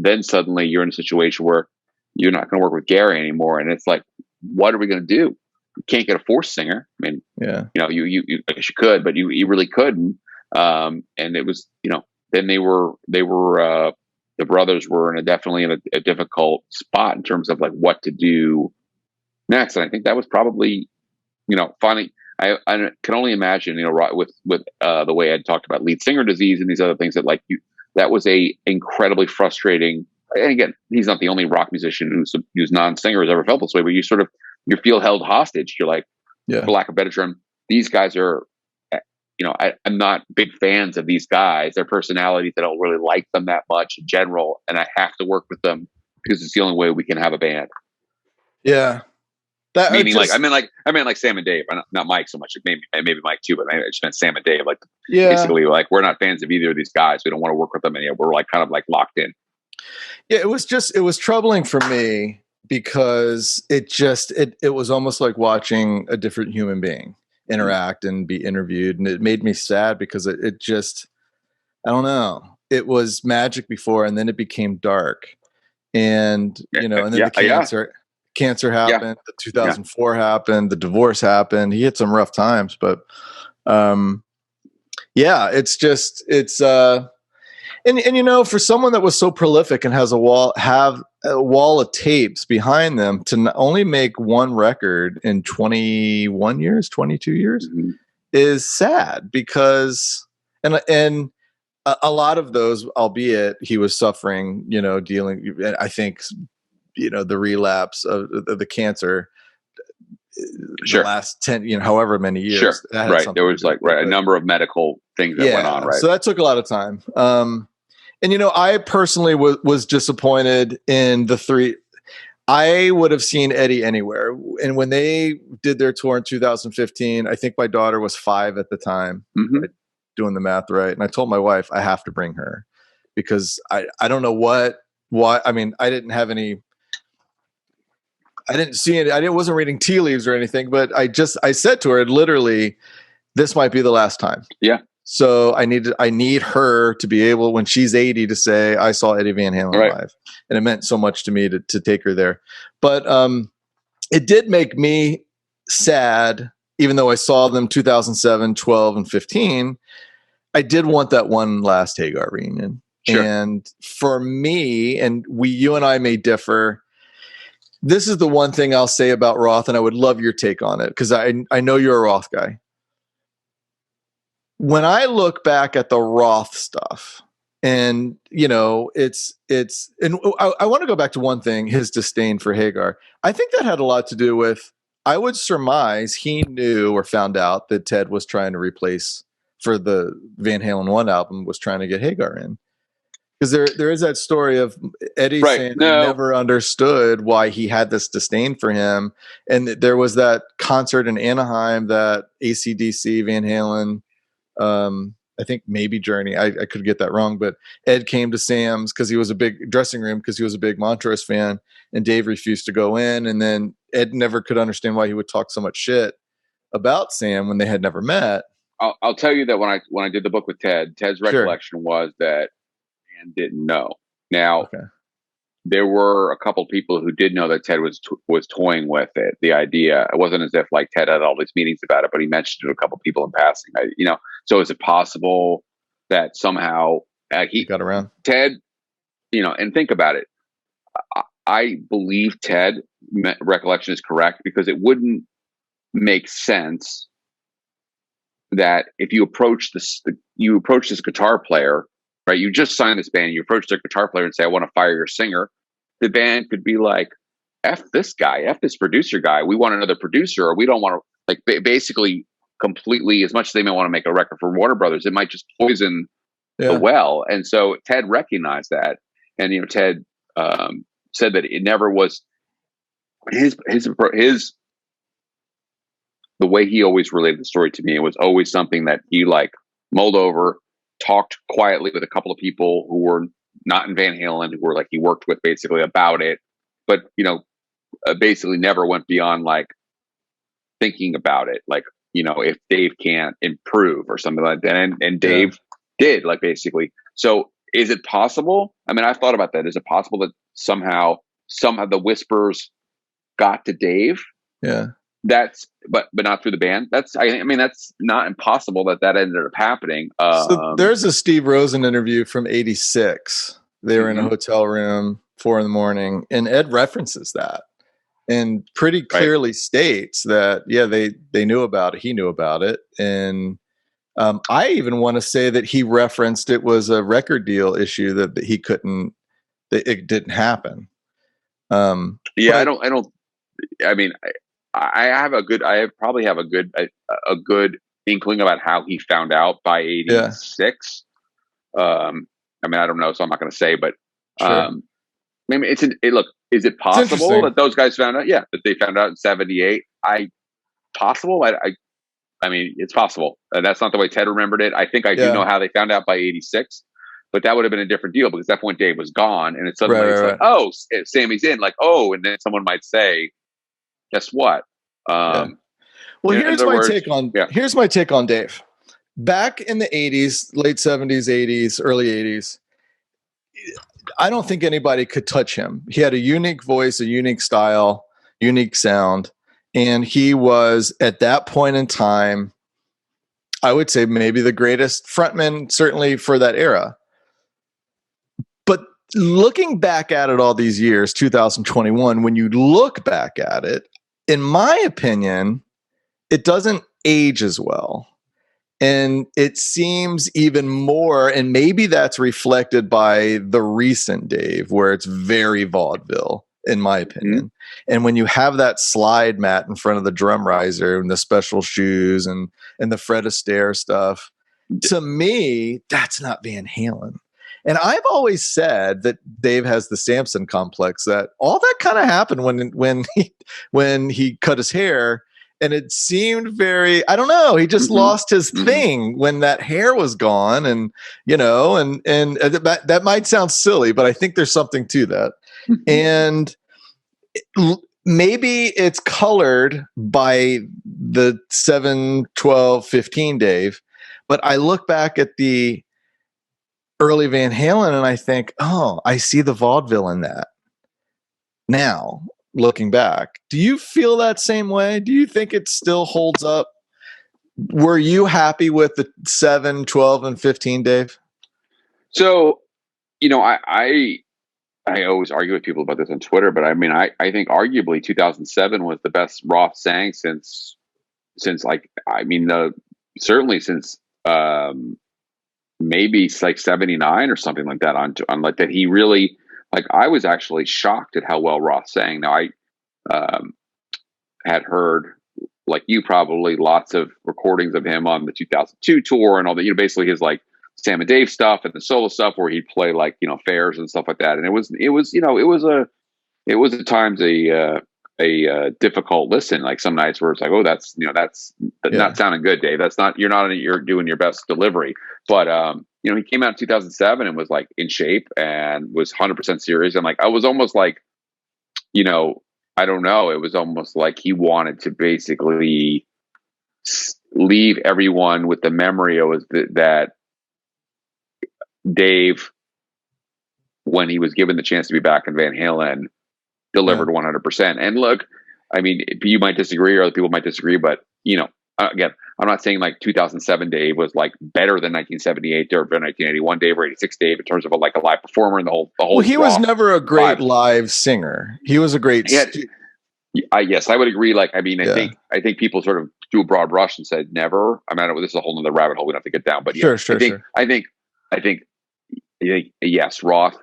then suddenly you're in a situation where you're not going to work with Gary anymore. And it's like, what are we going to do? You can't get a fourth singer. I mean, you I guess you could, but you really couldn't. And it was, then they were the brothers were definitely in a difficult spot in terms of like what to do next. And I think that was probably, finally, I can only imagine, with the way I talked about lead singer disease and these other things, that was a incredibly frustrating. And again, he's not the only rock musician who's non-singer has ever felt this way, but you feel held hostage. You're like, for lack of a better term, these guys are, I'm not big fans of these guys. Their personalities, I don't really like them that much in general. And I have to work with them because it's the only way we can have a band. Yeah. Meaning I meant like Sam and Dave, not Mike so much. Maybe Mike too, but I just meant Sam and Dave. Basically, like we're not fans of either of these guys. We don't want to work with them anymore. We're like kind of like locked in. Yeah, it was troubling for me because it was almost like watching a different human being interact and be interviewed, and it made me sad because it just, I don't know, it was magic before, and then it became dark, and and then the cancer happened, the 2004 happened, the divorce happened. He had some rough times, but and for someone that was so prolific and has a wall of tapes behind them to only make one record in 21 years, 22 years is sad, because and a lot of those, albeit he was suffering, dealing, I think, the relapse of the cancer, the last 10, however many years. Right. There was a number of medical things that went on. Right. So that took a lot of time. And, I personally was disappointed in the three. I would have seen Eddie anywhere. And when they did their tour in 2015, I think my daughter was 5 at the time, doing the math right. And I told my wife, I have to bring her, because I don't know why. I mean, I didn't see it. I wasn't reading tea leaves or anything, but I said to her, literally, this might be the last time. Yeah. So I need her to be able, when she's 80, to say, I saw Eddie Van Halen live. And it meant so much to me to take her there. But it did make me sad, even though I saw them 2007, 12, and 15. I did want that one last Hagar reunion. Sure. And for me, and you and I may differ, this is the one thing I'll say about Roth, and I would love your take on it, because I know you're a Roth guy. when I look back at the Roth stuff, and it's and I want to go back to one thing, his disdain for Hagar. I think that had a lot to do with, I would surmise he knew or found out that Ted was trying to replace, for the Van Halen 1 album, was trying to get Hagar in. Because there is that story of Eddie saying he never understood why he had this disdain for him. And there was that concert in Anaheim that AC/DC, Van Halen, I think maybe Journey, I could get that wrong, but Ed came to Sam's because he was a big dressing room, because he was a big Montrose fan, and Dave refused to go in. And then Ed never could understand why he would talk so much shit about Sam when they had never met. I'll tell you that when I did the book with Ted's recollection was that and didn't know. Now, there were a couple people who did know that Ted was toying with it. The idea, it wasn't as if like Ted had all these meetings about it, but he mentioned it to a couple people in passing. So is it possible that somehow he got around Ted? And think about it. I believe Ted recollection is correct, because it wouldn't make sense that if you approach this guitar player. Right, you just signed this band. You approach their guitar player and say, "I want to fire your singer." The band could be like, "F this guy, F this producer guy. We want another producer, or we don't want to." Like, basically, completely. As much as they may want to make a record for Warner Brothers, it might just poison the well. And so Ted recognized that, and Ted said that it never was his the way he always related the story to me. It was always something that he mulled over. Talked quietly with a couple of people who were not in Van Halen, who were he worked with basically about it, but basically never went beyond thinking about it, if Dave can't improve or something like that, and Dave did basically. So is it possible? I mean, I've thought about that. Is it possible that somehow the whispers got to Dave? Yeah. That's but not through the band. That's not impossible that ended up happening. So there's a Steve Rosen interview from '86. They were in a hotel room, 4 a.m, and Ed references that and pretty clearly states that they knew about it. He knew about it, and I even want to say that he referenced it was a record deal issue that he couldn't. That it didn't happen. I probably have a good inkling about how he found out by '86. I don't know, so I'm not going to say, but maybe is it possible that those guys found out? Yeah, that they found out in '78. Possible. I mean, it's possible. That's not the way Ted remembered it. I think I do know how they found out by '86. But that would have been a different deal, because at that point Dave was gone, and it's suddenly oh, Sammy's in, and then someone might say, guess what? Well, here's my take on Dave. Back in the 80s, late 70s, 80s, early 80s, I don't think anybody could touch him. He had a unique voice, a unique style, unique sound, and he was, at that point in time, I would say maybe the greatest frontman, certainly for that era. But looking back at it all these years, 2021, when you look back at it, in my opinion, it doesn't age as well. And it seems even more, and maybe that's reflected by the recent Dave, where it's very vaudeville, in my opinion. Mm-hmm. And when you have that slide mat in front of the drum riser and the special shoes and the Fred Astaire stuff, to me, that's not Van Halen. And I've always said that Dave has the Samson complex, that all that kind of happened when he cut his hair, and it seemed very, I don't know, he just lost his thing when that hair was gone, and that might sound silly, but I think there's something to that. And maybe it's colored by the 7, 12, 15 Dave, but I look back at the early Van Halen and I think, oh, I see the vaudeville in that. Now, looking back, do you feel that same way? Do you think it still holds up? Were you happy with the 7, 12, and 15, Dave? So, I always argue with people about this on Twitter, but I think arguably 2007 was the best Roth sang since certainly since maybe it's like 79 or something like that on like that. He really, like, I was actually shocked at how well Roth sang. Now I had heard, like you probably, lots of recordings of him on the 2002 tour and all that, basically his like Sam and Dave stuff and the solo stuff where he'd play like, fairs and stuff like that. And it was at times a difficult listen. Like some nights where it's like, oh, that's not sounding good, Dave. You're doing your best delivery. But he came out in 2007 and was like in shape and was 100% serious. And like I was almost like, I don't know. It was almost like he wanted to basically leave everyone with the memory of that Dave, when he was given the chance to be back in Van Halen, delivered 100%. And look, I mean, you might disagree or other people might disagree, but again, I'm not saying like 2007 Dave was like better than 1978 or 1981 Dave or 86 Dave in terms of a live performer and the whole. Well, he was never a great live singer. He was a great. Yes, I would agree. Like, I mean, I think people sort of do a broad brush and said never. I mean, this is a whole nother rabbit hole we don't have to get down. But I think yes, Roth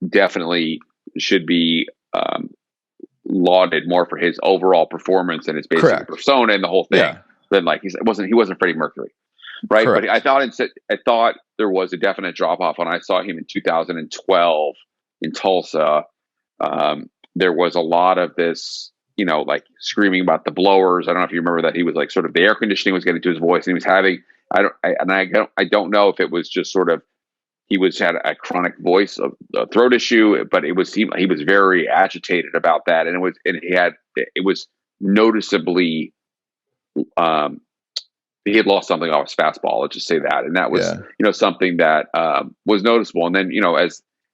definitely should be lauded more for his overall performance and his basic persona and the whole thing than like he wasn't Freddie Mercury, right? Correct. But I thought there was a definite drop off when I saw him in 2012 in Tulsa. There was a lot of this, like screaming about the blowers. I don't know if you remember that. He was like sort of the air conditioning was getting to his voice, and he was having I don't know if it was just sort of he had a chronic voice of throat issue, but he was very agitated about that, and it was noticeably he had lost something off his fastball. Let's just say that, and that was something that was noticeable. And then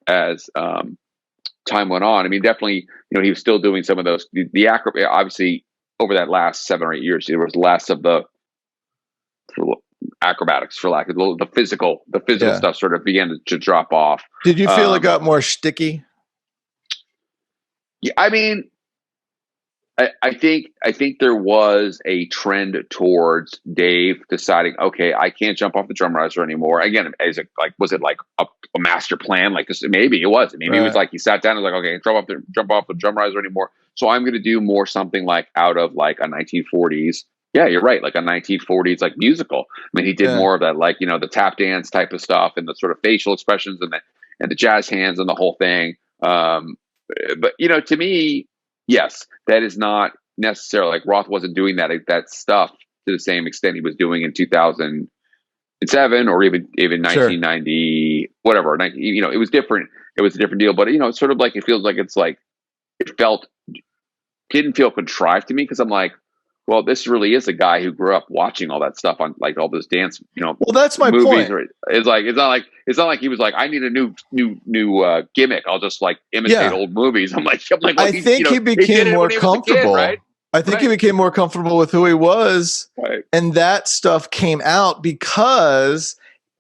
as time went on, I mean, definitely he was still doing some of those the obviously over that last 7 or 8 years there was less of the acrobatics, for lack of the physical stuff sort of began to drop off. Did you feel it got more sticky? Yeah, I mean, I think there was a trend towards Dave deciding, okay, I can't jump off the drum riser anymore. Again, was it like a master plan? Like this, maybe it was. Maybe it was like he sat down and was like, okay, jump off the drum riser anymore. So I'm going to do more something like out of like a 1940s. Yeah, you're right. Like a 1940s like musical. I mean, he did more of that, like the tap dance type of stuff and the sort of facial expressions and the jazz hands and the whole thing. But to me, yes, that is not necessarily like Roth wasn't doing that stuff to the same extent he was doing in 2007 or even 1990, whatever. It was different. It was a different deal. But it's sort of like it feels like didn't feel contrived to me because I'm like, well, this really is a guy who grew up watching all that stuff on like all this dance, Well, that's my point. It's not like he was like, I need a new gimmick. I'll just like imitate old movies. I'm like, well, I think he became more comfortable. Kid, right? I think he became more comfortable with who he was, and that stuff came out because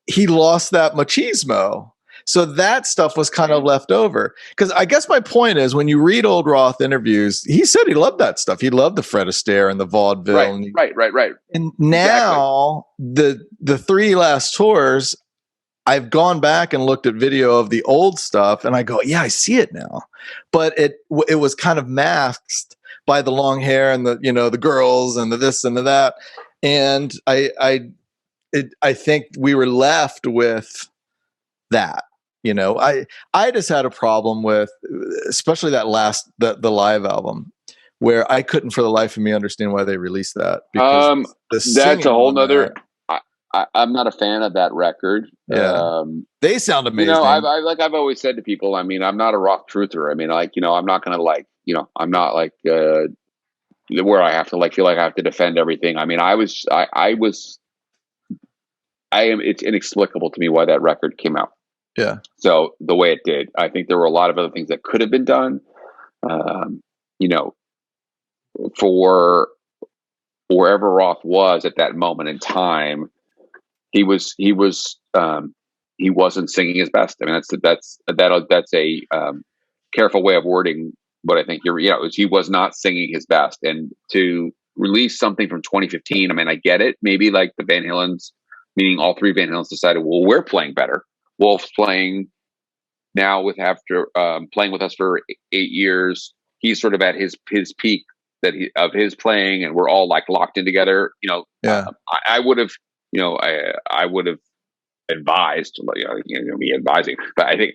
he lost that machismo. So that stuff was kind of left over. Because I guess my point is, when you read old Roth interviews, he said he loved that stuff. He loved the Fred Astaire and the vaudeville. Right. And now the 3 last tours, I've gone back and looked at video of the old stuff, and I go, yeah, I see it now. But it was kind of masked by the long hair and the girls and the this and the that. And I think we were left with that. I just had a problem with, especially that the live album, where I couldn't for the life of me understand why they released that. Because that's a whole nother. I'm not a fan of that record. Yeah, they sound amazing. I've always said to people, I mean, I'm not a Rock truther. I mean, I'm not going to I'm not like where I have to feel like I have to defend everything. I mean, it's inexplicable to me why that record came out. Yeah. So the way it did, I think there were a lot of other things that could have been done. For wherever Roth was at that moment in time, he wasn't singing his best. I mean, that's a careful way of wording, but I think he was not singing his best. And to release something from 2015, I mean, I get it. Maybe like the Van Halen's meaning all three Van Halens decided, well, we're playing better. Wolf's playing now after playing with us for 8 years. He's sort of at his peak of his playing, and we're all like locked in together. I would have, I would have advised, me advising, but I think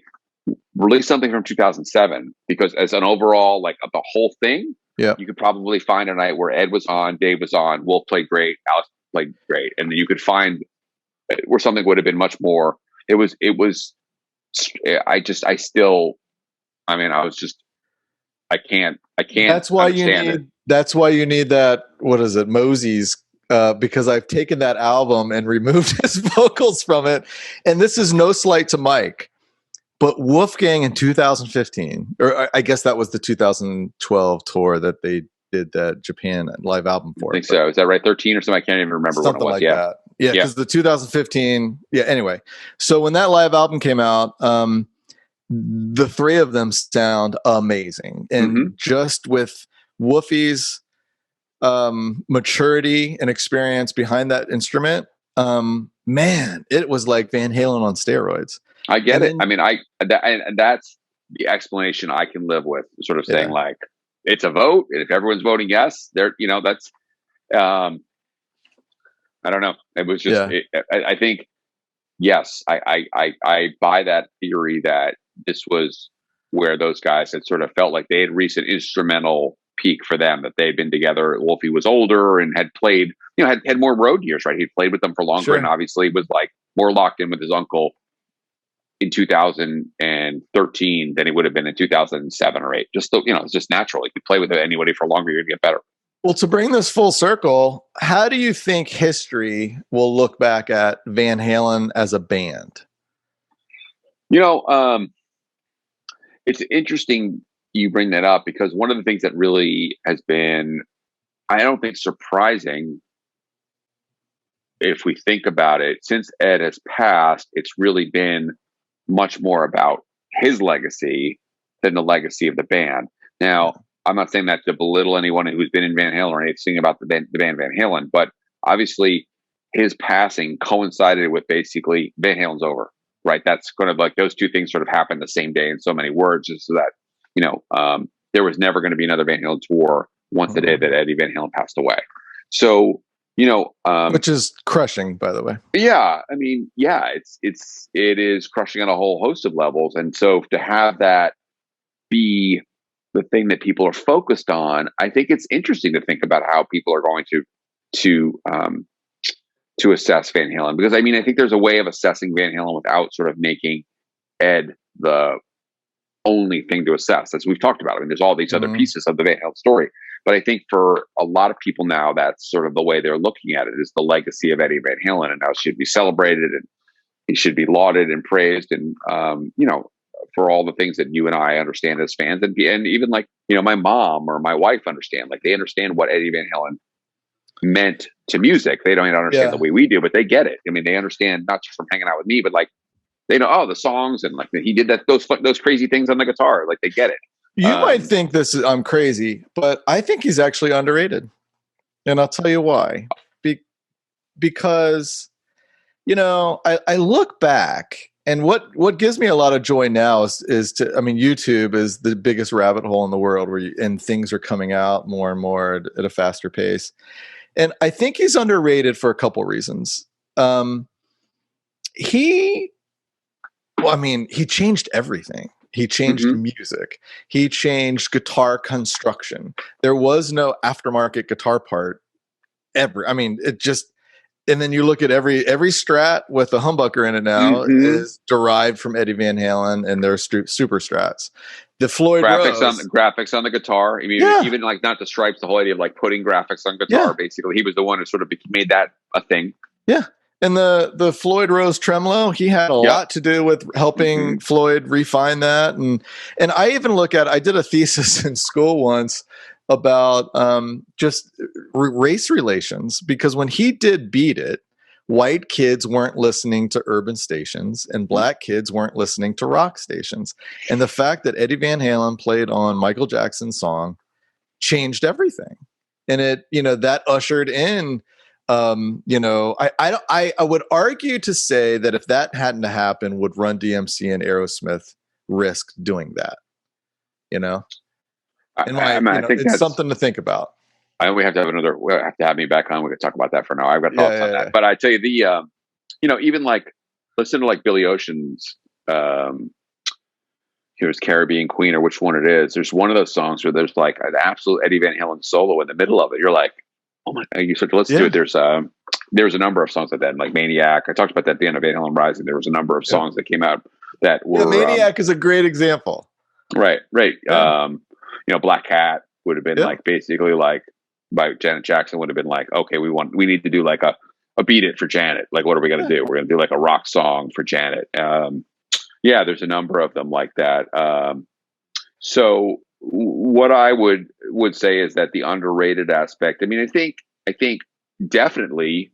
release something from 2007, because as an overall, like, of the whole thing, you could probably find a night where Ed was on, Dave was on, Wolf played great, Alex played great, and you could find where something would have been much more. I can't. That's why you need that. What is it, Mosey's? Because I've taken that album and removed his vocals from it, and this is no slight to Mike, but Wolfgang in 2015, or I guess that was the 2012 tour that they did that Japan live album for. I think so. Is that right? 13 or something? I can't even remember something when it was. Like that. Yeah, because the 2015. Yeah. Anyway, so when that live album came out, the three of them sound amazing, and just with Wolfie's maturity and experience behind that instrument, man, it was like Van Halen on steroids. I get it. I mean, and that's the explanation I can live with, sort of saying like, it's a vote, and if everyone's voting yes, that's I don't know. It was just I think yes, I buy that theory that this was where those guys had sort of felt like they had reached an instrumental peak for them, that they'd been together. Wolfie was older and had played, had more road years, right? He'd played with them for longer, and obviously was like more locked in with his uncle in 2013 than he would have been in 2007 or 8. Just it's just natural. You could play with anybody for longer, you're gonna get better. Well, to bring this full circle, how do you think history will look back at Van Halen as a band? It's interesting you bring that up, because one of the things that really has been, I don't think, surprising, if we think about it, since Ed has passed, it's really been much more about his legacy than the legacy of the band. Now, I'm not saying that to belittle anyone who's been in Van Halen or anything about the band Van Halen, but obviously his passing coincided with basically Van Halen's over, right? That's kind of like those two things sort of happened the same day in so many words, just so that, there was never going to be another Van Halen tour once the day that Eddie Van Halen passed away. So, which is crushing, by the way. Yeah. I mean, it is crushing on a whole host of levels. And so to have that be the thing that people are focused on, I think it's interesting to think about how people are going to assess Van Halen, because I think there's a way of assessing Van Halen without sort of making Ed the only thing to assess, as we've talked about. There's all these other pieces of the Van Halen story, but I think for a lot of people now, that's sort of the way they're looking at it, is the legacy of Eddie Van Halen, and how it should be celebrated, and he should be lauded and praised, and for all the things that you and I understand as fans, and even like my mom or my wife understand. Like, they understand what Eddie Van Halen meant to music. They don't understand the way we do, but they get it. They understand, not just from hanging out with me, but like they know the songs, and like he did those crazy things on the guitar. Like, they get it. You might think I'm crazy, but I think he's actually underrated, and I'll tell you why. Because I look back. And what gives me a lot of joy now is YouTube is the biggest rabbit hole in the world, and things are coming out more and more at a faster pace. And I think he's underrated for a couple reasons. He changed everything. He changed music. He changed guitar construction. There was no aftermarket guitar part ever. It just. And then you look at every Strat with a humbucker in it now is derived from Eddie Van Halen and their super Strats. The Floyd graphics on the guitar. Even like not the stripes, the whole idea of like putting graphics on guitar. Basically, he was the one who sort of made that a thing. Yeah, and the Floyd Rose tremolo, he had a lot to do with helping Floyd refine that. And I even look at, I did a thesis in school once about just race relations, because when he did Beat It, white kids weren't listening to urban stations and black kids weren't listening to rock stations. And the fact that Eddie Van Halen played on Michael Jackson's song changed everything. And it, that ushered in I would argue to say that if that hadn't happened, would Run DMC and Aerosmith risk doing that? I think it's something to think about. We have to have me back on. We could talk about that for now. I've got thoughts on that. But I tell you, even like listen to like Billy Ocean's, here's Caribbean Queen or which one it is. There's one of those songs where there's like an absolute Eddie Van Halen solo in the middle of it. You're like, oh my God, you start to listen to it. There's a number of songs like that, like Maniac. I talked about that at the end of Van Halen Rising. There was a number of songs that came out that were Maniac is a great example. Right. Yeah. Black Cat would have been like basically like by Janet Jackson would have been like, okay, we need to do like a Beat It for Janet. Like, what are we going to do? We're going to do like a rock song for Janet. There's a number of them like that. So what I would say is that the underrated aspect, I mean, I think definitely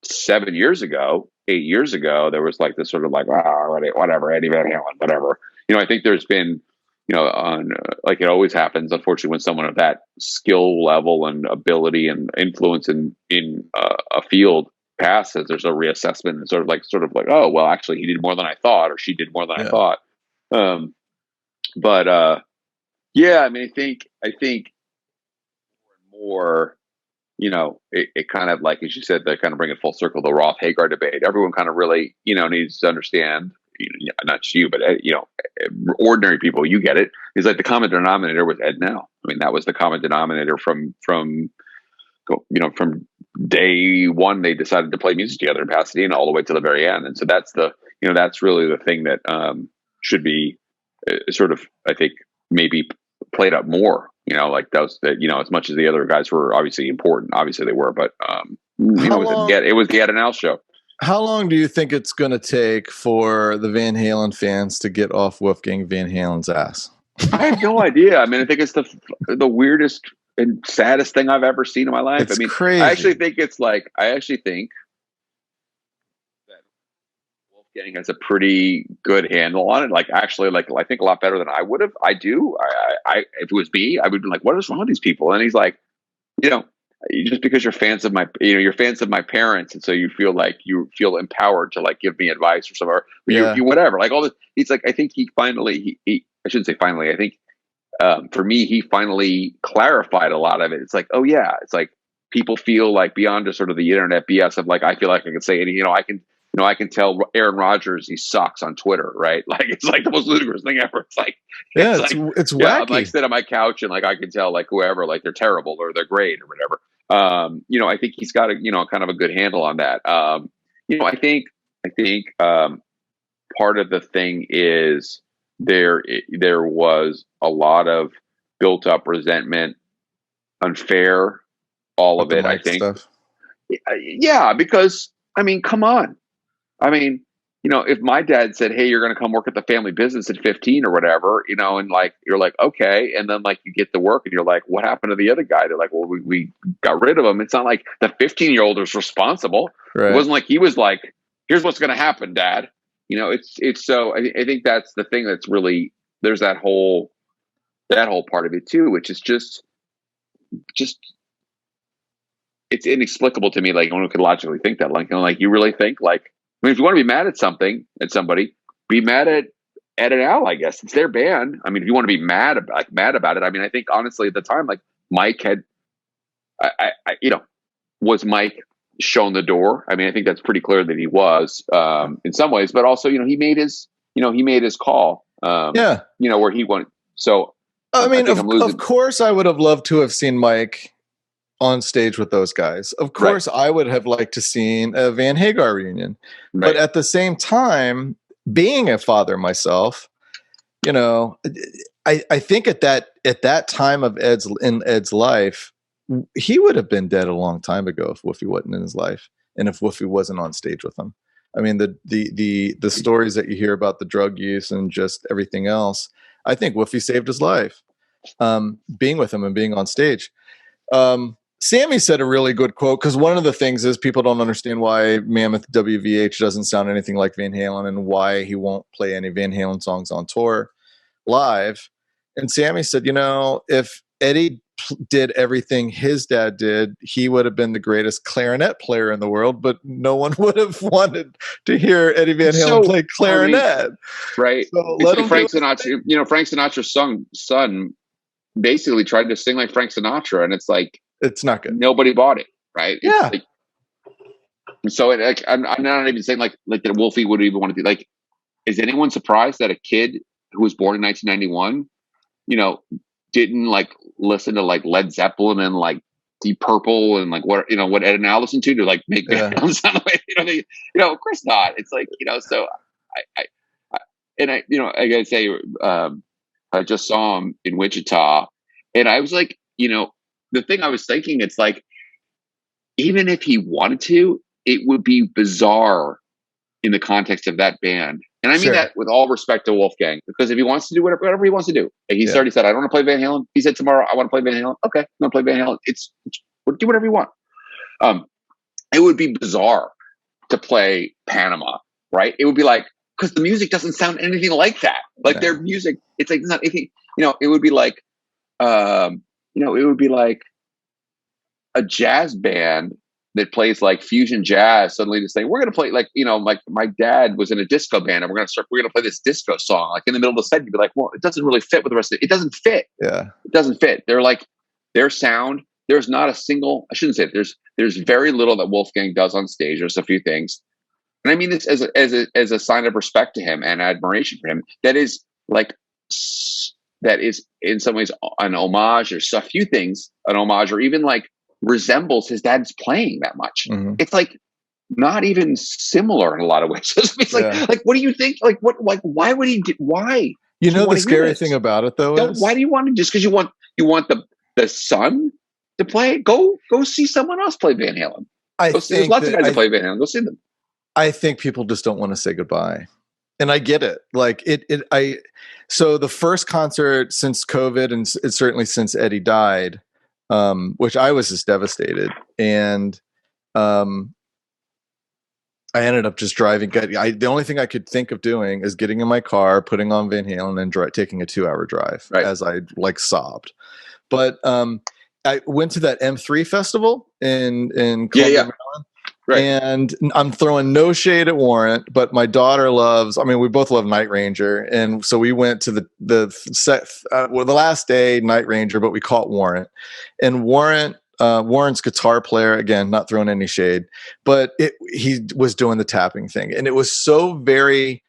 7 years ago, 8 years ago, there was like this sort of like, whatever, Eddie Van Halen, whatever. I think there's been, like it always happens, unfortunately, when someone of that skill level and ability and influence in a field passes, there's a reassessment and sort of like, oh, well, actually, he did more than I thought, or she did more than I thought. I mean, I think more, it kind of like, as you said, they kind of bring it full circle, the Roth Hagar debate. Everyone kind of really, needs to understand, not just you, but, ordinary people, you get it. It's like the common denominator was Ed Now. I mean, that was the common denominator from day one. They decided to play music together in Pasadena all the way to the very end. And so that's that's really the thing that should be sort of, I think, maybe played up more. Like those that as much as the other guys were obviously important, obviously they were, but it was the Ed and Al show. How long do you think it's going to take for the Van Halen fans to get off Wolfgang Van Halen's ass? I have no idea. I mean, I think it's the weirdest and saddest thing I've ever seen in my life. It's crazy. I actually think that Wolfgang has a pretty good handle on it. Like, actually, like I think a lot better than I would have. I do. I if it was me, I would be like, what is wrong with these people? And he's like, just because you're fans of my, you're fans of my parents, and so you feel empowered to like give me advice or something, or you whatever, like all this. He's like, I think he finally, I shouldn't say finally. I think for me, he finally clarified a lot of it. It's like, oh yeah, it's like people feel like beyond just sort of the internet BS of like, I feel like I can say anything. I can tell Aaron Rodgers he sucks on Twitter, right? Like it's like the most ludicrous thing ever. It's like, it's wacky. I'm like sit on my couch and like I can tell like whoever, like they're terrible or they're great or whatever. I think he's got kind of a good handle on that. I think part of the thing is there was a lot of built up resentment, unfair, all of it. I think, because I mean, come on. I mean, if my dad said, hey, you're going to come work at the family business at 15 or whatever, and like, you're like, okay. And then like you get to work and you're like, what happened to the other guy? They're like, well, we got rid of him. It's not like the 15-year-old was responsible. Right. It wasn't like he was like, here's what's going to happen, Dad. It's so I think that's the thing that's really, there's that whole part of it too, which is just it's inexplicable to me. Like, no one could logically think that. Like, you really think like, I mean, if you want to be mad at somebody, be mad at Ed and Al, I guess. It's their band. I mean, if you want to be mad about it, I mean, I think honestly at the time, like Mike had, was Mike shown the door? I mean, I think that's pretty clear that he was in some ways, but also, he made his call, where he went. So, I mean, of course I would have loved to have seen Mike on stage with those guys. Of course, I would have liked to seen a Van Hagar reunion. Right. But at the same time, being a father myself, I think at that time of Ed's life, he would have been dead a long time ago if Woofy wasn't in his life and if Woofy wasn't on stage with him. I mean, the stories that you hear about the drug use and just everything else, I think Woofy saved his life, being with him and being on stage. Sammy said a really good quote, because one of the things is people don't understand why Mammoth WVH doesn't sound anything like Van Halen and why he won't play any Van Halen songs on tour live. And Sammy said, if Eddie did everything his dad did, he would have been the greatest clarinet player in the world, but no one would have wanted to hear Eddie Van Halen play clarinet. Right. So it's like Frank Sinatra, you know, Frank Sinatra's son basically tried to sing like Frank Sinatra, and it's like, it's not good. Nobody bought it. Right. Yeah. Like, so I'm not even saying like that Wolfie would even want to be like, is anyone surprised that a kid who was born in 1991, you know, didn't like listen to like Led Zeppelin and like Deep Purple and like what Ed and Al listened to like make Van Halen sound the way, of course not. It's like, so I gotta say, I just saw him in Wichita, and I was like, the thing I was thinking, it's like, even if he wanted to, it would be bizarre in the context of that band. And I mean that with all respect to Wolfgang, because if he wants to do whatever he wants to do, he's already said, I don't want to play Van Halen. He said tomorrow, I want to play Van Halen. Okay, I'm going to play Van Halen. Do whatever you want. It would be bizarre to play Panama, right? It would be like, because the music doesn't sound anything like that. Like their music, it's like not anything. It would be like, it would be like a jazz band that plays like fusion jazz suddenly to say, we're going to play like my dad was in a disco band and we're going to play this disco song like in the middle of the set. You'd be like, well, it doesn't really fit with the rest of it. It doesn't fit. Yeah, it doesn't fit. They're like their sound. There's not a single. I shouldn't say it. There's very little that Wolfgang does on stage. There's a few things, and I mean this as a sign of respect to him and admiration for him. That is in some ways an homage. There's a few things an homage, or even like resembles his dad's playing that much. Mm-hmm. It's like not even similar in a lot of ways. It's like what do you think? Like what? Like why would he? Why? The scary thing about it though is, why do you want to, just because you want the son to play? Go see someone else play Van Halen. There's lots of guys that play Van Halen. Go see them. I think people just don't want to say goodbye, and I get it. Like so the first concert since COVID, and it's certainly since Eddie died, which I was just devastated. And I ended up just driving. The only thing I could think of doing is getting in my car, putting on Van Halen, and taking a 2-hour drive as I like sobbed. But I went to that M3 festival in Columbia, Maryland. Right. And I'm throwing no shade at Warrant, but my daughter we both love Night Ranger. And so we went to the last day, Night Ranger, but we caught Warrant. And Warrant's guitar player, again, not throwing any shade, but he was doing the tapping thing. And it was so very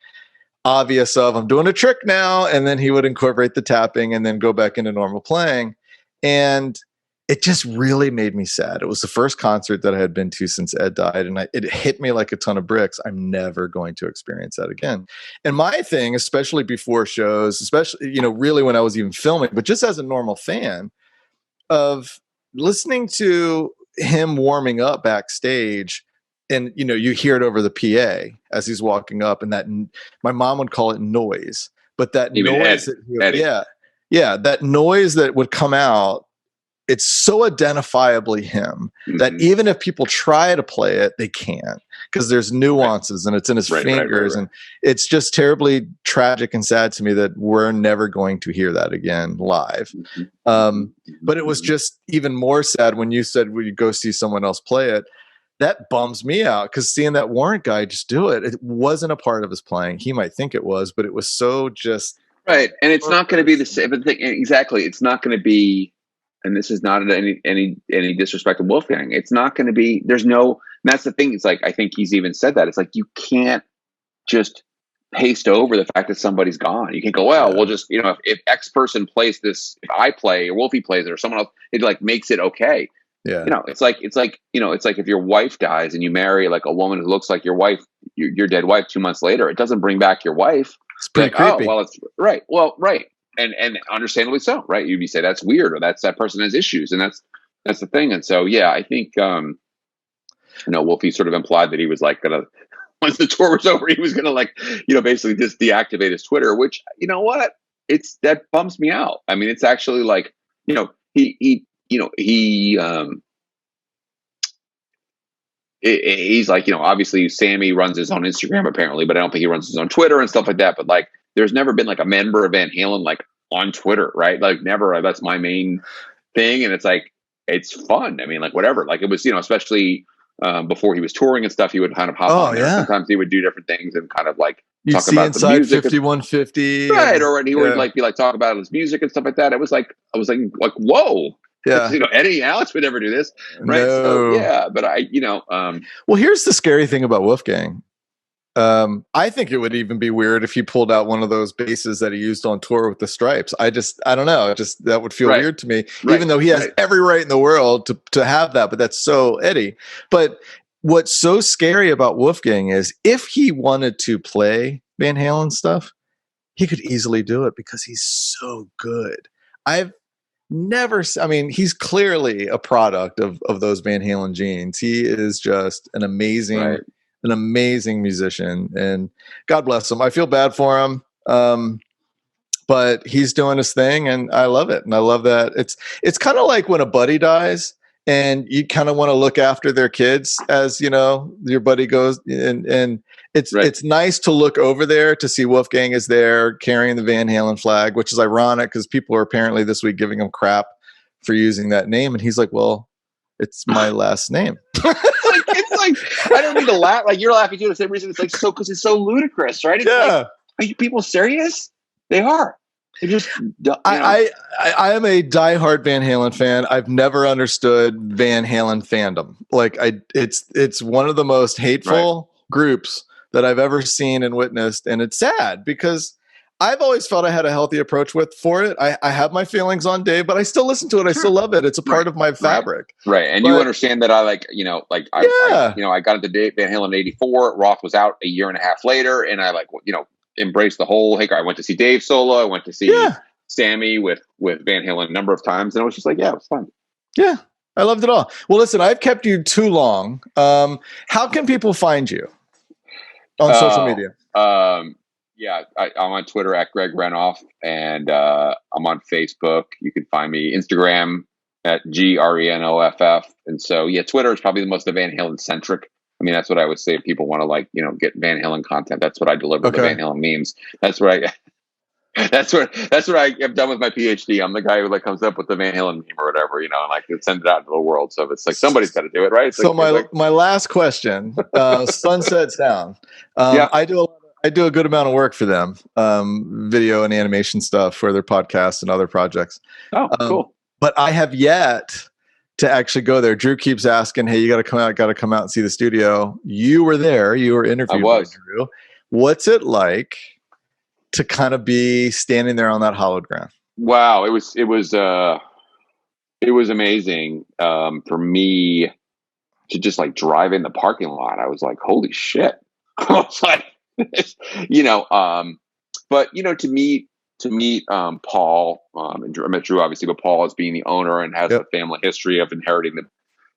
obvious I'm doing a trick now. And then he would incorporate the tapping and then go back into normal playing. And it just really made me sad. It was the first concert that I had been to since Ed died, and it hit me like a ton of bricks. I'm never going to experience that again. And my thing, especially before shows, especially, really when I was even filming, but just as a normal fan of listening to him warming up backstage, and, you hear it over the PA as he's walking up, and that my mom would call it noise, but that even noise, that noise that would come out, it's so identifiably him that even if people try to play it, they can't, because there's nuances and it's in his fingers. And it's just terribly tragic and sad to me that we're never going to hear that again live. But it was just even more sad when you said, will you go see someone else play it? That bums me out, because seeing that Warrant guy just do it, it wasn't a part of his playing. He might think it was, but it was so just. Right. And it's not going to be the same thing. Exactly. It's not going to be. And this is not any disrespect to Wolfgang. It's not going to be. There's no. And that's the thing. It's like, I think he's even said that. It's like you can't just paste over the fact that somebody's gone. You can't go, well, we'll just if X person plays this, if I play or Wolfie plays it or someone else, it like makes it okay. Yeah. It's like if your wife dies and you marry like a woman who looks like your wife, your dead wife 2 months later, it doesn't bring back your wife. It's pretty creepy. Oh, well, it's right. Well, right. And understandably so, right? You'd say that's weird, or that person has issues, and that's the thing. And so, yeah, I think Wolfie sort of implied that he was like gonna, once the tour was over, he was gonna basically just deactivate his Twitter. Which, that bums me out. I mean, it's actually like he's like, obviously Sammy runs his own Instagram apparently, but I don't think he runs his own Twitter and stuff like that. But like, there's never been like a member of Van Halen like on Twitter, right? Like never. That's my main thing, and it's like it's fun. I mean, like whatever. Like it was, especially before he was touring and stuff, he would kind of hop on there. Yeah. Sometimes he would do different things and kind of like You'd talk see about inside the music, 5150, right? Or he would like be like talk about his music and stuff like that. It was like I was like whoa. Yeah. Eddie and Alex would never do this, right? No. So yeah, but well, here's the scary thing about Wolfgang. I think it would even be weird if he pulled out one of those basses that he used on tour with the Stripes. I don't know. That would feel weird to me, even though he has every right in the world to have that, but that's so Eddie. But what's so scary about Wolfgang is if he wanted to play Van Halen stuff, he could easily do it because he's so good. He's clearly a product of those Van Halen genes. He is just an amazing musician, and God bless him. I feel bad for him. But he's doing his thing and I love it. And I love that. It's kind of like when a buddy dies and you kind of want to look after their kids as, your buddy goes and it's nice to look over there to see Wolfgang is there carrying the Van Halen flag, which is ironic because people are apparently this week giving him crap for using that name. And he's like, well, it's my last name. It's like, I don't mean to laugh. Like you're laughing too. The same reason. It's like, because it's so ludicrous, right? It's like, are you people serious? They are. They just, I am a diehard Van Halen fan. I've never understood Van Halen fandom. Like it's one of the most hateful groups that I've ever seen and witnessed. And it's sad because I've always felt I had a healthy approach for it. I have my feelings on Dave, but I still listen to it. I still love it. It's a part of my fabric. Right. And you understand that I I got into Dave Van Halen in '84. Roth was out a year and a half later. And I embraced the whole Hagar. I went to see Dave solo. I went to see Sammy with Van Halen a number of times. And I was just like, yeah, it was fun. Yeah. I loved it all. Well, listen, I've kept you too long. How can people find you on social media? Yeah, I'm on Twitter at Greg Renoff, and I'm on Facebook. You can find me Instagram at GRENOFF. And so, Twitter is probably the most Van Halen centric. I mean, that's what I would say if people want to get Van Halen content. That's what I deliver. The Van Halen memes. That's what I have done with my PhD. I'm the guy who comes up with the Van Halen meme or whatever, and send it out into the world. So it's like somebody's got to do it, right? So my last question, sun sets down. I do a good amount of work for them, video and animation stuff for their podcasts and other projects. Oh, cool. But I have yet to actually go there. Drew keeps asking, hey, you got to come out and see the studio. You were there. You were interviewed by Drew. What's it like to kind of be standing there on that hallowed ground? Wow. It was amazing for me to just drive in the parking lot. I was like, holy shit. I was like, but to meet Paul and Drew, I met Drew obviously, but Paul as being the owner and has a family history of inheriting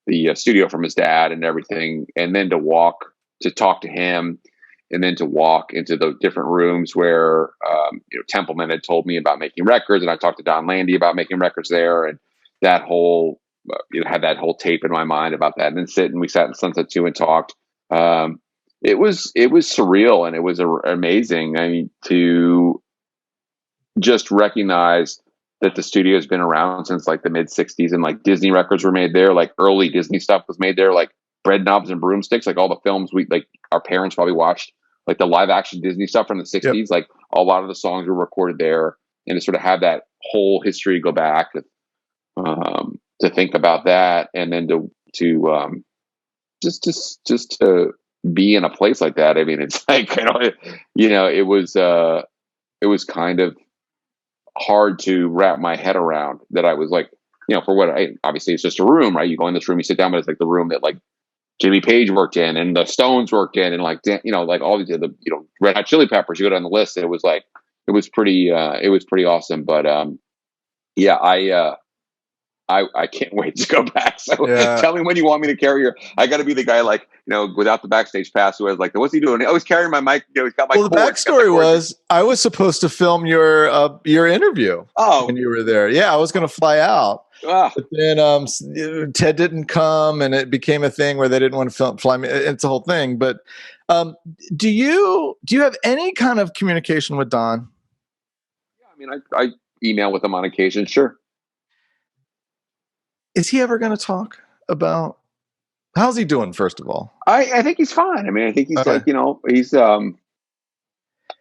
the studio from his dad and everything, and then to talk to him, and then to walk into the different rooms where Templeman had told me about making records, and I talked to Don Landy about making records there, and that whole had that whole tape in my mind about that, and then we sat in Sunset 2 and talked. It was surreal, and it was amazing. I mean, to just recognize that the studio has been around since the mid '60s, and Disney records were made there, early Disney stuff was made there, Bread Knobs and Broomsticks, all the films our parents probably watched, the live action Disney stuff from the '60s. A lot of the songs were recorded there, and to sort of have that whole history go back, to think about that, and then to just to be in a place like that. I mean, it's it was kind of hard to wrap my head around that. I was for what obviously it's just a room, right? You go in this room, you sit down, but it's the room that Jimmy Page worked in, and the Stones worked in, and all these the Red Hot Chili Peppers. You go down the list, it was pretty awesome. But I can't wait to go back. So tell me when you want me to carry your. I got to be the guy without the backstage pass who was what's he doing? I was carrying my mic. He's got my. Well, the backstory was I was supposed to film your interview. When you were there, I was going to fly out. But then Ted didn't come, and it became a thing where they didn't want to fly me. It's a whole thing. But do you have any kind of communication with Don? Yeah, I mean, I email with him on occasion. Sure. is he ever going to talk about how's he doing? First of all, I think he's fine. I mean, I think he's like,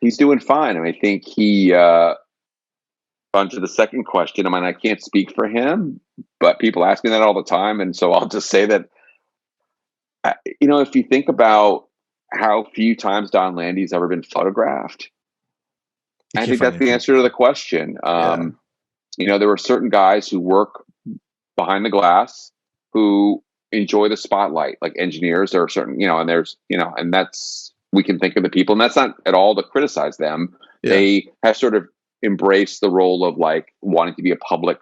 he's doing fine. I mean, I think he, onto the second question. I mean, I can't speak for him, but people ask me that all the time. And so I'll just say that, if you think about how few times Don Landy's ever been photographed, I think that's the answer to the question. There were certain guys who work behind the glass who enjoy the spotlight, like engineers. There are certain, and there's, and that's, we can think of the people, and that's not at all to criticize them. Yeah. They have sort of embraced the role of like wanting to be a public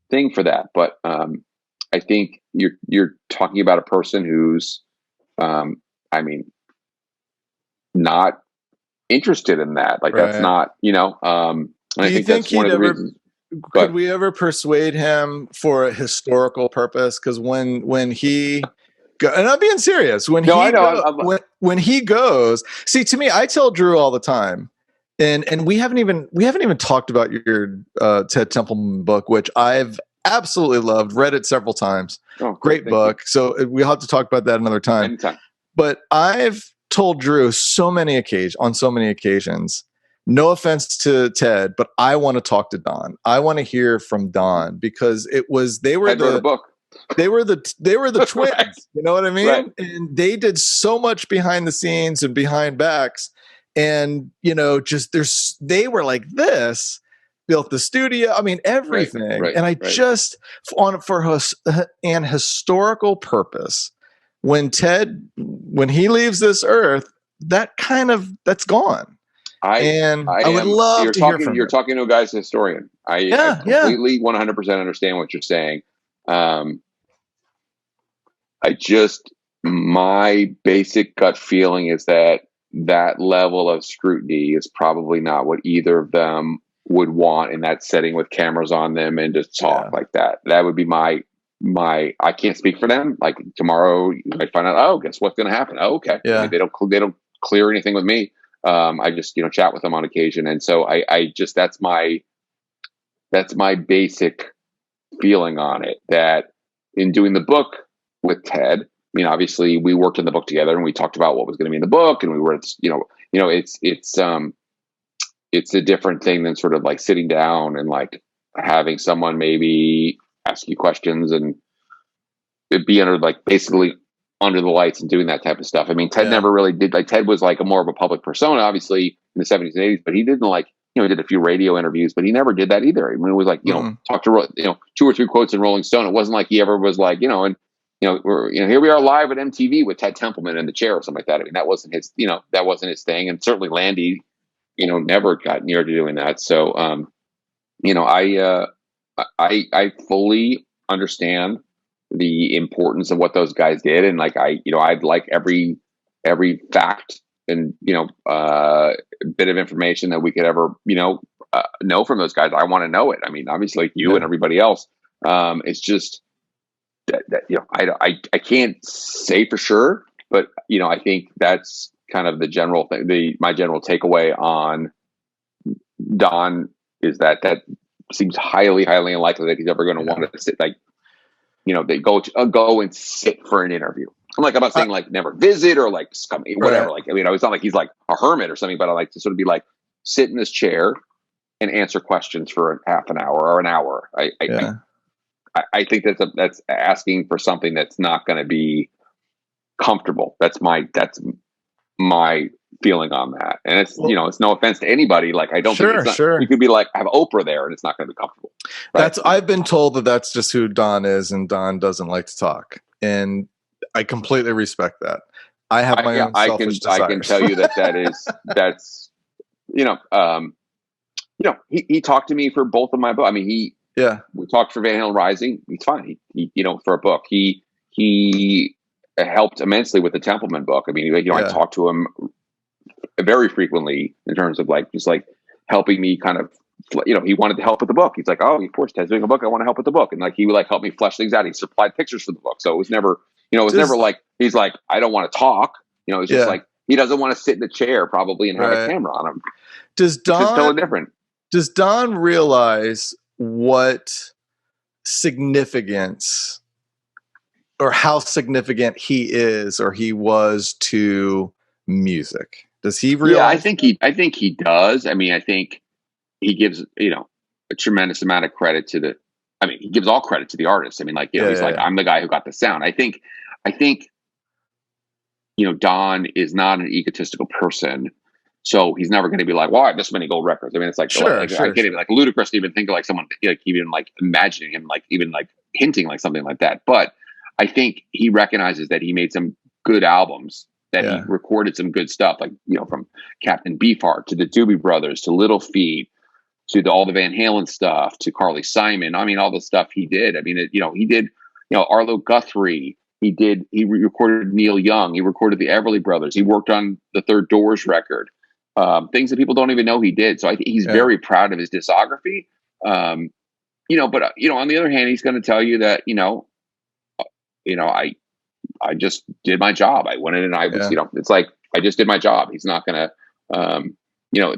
thing for that. But I think you're talking about a person who's, not interested in that. Like, that's not, and I think that's one of the reasons. Could we ever persuade him for a historical purpose? Because when he, and I'm being serious, when he goes, see, to me, I tell Drew all the time, and we haven't even talked about your Ted Templeman book, which I've absolutely loved, read it several times. Oh, great book. So we'll have to talk about that another time. Anytime. But I've told Drew on so many occasions, no offense to Ted, but I want to talk to Don. I want to hear from Don, because they were the twins. Right. You know what I mean? Right. And they did so much behind the scenes and behind backs, and they were like this, built the studio. I mean, everything. Right. And I just for an historical purpose, when he leaves this earth, that's gone. I would love to hear from you're talking to a guy's historian. I completely 100% understand what you're saying. My basic gut feeling is that level of scrutiny is probably not what either of them would want in that setting with cameras on them and just talk like that. That would be my, I can't speak for them. Like, tomorrow you might find out, oh, guess what's going to happen? Oh, okay. Yeah. I mean, they don't clear anything with me. I just, chat with them on occasion. And so that's my basic feeling on it, that in doing the book with Ted, I mean, obviously we worked in the book together and we talked about what was going to be in the book, and we were, it's a different thing than sort of like sitting down and like having someone maybe ask you questions and be basically under the lights and doing that type of stuff. I mean, Ted never really did. Like, Ted was like more of a public persona, obviously, in the 70s and 80s, but he didn't he did a few radio interviews, but he never did that either. I mean, it was like, talk to, 2 or 3 quotes in Rolling Stone. It wasn't like he ever was like, here we are live at MTV with Ted Templeman in the chair or something like that. I mean, that wasn't his thing. And certainly Landy, never got near to doing that. So, I fully understand the importance of what those guys did. And like, I'd like every fact and, bit of information that we could ever, know from those guys. I want to know it. I mean, obviously like you and everybody else. It's just that I can't say for sure, but, I think that's kind of the general thing. My general takeaway on Don is that seems highly, highly unlikely that he's ever going to want to sit they go and sit for an interview. I'm not saying like never visit or like whatever. Right. Like, I mean, it's not like he's like a hermit or something, but I like to sort of be like, sit in this chair and answer questions for half an hour or an hour. I think that's asking for something that's not going to be comfortable. That's my feeling on that. And it's, it's no offense to anybody. Like, I don't think it's not, you could be like, have Oprah there and it's not going to be comfortable. Right? I've been told that's just who Don is, and Don doesn't like to talk. And I completely respect that. I have my own selfish desires. I can tell you that's he talked to me for both of my books. I mean, we talked for Van Halen Rising. He's fine. He for a book, he helped immensely with the Templeman book. I mean, I talked to him very frequently in terms of like, just like helping me kind of, he wanted to help with the book. He's like, oh, of course, Ted's doing a book. I want to help with the book. And like, he would like help me flesh things out. He supplied pictures for the book. So it was never, never like, he's like, I don't want to talk. It's just like, he doesn't want to sit in the chair probably and have a camera on him. Does Don, it's totally different. Does Don realize what significance or how significant he is or he was to music? Does he realize? Yeah, I think he does. I mean, I think he gives, a tremendous amount of credit to he gives all credit to the artist. I mean, like, he's like, I'm the guy who got the sound. I think, Don is not an egotistical person. So he's never going to be like, well, I have this many gold records. I mean, it's like, I can't even, like, ludicrous to even think of like someone, like, even like imagining him, like even like hinting like something like that. But I think he recognizes that he made some good albums, that he recorded some good stuff, like, from Captain Beefheart to the Doobie Brothers to Little Feat to all the Van Halen stuff to Carly Simon. I mean, all the stuff he did. I mean, he did, Arlo Guthrie. He recorded Neil Young. He recorded the Everly Brothers. He worked on the Third Doors record. Things that people don't even know he did. So I think he's very proud of his discography. But on the other hand, he's going to tell you that, I just did my job. I went in and I was, it's like, I just did my job. He's not going to,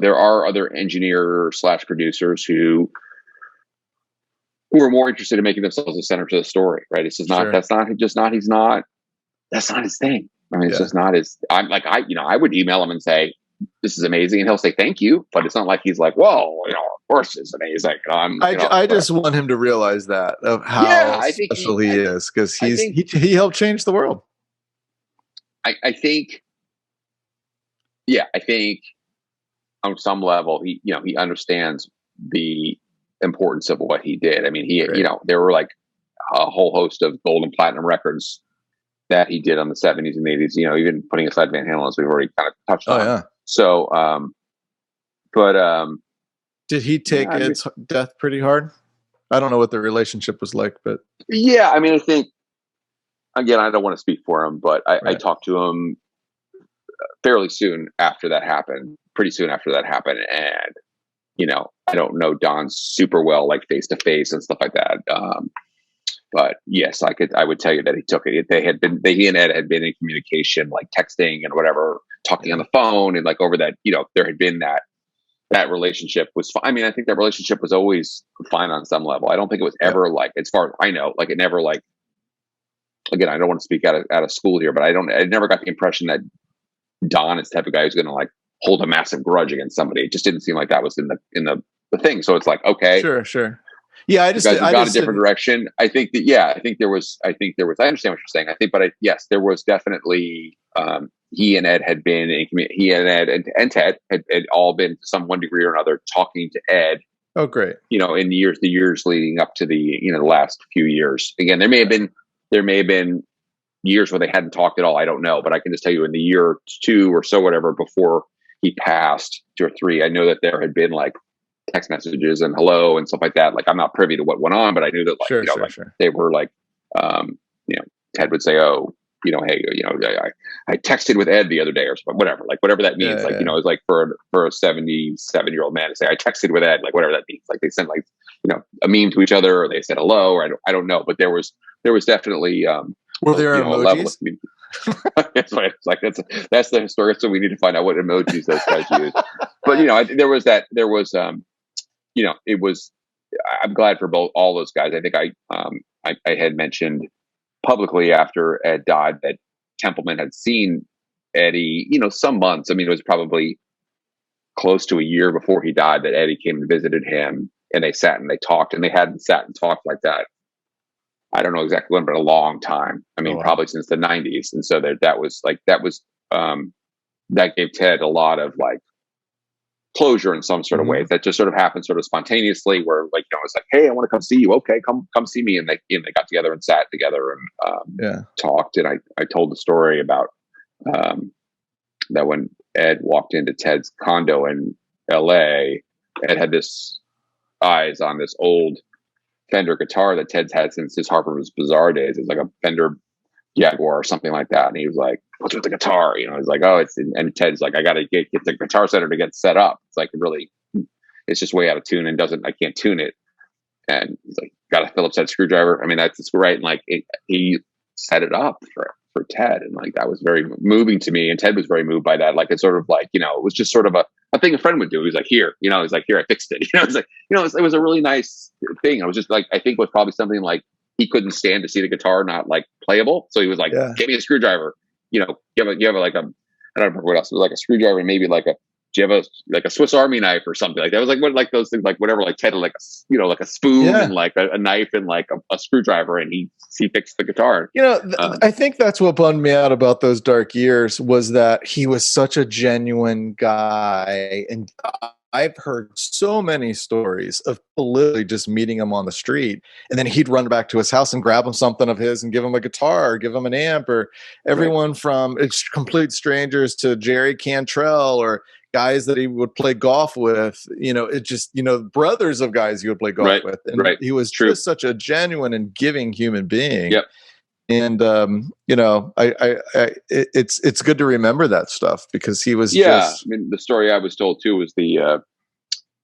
there are other engineer/producers who are more interested in making themselves the center to the story, right? It's just not, that's not his thing. I mean, it's just not his, I would email him and say, this is amazing. And he'll say, thank you. But it's not like he's like, well, of course it's amazing. I just want him to realize that of how special he is, because he helped change the world. I think on some level, he understands the importance of what he did. I mean, there were like a whole host of gold and platinum records that he did on the 70s and 80s, even putting aside Van Halen, as we've already kind of touched on. Yeah. So, did he take Ed's death pretty hard? I don't know what the relationship was like, but yeah, I mean, I think, again, I don't want to speak for him, but I talked to him fairly soon after that happened, pretty soon after that happened. And, I don't know Don super well, like face to face and stuff like that. But yes, I would tell you that he took it. He and Ed had been in communication, like texting and whatever, talking on the phone, and like over that, there had been that relationship was fine. I mean, I think that relationship was always fine on some level. I don't think it was ever like, as far as I know, like it never like, again, I don't want to speak out of school here, but I never got the impression that Don is the type of guy who's going to like hold a massive grudge against somebody. It just didn't seem like that was in the thing. So it's like, okay, sure. Yeah, I got a different direction. I think there was, I understand what you're saying. I think, but yes, there was definitely, he and Ed had been in community. He and Ed and Ted had all been to some one degree or another talking to Ed. Oh, great. In the years leading up to the last few years. Again, there may have been years where they hadn't talked at all. I don't know, but I can just tell you in the year or two or so, whatever, before he passed, 2 or 3, I know that there had been like text messages and hello and stuff like that. Like, I'm not privy to what went on, but I knew that they were like, Ted would say, oh, hey, I texted with Ed the other day or something, whatever that means. It was like for a 77-year-old man to say, I texted with Ed, like whatever that means. Like they sent like, a meme to each other, or they said hello, or I don't know, but there was definitely, were there emojis? A level of it's like that's the historic. So we need to find out what emojis those guys use. But it was. I'm glad for all those guys. I think I had mentioned publicly after Ed died that Templeman had seen Eddie. Some months. I mean, it was probably close to a year before he died that Eddie came and visited him, and they sat and they talked, and they hadn't sat and talked like that. I don't know exactly when, but a long time. I mean, probably since the 90s. And so that gave Ted a lot of like closure in some sort of way that just sort of happened sort of spontaneously, where like, it's like, hey, I want to come see you. Okay, come see me. And they got together and sat together and talked. And I told the story about that when Ed walked into Ted's condo in LA, Ed had this eyes on this old Fender guitar that Ted's had since his Harper's Bazaar days. It's like a Fender Jaguar or something like that. And he was like, what's with the guitar? He's like, oh, and Ted's like, I got to get the Guitar Center to get set up. It's like, it's just way out of tune and I can't tune it. And he's like, got a Phillips head screwdriver. I mean, that's right. And like, he set it up for Ted. And like, that was very moving to me. And Ted was very moved by that. Like, it's sort of like, it was just sort of a thing a friend would do. He was like, here, he's like, here, I fixed it. It's like, it was a really nice thing. I was just like, I think it was probably something like he couldn't stand to see the guitar not like playable. So he was like, give me a screwdriver. You have like a, I don't remember what else. It was like a screwdriver, and maybe like do you have a Swiss Army knife or something like that? It was like what, like those things, like whatever, like Ted had like like a spoon and like a knife and like a screwdriver, and he fixed the guitar. I think that's what bummed me out about those dark years was that he was such a genuine guy, and I've heard so many stories of literally just meeting him on the street, and then he'd run back to his house and grab him something of his and give him a guitar or give him an amp, or everyone from complete strangers to Jerry Cantrell or guys that he would play golf with, it just, brothers of guys he would play golf with. And he was just such a genuine and giving human being. Yep. And, it's good to remember that stuff because he was I mean, the story I was told too was the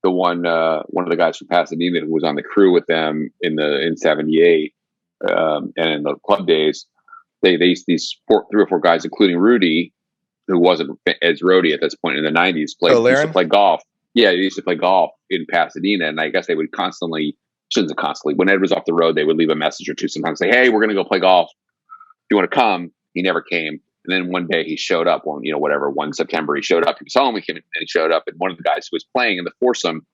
one of the guys from Pasadena who was on the crew with them in 78, and in the club days, they used these 3 or 4 guys, including Rudy, who wasn't as roadie at this point in the 90s, used to play golf. Yeah, they used to play golf in Pasadena, and I guess they would shouldn't have constantly, when Ed was off the road, they would leave a message or two sometimes, say, hey, we're going to go play golf. Do you want to come? He never came. And then one day he showed up, one September he showed up. He was home, and he showed up, and one of the guys who was playing in the foursome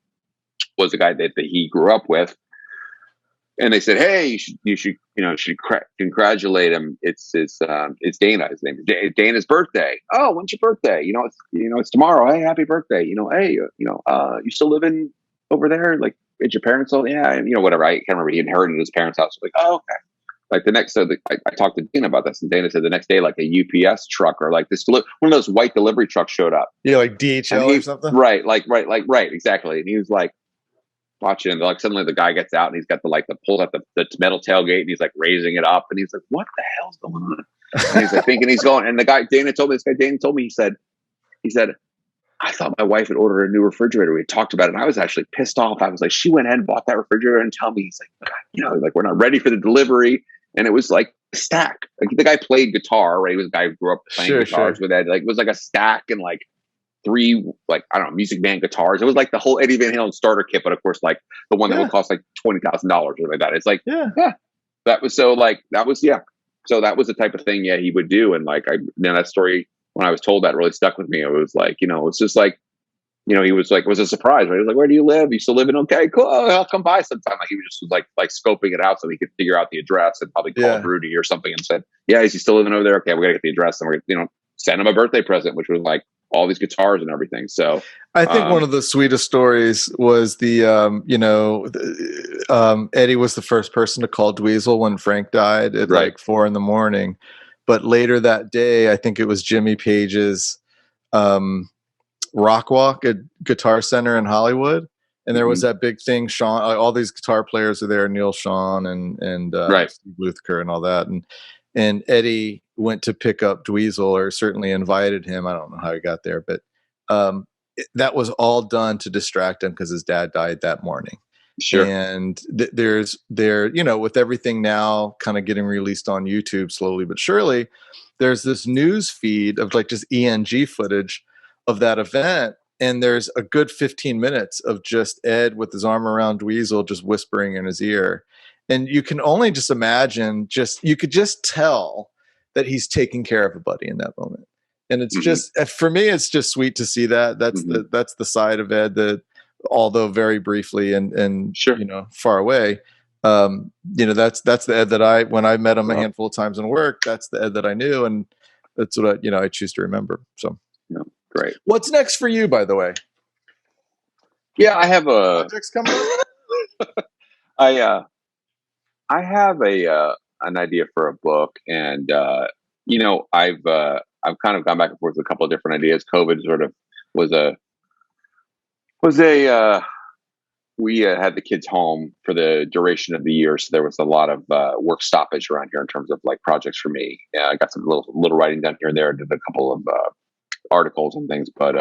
was the guy that he grew up with. And they said, hey, you should congratulate him. It's Dana. His name is Dana's birthday. Oh, when's your birthday? It's tomorrow. Hey, happy birthday. Hey, you still living over there? Like, is your parents still? Yeah, whatever. I can't remember. He inherited his parents' house. Like, oh, okay. Like the next, I talked to Dana about this, and Dana said the next day, like a UPS truck or like one of those white delivery trucks showed up. Yeah, like DHL or something. Right, exactly. And he was like, watching, and like suddenly the guy gets out and he's got pulls out the metal tailgate, and he's like raising it up, and he's like, what the hell's going on? And he's like thinking, he's going, and Dana told me, he said, I thought my wife had ordered a new refrigerator. We had talked about it, and I was actually pissed off. I was like, she went ahead and bought that refrigerator and tell me. He's like, like, we're not ready for the delivery. And it was like a stack. Like the guy played guitar, right? He was a guy who grew up playing guitars with Ed. Like it was like a stack and like 3, like, I don't know, Music Man guitars. It was like the whole Eddie Van Halen starter kit, but of course, like the one that would cost like $20,000 or something like that. It's like, that was so like, So that was the type of thing, he would do. And like, that story, when I was told that, really stuck with me. It was like, it's just like, he was like, it was a surprise, right? He was like, where do you live? You still living? Okay, cool. I'll come by sometime. Like he was just like scoping it out so he could figure out the address, and probably called Rudy or something and said, is he still living over there? Okay, we got to get the address, and we're going to, send him a birthday present, which was like all these guitars and everything. So I think one of the sweetest stories was the, Eddie was the first person to call Dweezil when Frank died at like 4 a.m. But later that day, I think it was Jimmy Page's Rock Walk at Guitar Center in Hollywood. And there was that big thing, Sean, all these guitar players are there, Neil Sean and Steve Lukather and all that. And Eddie went to pick up Dweezil, or certainly invited him. I don't know how he got there, but that was all done to distract him because his dad died that morning. Sure. And with everything now kind of getting released on YouTube slowly but surely, there's this news feed of like just ENG footage of that event. And there's a good 15 minutes of just Ed with his arm around Dweezil, just whispering in his ear. And you can only just imagine, you could just tell that he's taking care of a buddy in that moment. And it's just, for me, it's just sweet to see that. That's the side of Ed that, although very briefly and far away, that's the Ed that when I met him a handful of times in work, that's the Ed that I knew. And that's what I choose to remember. So great. What's next for you, by the way? Yeah, I have projects coming up. I have an idea for a book, and I've kind of gone back and forth with a couple of different ideas. COVID sort of we had the kids home for the duration of the year, so there was a lot of work stoppage around here in terms of like projects for me. Yeah, I got some little writing done here and there, did a couple of articles and things, but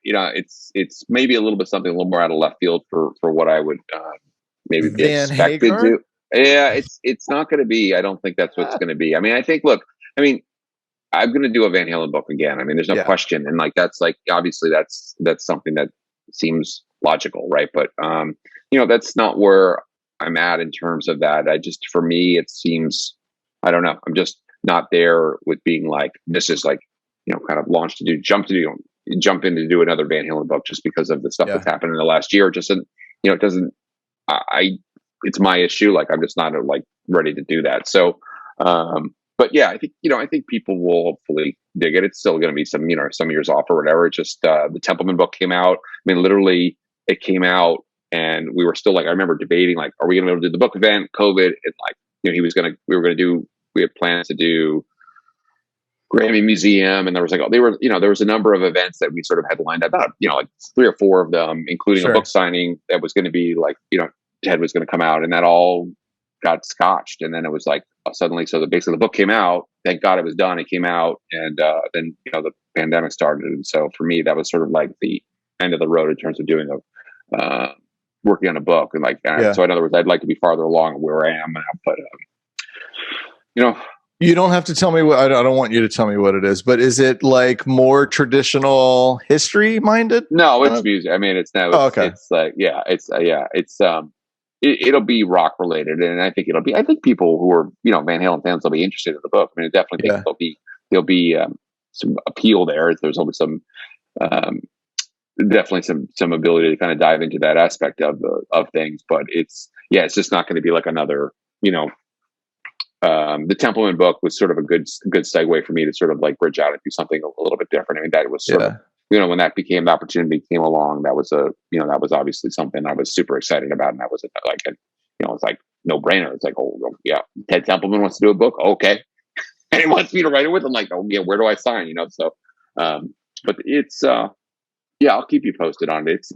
it's maybe a little bit something a little more out of left field for what I would maybe be expected Hagar? to. Yeah, it's not going to be. I don't think that's what it's going to be. I mean, I think. Look, I mean, I'm going to do a Van Halen book again. I mean, there's no question. And like, that's like, obviously that's something that seems logical. Right. But, that's not where I'm at in terms of that. For me, it seems, I don't know. I'm just not there with being like, this is like, kind of jump in to do another Van Halen book just because of the stuff that's happened in the last year. Just, it doesn't, it's my issue. Like, I'm just not like ready to do that. So, but yeah, I think people will hopefully dig it. It's still going to be some years off or whatever. It's just, the Templeman book came out. I mean, literally it came out and we were still like, I remember debating, like, are we going to be able to do the book event, COVID? And like, we had plans to do Grammy Museum. And there was like, there was a number of events that we sort of had lined up, about, like 3 or 4 of them, including a book signing that was going to be like, Ted was going to come out, and that all got scotched. And then it was like suddenly, basically the book came out. Thank God it was done. It came out, and then the pandemic started. And so for me, that was sort of like the end of the road in terms of doing working on a book. And like, so in other words, I'd like to be farther along where I am now. But you don't have to tell me what. I don't want you to tell me what it is. But is it like more traditional history minded? No, it's music. I mean, it's now. Okay. It's like it'll be rock related, and I think people who are Van Halen fans will be interested in the book. I mean, I definitely think there'll be some appeal there. There's always some definitely some ability to kind of dive into that aspect of things. But it's just not going to be like another the Templeman book was sort of a good segue for me to sort of like bridge out and do something a little bit different. I mean, that was sort of when that became the opportunity came along, that was that was obviously something I was super excited about. And that was like, it's like no brainer. It's like, oh yeah, Ted Templeman wants to do a book. Okay. And he wants me to write it with him. Like, oh yeah, where do I sign? So, but it's, I'll keep you posted on it.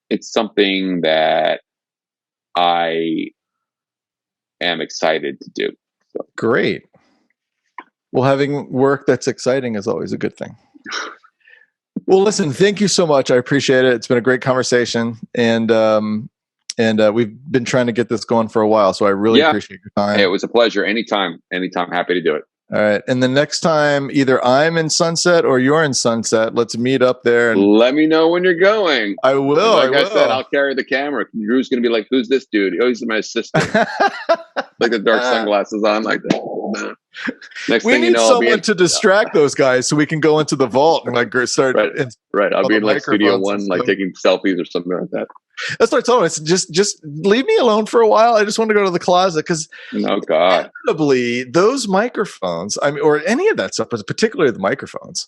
It's something that I am excited to do. So. Great. Well, having work that's exciting is always a good thing. Well, listen, thank you so much. I appreciate it. It's been a great conversation, and we've been trying to get this going for a while. So I really appreciate your time. Hey, it was a pleasure. Anytime. Happy to do it. All right. And the next time either I'm in Sunset or you're in Sunset, let's meet up there. And let me know when you're going. I will. Like I said, I'll carry the camera. Drew's going to be like, who's this dude? Oh, he's my assistant. Like the dark sunglasses on like that. Next we thing need you know, someone to distract those guys so we can go into the vault and like start. Right. I'll be in like Studio One, like taking selfies or something like that. That's what I told him. It's just leave me alone for a while. I just want to go to the closet because inevitably those microphones, or any of that stuff, but particularly the microphones,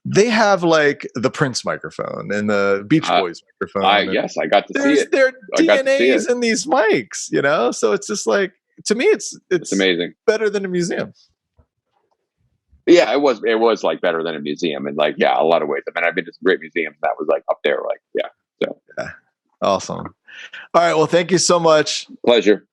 they have like the Prince microphone and the Beach Boys microphone. Yes, I got to see it. Their DNAs in these mics, So it's just like, to me, it's amazing. Better than a museum. Yeah, it was like better than a museum, and like a lot of ways. I mean, I've been to some great museums that was like up there, like So awesome. All right. Well, thank you so much. Pleasure.